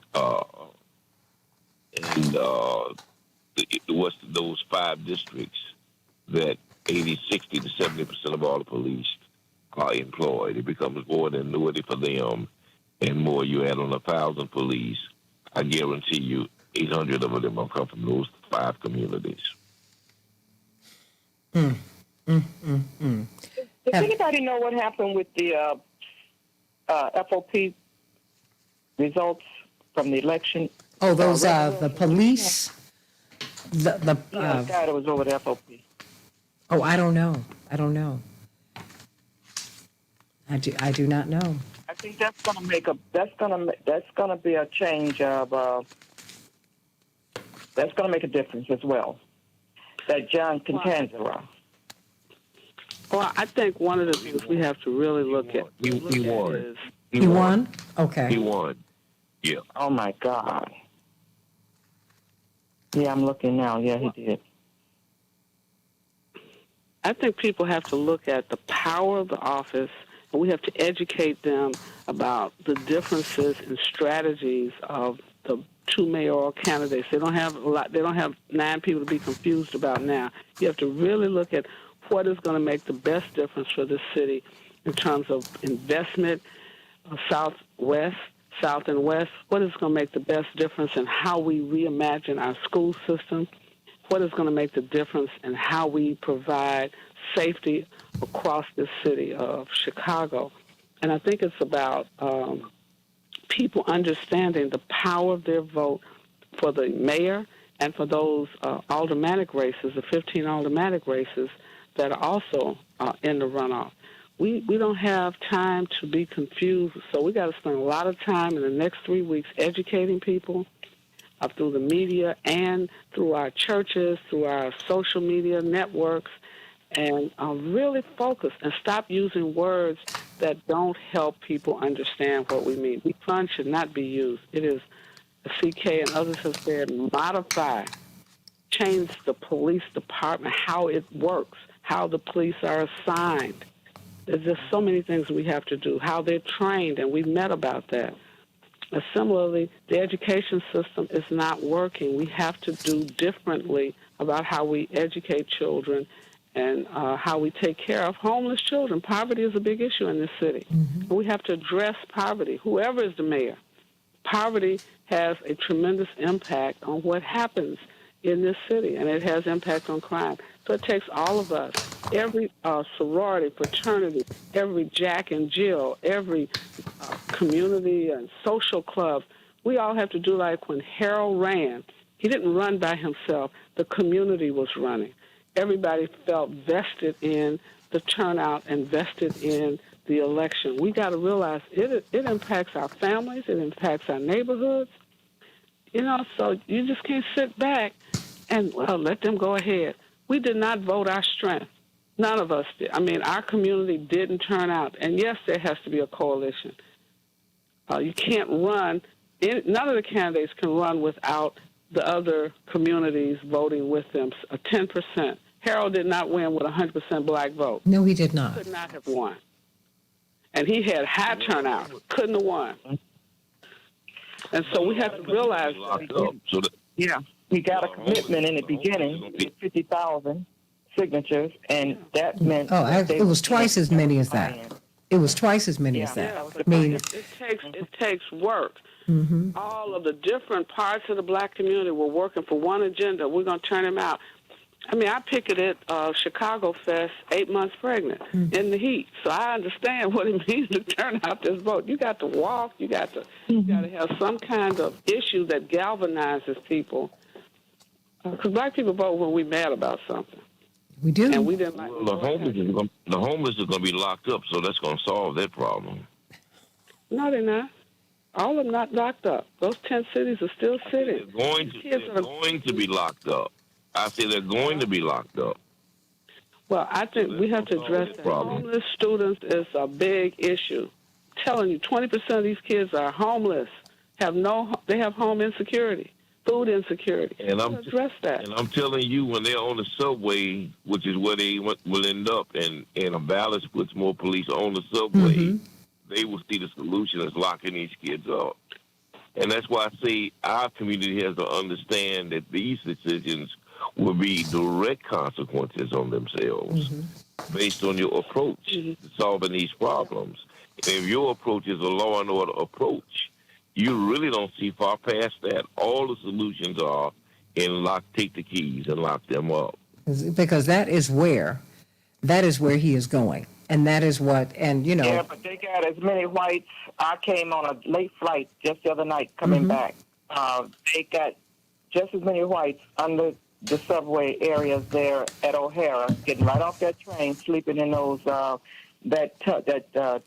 and what's those 5 districts that 80, 60 to 70% of all the police are employed. It becomes more an annuity for them, and more you add on 1,000 police, I guarantee you 800 of them will come from those 5 communities. Does anybody know what happened with the FOP results from the election? Oh, those the police. The guy that was over the FOP. Oh, I don't know. I do not know. I think that's going to make that's going to be a change of that's going to make a difference as well. That John Catanzaro. Well, I think one of the things we have to really look at. He won. He won? Okay. He won. Yeah. Oh my God. Yeah, I'm looking now. Yeah, he did. I think people have to look at the power of the office, and we have to educate them about the differences in strategies of the 2 mayoral candidates. They don't have a lot. They don't have 9 people to be confused about now. You have to really look at what is going to make the best difference for this city in terms of investment, south and west. What is going to make the best difference in how we reimagine our school system? What is going to make the difference in how we provide safety across the city of Chicago? And I think it's about people understanding the power of their vote for the mayor and for those aldermanic races, the 15 aldermanic races that are also in the runoff. We don't have time to be confused, so we got to spend a lot of time in the next 3 weeks educating people through the media and through our churches, through our social media networks, and really focus and stop using words that don't help people understand what we mean. Defund should not be used. It is, CK and others have said, modify, change the police department, how it works, how the police are assigned. There's just so many things we have to do, how they're trained, and we've met about that. Similarly, the education system is not working. We have to do differently about how we educate children and how we take care of homeless children. Poverty is a big issue in this city. Mm-hmm. We have to address poverty, whoever is the mayor. Poverty has a tremendous impact on what happens in this city, and it has impact on crime. So it takes all of us, every sorority, fraternity, every Jack and Jill, every community and social club. We all have to do like when Harold ran. He didn't run by himself. The community was running. Everybody felt vested in the turnout and vested in the election. We got to realize it impacts our families. It impacts our neighborhoods. You know, so you just can't sit back and, well, let them go ahead. We did not vote our strength. None of us did. I mean, our community didn't turn out. And, yes, there has to be a coalition. You can't run. None of the candidates can run without the other communities voting with them, 10%. Harold did not win with 100% black vote. No, he did not. He could not have won. And he had high turnout. Couldn't have won. And so we have to realize that. He got a commitment in the beginning, 50,000 signatures, and that meant... it was twice as many as that. It was twice as many as that. I mean, it takes work. Mm-hmm. All of the different parts of the black community were working for one agenda. We're going to turn him out. I mean, I picketed Chicago Fest 8 months pregnant in the heat, so I understand what it means to turn out this vote. You got to walk. You got to have some kind of issue that galvanizes people. Because black people vote when we're mad about something. We do. And we didn't like the homeless are going to be locked up, so that's going to solve that problem. No, they're not. All of them not locked up. Those 10 cities are still sitting. They're going to be locked up. I say they're going to be locked up. Well, I think we have to address that. Homeless students is a big issue. I'm telling you, 20% of these kids are homeless. They have home insecurity, food insecurity. And address that. And I'm telling you, when they're on the subway, which is where they will end up, and a balance puts more police on the subway, they will see the solution as locking these kids up. And that's why I say our community has to understand that these decisions will be direct consequences on themselves based on your approach to solving these problems. And if your approach is a law and order approach, you really don't see far past that. All the solutions are take the keys and lock them up. Because that is where he is going. And that is what, and you know. Yeah, but they got as many whites. I came on a late flight just the other night coming back. They got just as many whites under the subway areas there at O'Hara, getting right off that train, sleeping in those that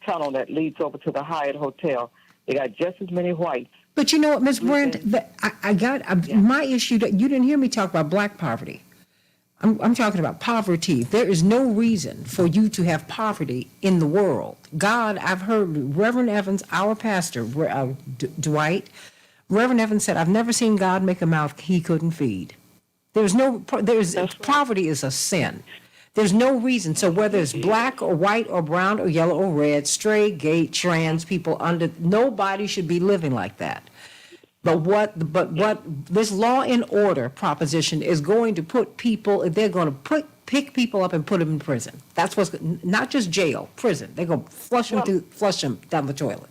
tunnel that leads over to the Hyatt Hotel. They got just as many whites. But you know what, Ms. Brent, my issue, that you didn't hear me talk about black poverty. I'm talking about poverty. There is no reason for you to have poverty in the world. God, I've heard Reverend Evans, our pastor, Dwight, Reverend Evans said, I've never seen God make a mouth he couldn't feed. Poverty is a sin. There's no reason. So whether it's black or white or brown or yellow or red, straight, gay, trans people, nobody should be living like that. But what this law and order proposition is going to put people, they're going to pick people up and put them in prison. That's what's, not just jail, prison. They're going to flush them down the toilet.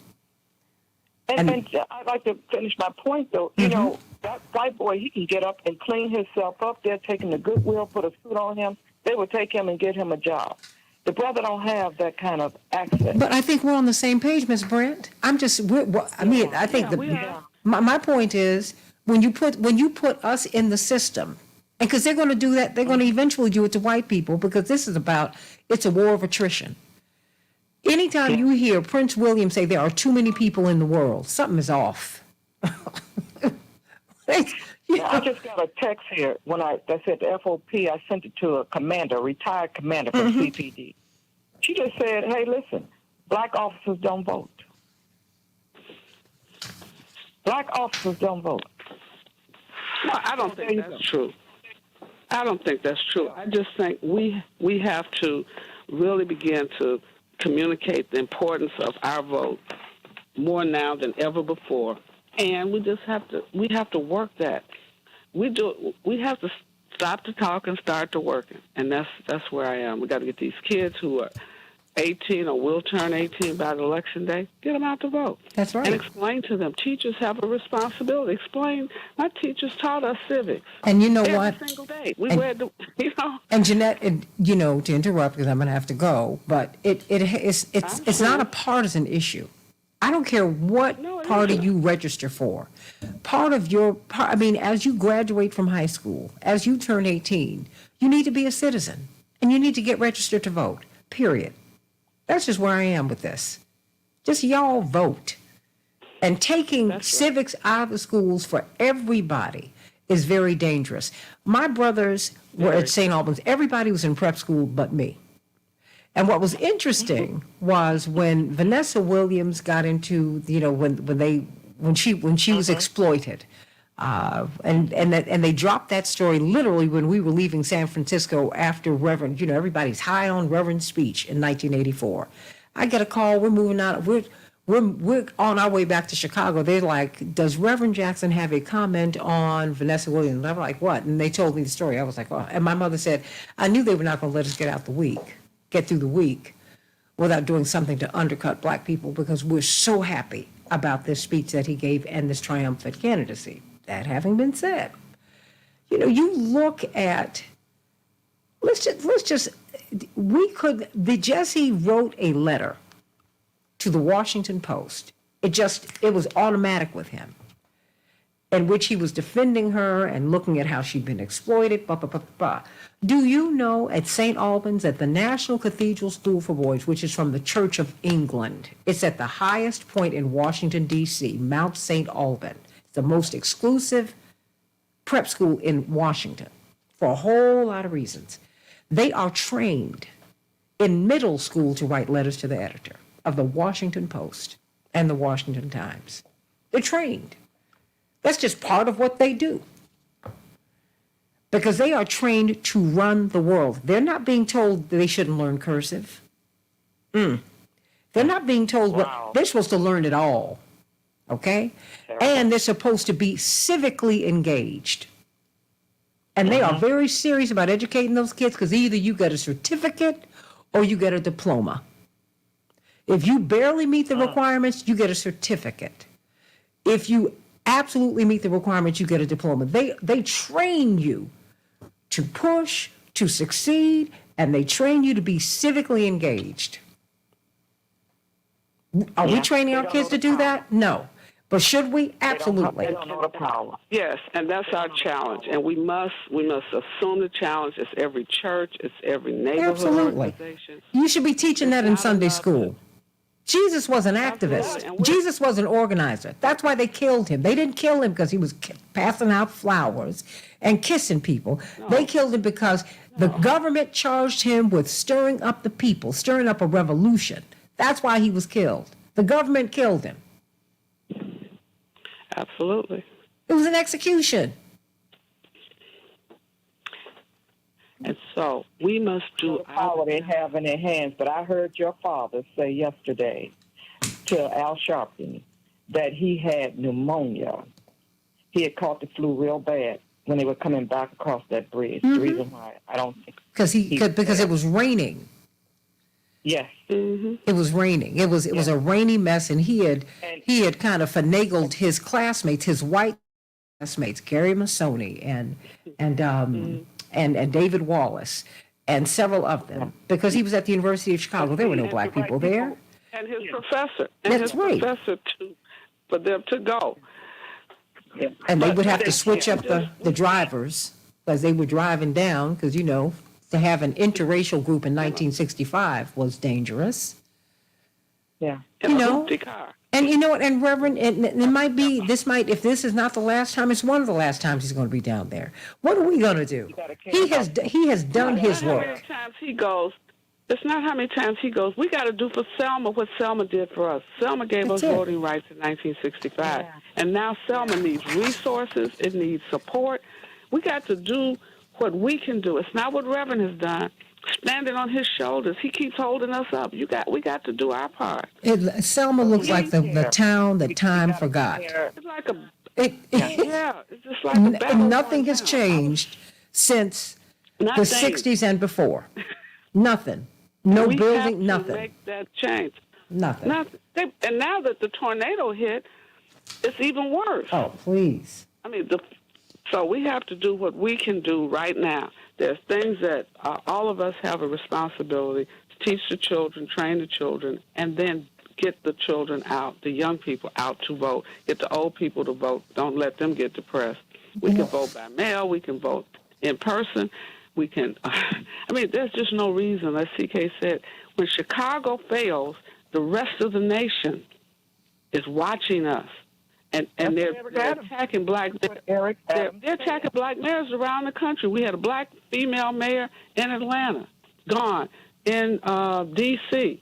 And I'd like to finish my point, though. You know, that white boy, he can get up and clean himself up. They're taking the Goodwill, put a suit on him. They will take him and get him a job. The brother don't have that kind of access. But I think we're on the same page, Ms. Brent. I mean, I think my point is when you put us in the system, and because they're going to do that, they're going to eventually do it to white people because this is it's a war of attrition. Anytime you hear Prince William say there are too many people in the world, something is off. I just got a text here that said the FOP. I sent it to a retired commander from CPD. She just said, "Hey, listen, black officers don't vote. Black officers don't vote." No, I don't think that's true. I don't think that's true. I just think we have to really begin to communicate the importance of our vote more now than ever before, and we have to work that. We have to stop the talk and start the working, and that's where I am. We got to get these kids who are 18 or will turn 18 by the election day, get them out to vote. That's right. And explain to them. Teachers have a responsibility. Explain. My teachers taught us civics. And you know what? Every single day. We read the, And Jeanette, to interrupt because I'm going to have to go, but it's not a partisan issue. I don't care what party you register for. As you graduate from high school, as you turn 18, you need to be a citizen and you need to get registered to vote, period. That's just where I am with this. Just y'all vote. And taking civics out of the schools for everybody is very dangerous. My brothers were at St. Albans. Everybody was in prep school but me. And what was interesting was when Vanessa Williams got into, when she was exploited, and they dropped that story literally when we were leaving San Francisco after Reverend, everybody's high on Reverend's speech in 1984. I get a call. We're moving out. We're on our way back to Chicago. They're like, "Does Reverend Jackson have a comment on Vanessa Williams?" And I'm like, "What?" And they told me the story. I was like, "Oh." And my mother said, "I knew they were not going to let us get through the week without doing something to undercut black people because we're so happy about this speech that he gave and this triumphant candidacy." That having been said, you look at, Jesse wrote a letter to the Washington Post. It was automatic with him, in which he was defending her and looking at how she'd been exploited, blah, blah, blah, blah. Do you know at St. Albans, at the National Cathedral School for Boys, which is from the Church of England, it's at the highest point in Washington, D.C., Mount St. Alban. It's the most exclusive prep school in Washington for a whole lot of reasons. They are trained in middle school to write letters to the editor of the Washington Post and the Washington Times. They're trained. That's just part of what they do. Because they are trained to run the world. They're not being told they shouldn't learn cursive. They're not being told they're supposed to learn it all. Okay? And they're supposed to be civically engaged. And they are very serious about educating those kids because either you get a certificate or you get a diploma. If you barely meet the requirements, you get a certificate. If you absolutely meet the requirements, you get a diploma. They train you to push, to succeed, and they train you to be civically engaged. Are we training our kids to do that? No. But should we? Absolutely. They don't know the power. Yes, and that's our challenge. And we must assume the challenge. It's every church. It's every neighborhood organization. You should be teaching that in Sunday school. Jesus was an activist. Jesus was an organizer. That's why they killed him. They didn't kill him because he was passing out flowers and kissing people. No. They killed him because the government charged him with stirring up the people, stirring up a revolution. That's why he was killed. The government killed him. Absolutely. It was an execution. And so we must do the power they have in their hands. But I heard your father say yesterday to Al Sharpton that he had pneumonia. He had caught the flu real bad when they were coming back across that bridge. The reason why I don't think because it was raining. Yes, it was raining. It was a rainy mess, and he had kind of finagled his classmates, his white classmates, Gary Masoni and David Wallace, and several of them, because he was at the University of Chicago. There were no black people there. And his professor. And That's his right. professor, too, for them to go. And they would have to switch up the drivers because they were driving down because, you know, to have an interracial group in 1965 was dangerous. Yeah. You know, and you know what, and Reverend, it might be, if this is not the last time, it's one of the last times he's going to be down there. What are we going to do? He has done his work. How many times he goes, it's not how many times he goes. We got to do for Selma what Selma did for us. Selma gave us voting rights in 1965. And now Selma needs resources. It needs support. We got to do what we can do. It's not what Reverend has done. Standing on his shoulders. He keeps holding us up. We got to do our part. Selma looks like the town that time forgot. It's like it's just like a battle. Nothing has changed since the 60s and before. Nothing. No building, nothing. Make that change. Nothing. And now that the tornado hit, it's even worse. Oh, please. I mean, so we have to do what we can do right now. There's things that all of us have a responsibility to teach the children, train the children, and then get the children out, the young people out to vote, get the old people to vote. Don't let them get depressed. We can vote by mail. We can vote in person. We can, I mean, there's just no reason, as CK said, when Chicago fails, the rest of the nation is watching us. And they're attacking black. They're attacking black mayors around the country. We had a black female mayor in Atlanta, gone in D.C.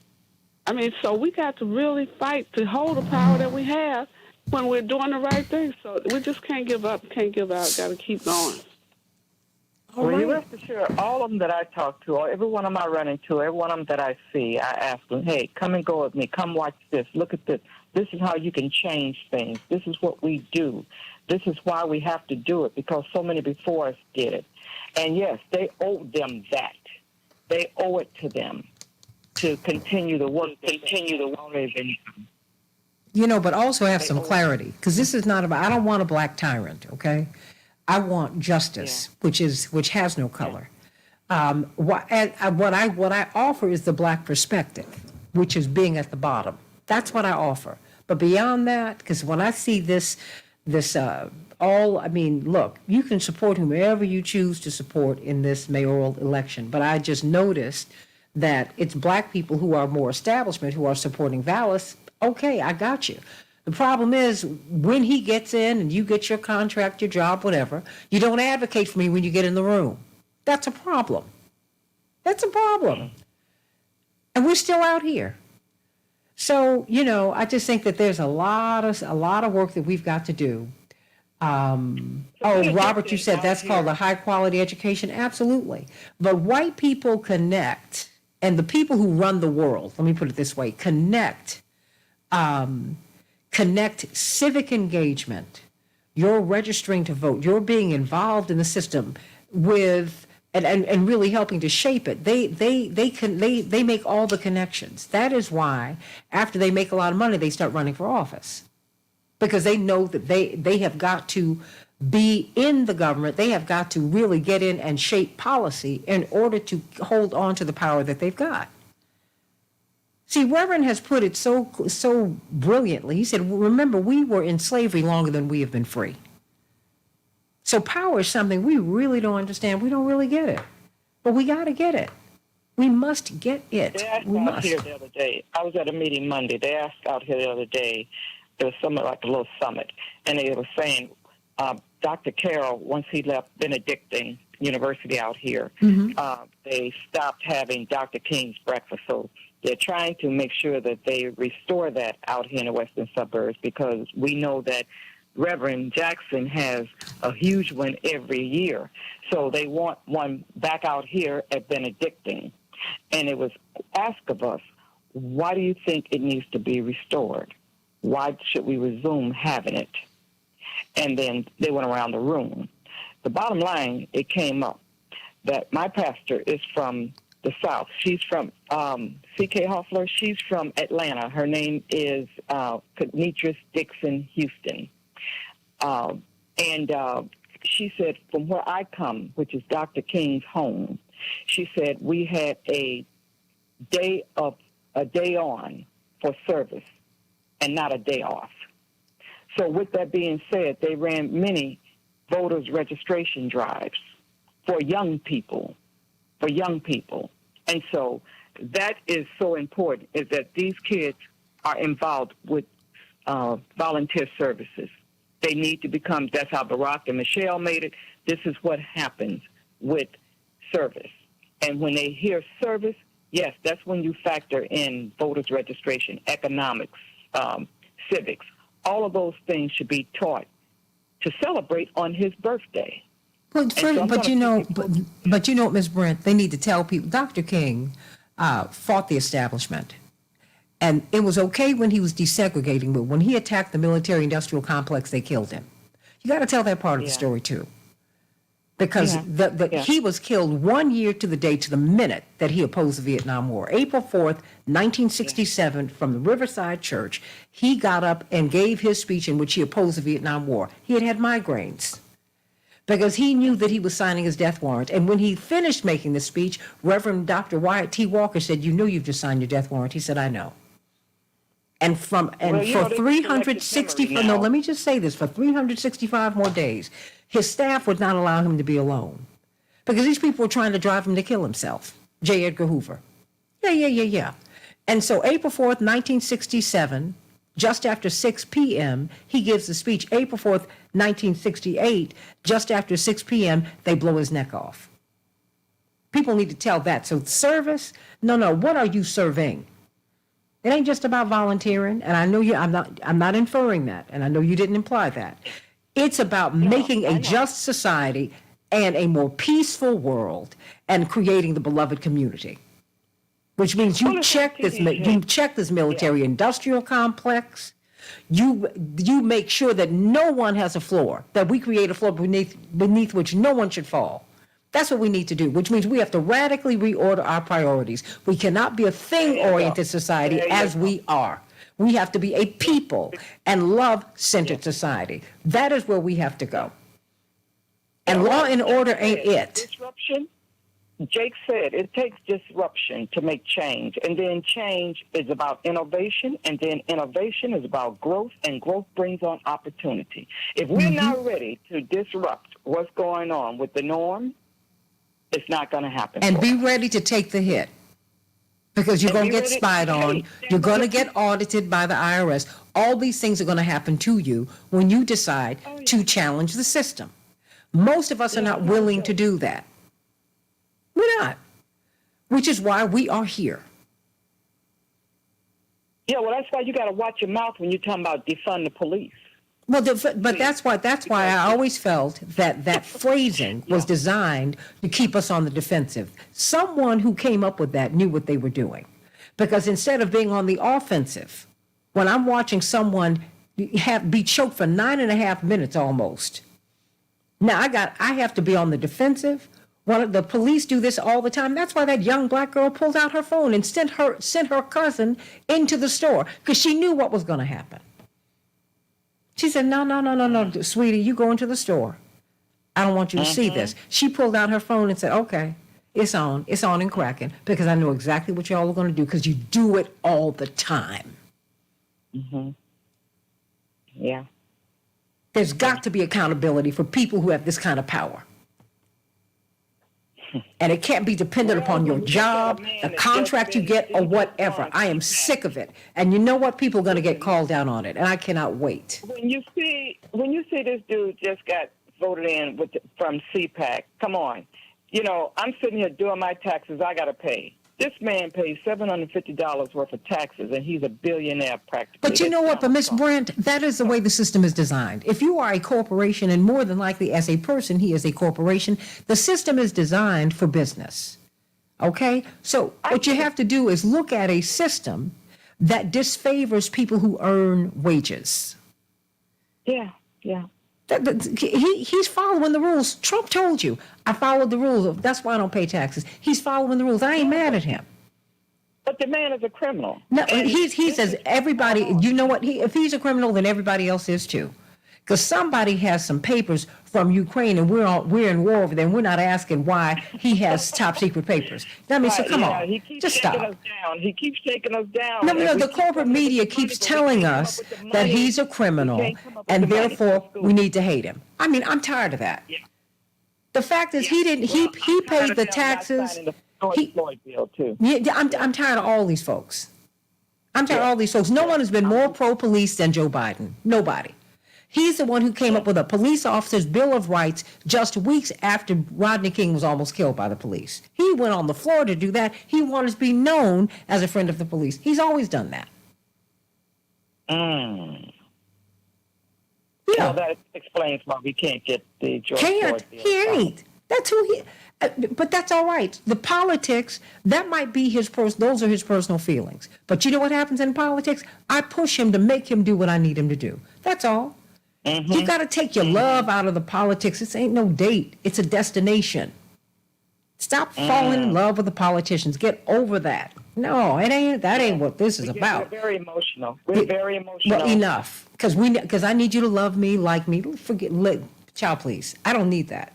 I mean, so we got to really fight to hold the power that we have when we're doing the right thing. So we just can't give up, can't give out. Got to keep going. Well, you rest assured, all of them that I talk to, or every one of them I run into, every one of them that I see, I ask them, hey, come and go with me. Come watch this. Look at this. This is how you can change things. This is what we do. This is why we have to do it, because so many before us did it. And, yes, they owe them that. They owe it to them to continue the work, You know, but also have some clarity, because this is not about, I don't want a black tyrant, okay? I want justice, which has no color. What I offer is the black perspective, which is being at the bottom. That's what I offer. But beyond that, because when I see I mean, look, you can support whomever you choose to support in this mayoral election. But I just noticed that it's black people who are more establishment who are supporting Vallis. Okay, I got you. The problem is when he gets in and you get your contract, your job, whatever, you don't advocate for me when you get in the room. That's a problem. That's a problem. And we're still out here. So, you know, I just think that there's a lot of work that we've got to do. Robert, you said that's called a high quality education. Absolutely. But white people connect, and the people who run the world, let me put it this way, connect civic engagement, your registering to vote, your being involved in the system with and really helping to shape it. They make all the connections. That is why after they make a lot of money, they start running for office, because they know that they have got to be in the government. They have got to really get in and shape policy in order to hold on to the power that they've got. See, Reverend has put it so brilliantly. He said, remember, we were in slavery longer than we have been free. So power is something we really don't understand. We don't really get it. But we got to get it. We must get it. They asked we out must. here the other day. I was at a meeting Monday. They asked out here the other day. There was something like a little summit. And they were saying Dr. Carroll, once he left Benedictine University out here, they stopped having Dr. King's breakfast. So they're trying to make sure that they restore that out here in the western suburbs, because we know that Reverend Jackson has a huge one every year. So they want one back out here at Benedictine. And it was asked of us, why do you think it needs to be restored? Why should we resume having it? And then they went around the room. The bottom line, it came up that my pastor is from the South. She's from C.K. Hoffler. She's from Atlanta. Her name is Kenitris Dixon Houston. And she said, from where I come, which is Dr. King's home, She said we had a day on for service and not a day off. So with that being said, they ran many voters registration drives for young people. And so that is so important, is that these kids are involved with volunteer services. They need to become, that's how Barack and Michelle made it. This is what happens with service. And when they hear service, yes, that's when you factor in voters registration, economics, civics. All of those things should be taught to celebrate on his birthday. But you know, Ms. Brent, they need to tell people. Dr. King fought the establishment, and it was okay when he was desegregating, but when he attacked the military-industrial complex, they killed him. You got to tell that part of the story too, because he was killed 1 year to the day, to the minute, that he opposed the Vietnam War. April 4th, 1967, from the Riverside Church, he got up and gave his speech in which he opposed the Vietnam War. He had migraines, because he knew that he was signing his death warrant. And when he finished making the speech, Reverend Dr. Wyatt T. Walker said, "You know you've just signed your death warrant." He said, "I know." And for 365, no, let me just say this, for 365 more days, his staff would not allow him to be alone, because these people were trying to drive him to kill himself. J. Edgar Hoover. Yeah. And so April 4th, 1967, just after 6 p.m., he gives the speech. April 4th, 1968, just after 6 p.m., they blow his neck off. People need to tell that. So service, no, what are you serving? It ain't just about volunteering, and I know I'm not inferring that, and I know you didn't imply that. It's about making a just society and a more peaceful world and creating the beloved community, which means you check this military-industrial complex. You make sure that no one has a floor, that we create a floor beneath which no one should fall. That's what we need to do, which means we have to radically reorder our priorities. We cannot be a thing-oriented society as we are. We have to be a people and love-centered society. That is where we have to go. And law and order ain't it. Disruption, Jake said, it takes disruption to make change. And then change is about innovation, and then innovation is about growth, and growth brings on opportunity. If we're not ready to disrupt what's going on with the norm, it's not going to happen. And be ready to take the hit, because you're going to get spied on. You're going to get audited by the IRS. All these things are going to happen to you when you decide to challenge the system. Most of us are not willing to do that. We're not, which is why we are here. Yeah, well, that's why you got to watch your mouth when you're talking about defund the police. Well, but that's why I always felt that phrasing was designed to keep us on the defensive. Someone who came up with that knew what they were doing, because instead of being on the offensive, when I'm watching someone be choked for 9.5 minutes almost, now I have to be on the defensive. The police do this all the time. That's why that young black girl pulled out her phone and sent her cousin into the store, because she knew what was going to happen. She said, no, sweetie, you go into the store. I don't want you to see this. She pulled out her phone and said, okay, it's on and cracking, because I know exactly what y'all are going to do, because you do it all the time. Mm-hmm. Yeah. There's got to be accountability for people who have this kind of power. And it can't be dependent upon your job, the contract you get, or whatever. I am sick of it. And you know what? People are going to get called down on it, and I cannot wait. When you see this dude just got voted in from CPAC, come on. You know, I'm sitting here doing my taxes. I got to pay. This man pays $750 worth of taxes, and he's a billionaire practically. But you know what? But Ms. Brent, that is the way the system is designed. If you are a corporation, and more than likely as a person, he is a corporation, the system is designed for business. Okay? So what you have to do is look at a system that disfavors people who earn wages. Yeah. He's following the rules. Trump told you, I followed the rules. That's why I don't pay taxes. He's following the rules. I ain't mad at him. But the man is a criminal. No, he says everybody, you know what? If he's a criminal, then everybody else is too. Because somebody has some papers from Ukraine and we're in war over there and we're not asking why he has top secret papers. I mean, so come on, He keeps just taking stop. us down. He keeps taking us down. No, and we the keep corporate coming up with media the money, keeps but we telling can't come us up with the that money. he's a We criminal can't come up with and the money. therefore we need to hate him. I mean, I'm tired of that. The fact is, he didn't. He paid the taxes. Floyd bill too. Yeah, I'm tired of all these folks. I'm tired of all these folks. No one has been more pro-police than Joe Biden. Nobody. He's the one who came up with a police officer's Bill of Rights just weeks after Rodney King was almost killed by the police. He went on the floor to do that. He wanted to be known as a friend of the police. He's always done that. Yeah. Well, that explains why we can't get the George Can't. Floyd bill. He ain't. That's who he. But that's all right. The politics, that might be his those are his personal feelings. But you know what happens in politics? I push him to make him do what I need him to do. That's all. You got to take your love out of the politics. This ain't no date. It's a destination. Stop falling in love with the politicians. Get over that. No, it ain't. That ain't what this is about. We're very emotional. We're very emotional. Well, enough. Because I need you to love me, like me. Child, please. I don't need that.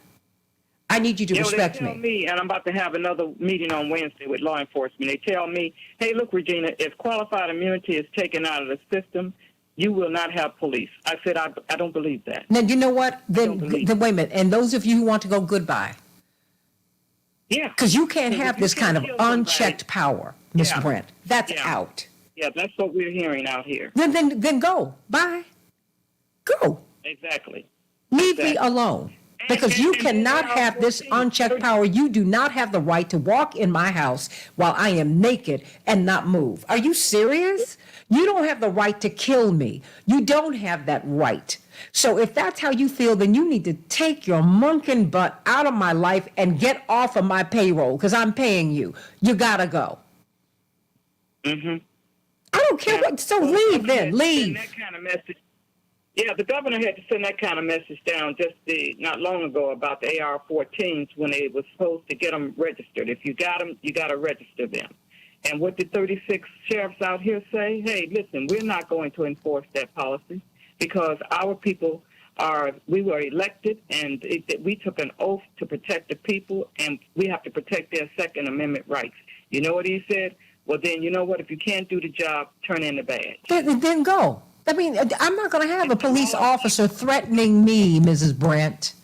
I need you to respect they tell me, and I'm about to have another meeting on Wednesday with law enforcement. They tell me, hey, look, Regina, if qualified immunity is taken out of the system, you will not have police. I said, I don't believe that. Now, you know what? Then wait a minute. And those of you who want to go, goodbye. Yeah. Because you can't have this kind of unchecked power, Miss Brent. That's out. Yeah, that's what we're hearing out here. Then go. Bye. Go. Exactly. Leave me alone. Because you cannot have this unchecked power. You do not have the right to walk in my house while I am naked and not move. Are you serious? You don't have the right to kill me. You don't have that right. So if that's how you feel, then you need to take your monkin' butt out of my life and get off of my payroll because I'm paying you. You gotta go. I don't care what. So leave then. Leave. That kind of message. Yeah, the governor had to send that kind of message down just not long ago about the AR-14s when they were supposed to get them registered. If you got them, you got to register them. And what did 36 sheriffs out here say? Hey, listen, we're not going to enforce that policy because our people we were elected and we took an oath to protect the people and we have to protect their Second Amendment rights. You know what he said? Well, then, you know what? If you can't do the job, turn in the badge. Then go. I mean, I'm not going to have a police officer threatening me, Mrs. Brent.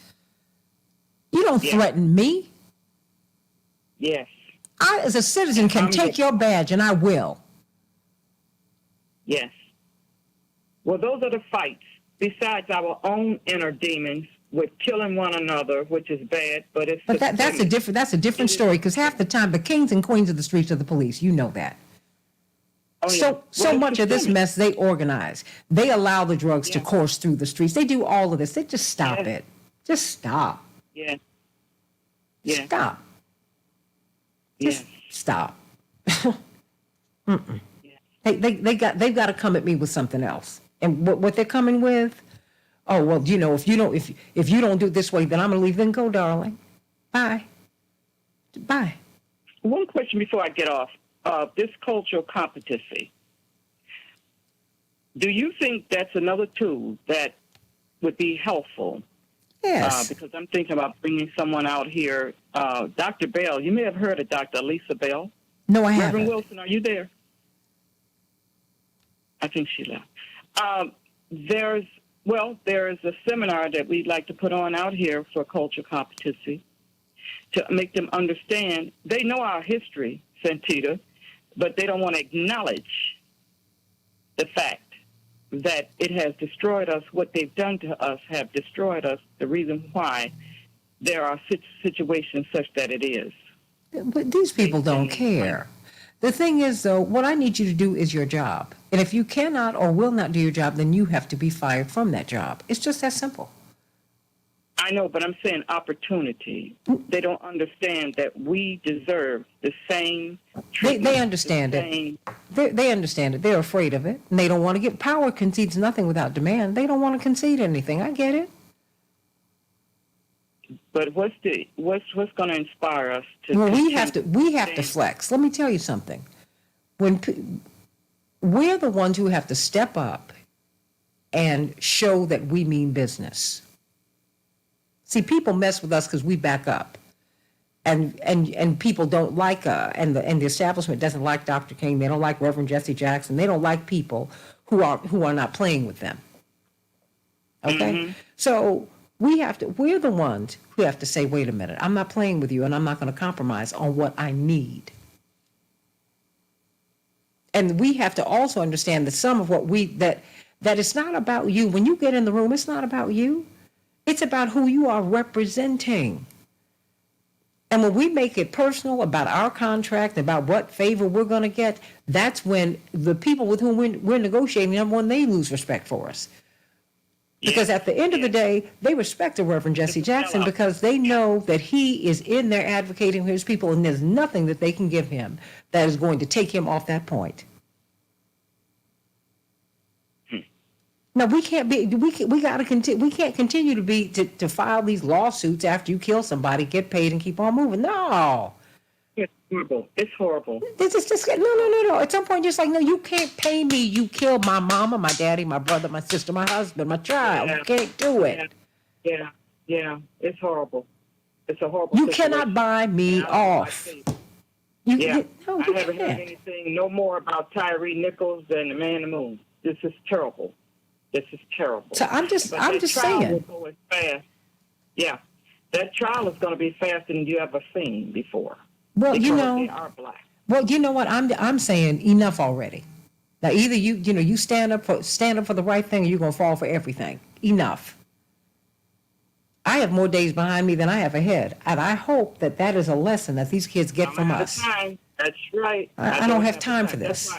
You don't threaten me. Yes. I, as a citizen, can take your badge, and I will. Yes. Well, those are the fights. Besides our own inner demons with killing one another, which is bad, but it's. But that's a different story. Because half the time, the kings and queens of the streets are the police. You know that. Oh, yeah. So much of this mess they organize. They allow the drugs to course through the streets. They do all of this. They just stop it. Just stop. Yeah. Yeah. Stop. Just stop. They've got to come at me with something else. And what they're coming with? Oh well, you know, if you don't do it this way, then I'm gonna leave. Then go, darling. Bye. Bye. One question before I get off. This cultural competency. Do you think that's another tool that would be helpful? Yes. Because I'm thinking about bringing someone out here. Dr. Bell, you may have heard of Dr. Lisa Bell. No, I Reverend haven't. Wilson, are you there? I think she left. There's a seminar that we'd like to put on out here for cultural competency to make them understand. They know our history, Santita, but they don't want to acknowledge the fact that it has destroyed us. What they've done to us have destroyed us. The reason why there are situations such that it is. But these people don't care. The thing is, though, what I need you to do is your job. And if you cannot or will not do your job, then you have to be fired from that job. It's just that simple. I know, but I'm saying opportunity. They don't understand that we deserve the same treatment. They understand it. They understand it. They're afraid of it. And they don't want to get power concedes nothing without demand. They don't want to concede anything. I get it. But what's going to inspire us to? Well, we have to flex. Let me tell you something. We're the ones who have to step up and show that we mean business. See, people mess with us because we back up. And people don't like, and the establishment doesn't like Dr. King. They don't like Reverend Jesse Jackson. They don't like people who are not playing with them. Okay? So we're the ones who have to say, wait a minute, I'm not playing with you, and I'm not going to compromise on what I need. And we have to also understand that some of what that it's not about you. When you get in the room, it's not about you. It's about who you are representing. And when we make it personal about our contract, about what favor we're going to get, that's when the people with whom we're negotiating, number one, they lose respect for us. Because at the end of the day, they respect the Reverend Jesse Jackson because they know that he is in there advocating for his people, and there's nothing that they can give him that is going to take him off that point. No, we can't be. We got to continue. We can't continue to file these lawsuits after you kill somebody, get paid, and keep on moving. No, it's horrible. It's horrible. It's just no. At some point, just like no, you can't pay me. You killed my mama, my daddy, my brother, my sister, my husband, my child. You can't do it. Yeah. It's horrible. It's a horrible. You situation. cannot buy me off. I haven't heard anything no more about Tyree Nichols than the Man in the Moon. This is terrible. This is terrible. So I'm just saying. Will go as fast. Yeah, that trial is going to be faster than you ever seen before. Well, because you know, they are black. Well, you know what? I'm saying enough already. Now, either you stand up for the right thing, or you're going to fall for everything. Enough. I have more days behind me than I have ahead, and I hope that is a lesson that these kids get from us. Time. That's right. I don't have time for this.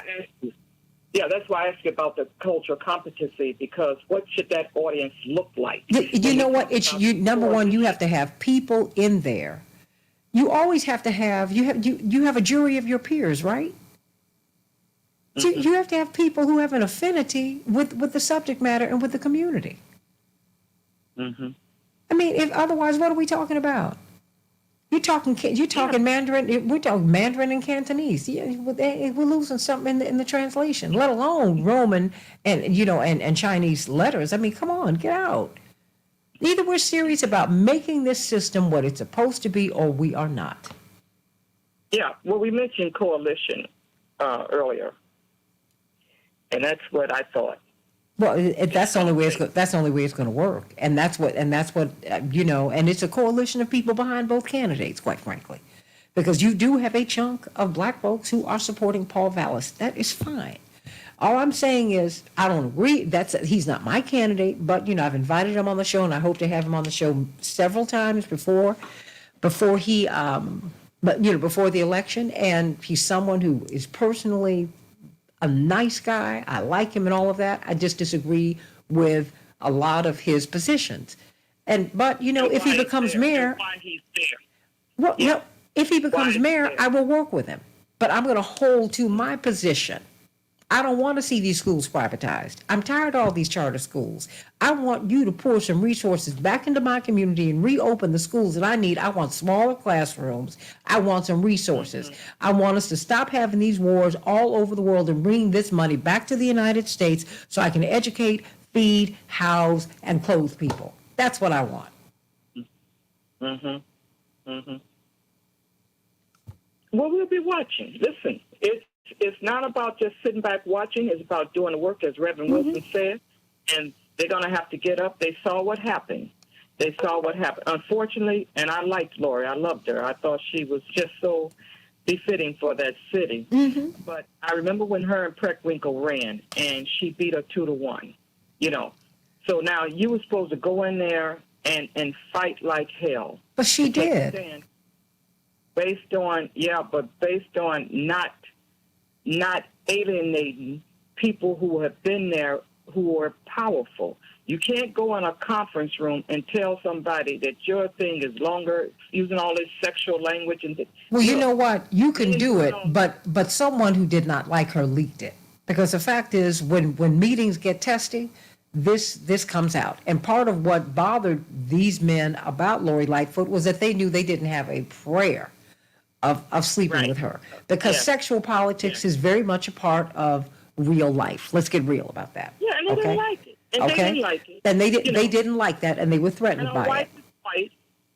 That's why I asked you about the cultural competency, because what should that audience look like? You know what? Number one, you have to have people in there. You always have to have you have a jury of your peers, right? So you have to have people who have an affinity with the subject matter and with the community. I mean, if otherwise, what are we talking about? You're talking Mandarin. We're talking Mandarin and Cantonese. We're losing something in the translation, let alone Roman and Chinese letters. I mean, come on, get out. Either we're serious about making this system what it's supposed to be, or we are not. Yeah. Well, we mentioned coalition earlier, and that's what I thought. Well, that's the only way it's going to work, and that's what and it's a coalition of people behind both candidates, quite frankly, because you do have a chunk of black folks who are supporting Paul Vallis. That is fine. All I'm saying is I don't agree. He's not my candidate, but I've invited him on the show, and I hope to have him on the show several times before he before the election. And he's someone who is personally a nice guy. I like him and all of that. I just disagree with a lot of his positions. But if he becomes mayor, if he becomes mayor, I will work with him. But I'm going to hold to my position. I don't want to see these schools privatized. I'm tired of all these charter schools. I want you to pour some resources back into my community and reopen the schools that I need. I want smaller classrooms. I want some resources. I want us to stop having these wars all over the world and bring this money back to the United States so I can educate, feed, house, and clothe people. That's what I want. Well, we'll be watching. Listen, it's not about just sitting back watching. It's about doing the work, as Reverend Wilson said. And they're going to have to get up. They saw what happened. Unfortunately, and I liked Lori. I loved her. I thought she was just so befitting for that city. But I remember when her and Preckwinkle ran, and she beat her 2-1. So now you were supposed to go in there and fight like hell. But she did. Based on not alienating people who have been there, who are powerful. You can't go in a conference room and tell somebody that your thing is longer, using all this sexual language. Well, you know what? You can do it, but someone who did not like her leaked it. Because the fact is, when meetings get testy, this comes out. And part of what bothered these men about Lori Lightfoot was that they knew they didn't have a prayer of sleeping with her, because sexual politics is very much a part of real life. Let's get real about that. Yeah, and they didn't like it. And they Okay? didn't like it. And they You know. didn't like that, and they were And threatened her by wife it. is white.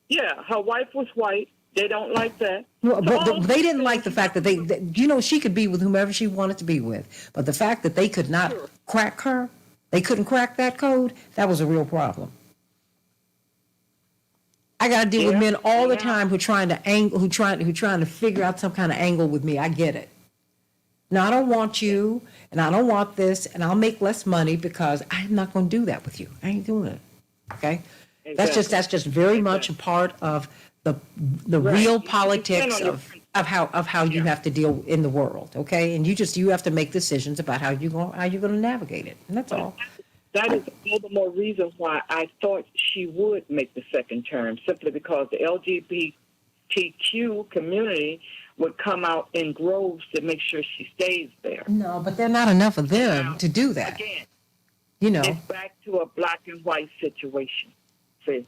Yeah, her wife was white. They don't like that. Well, So all but they these didn't like things the fact that she could be with whomever she wanted to be with. But the fact that they could not crack her, they couldn't crack that code, that was a real problem. I got to deal with men all the time who trying to figure out some kind of angle with me. I get it. Now I don't want you, and I don't want this, and I'll make less money because I'm not going to do that with you. I ain't doing it. Okay, that's just very much a part of the real politics of how you have to deal in the world. Okay, and you have to make decisions about how you're going to navigate it, and that's all. That is all the more reason why I thought she would make the second term, simply because the LGBTQ community would come out in droves to make sure she stays there. No, but there are not enough of them to do that. Again, it's back to a black and white situation. See,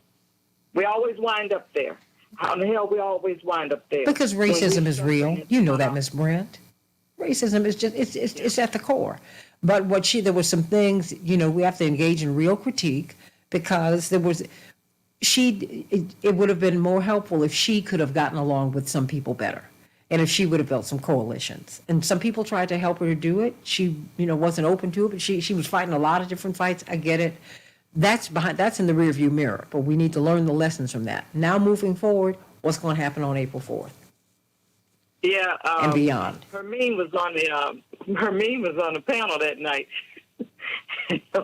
we always wind up there. How in the hell we always wind up there? Because racism is real. You know that, Miss Brent. Racism is just it's at the core. But there were some things, we have to engage in real critique, because it would have been more helpful if she could have gotten along with some people better, and if she would have built some coalitions. And some people tried to help her to do it. She, wasn't open to it, but she was fighting a lot of different fights. I get it. That's in the rearview mirror, but we need to learn the lessons from that. Now moving forward, what's going to happen on April 4th? Yeah, and beyond. Hermine was on the panel that night.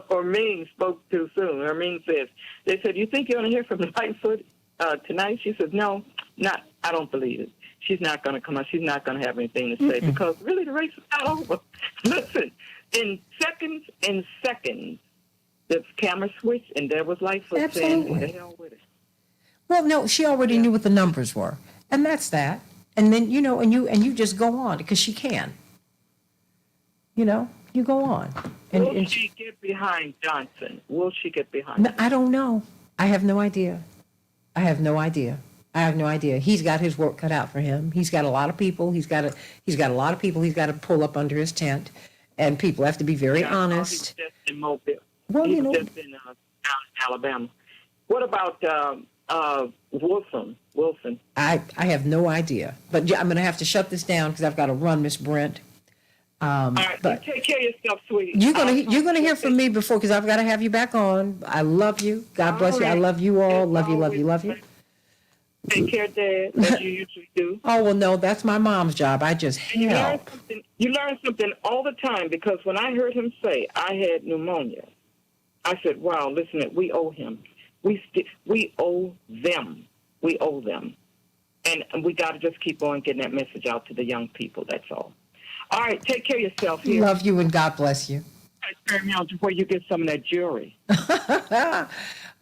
Hermine spoke too soon. Hermine says, "They said, you think you're going to hear from Lightfoot tonight?" She says, "No, not. I don't believe it. She's not going to come out. She's not going to have anything to say because really the race is not over." Listen, in seconds, the camera switched and there was Lightfoot saying, "Who the hell with it?" Well, no, she already knew what the numbers were, and that's that. And then, and you just go on because she can. You go on. Will she get behind Johnson? Will she get behind him? I don't know. I have no idea. He's got his work cut out for him. He's got a lot of people. He's got a lot of people he's got to pull up under his tent, and people have to be very honest. He was just in Mobile. Well, he was just in Alabama. What about Wilson? I have no idea, but I'm going to have to shut this down because I've got to run, Miss Brent. All right, but take care of yourself, sweetie. You're gonna hear from me before, because I've got to have you back on. I love you. God bless you. I love you all. Love you. Take care, Dad, as you usually do. Oh well, no, that's my mom's job. I just help. You learn something all the time, because when I heard him say I had pneumonia, I said, "Wow, listen, we owe him. We owe them. We owe them, and we got to just keep on getting that message out to the young people. That's all." All right, take care of yourself here. Love you and God bless you. Turn me on before you get some of that jewelry.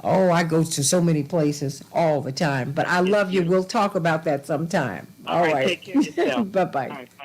Oh, I go to so many places all the time, but I love you. We'll talk about that sometime. All right. Take care of yourself. Bye-bye. All right, bye.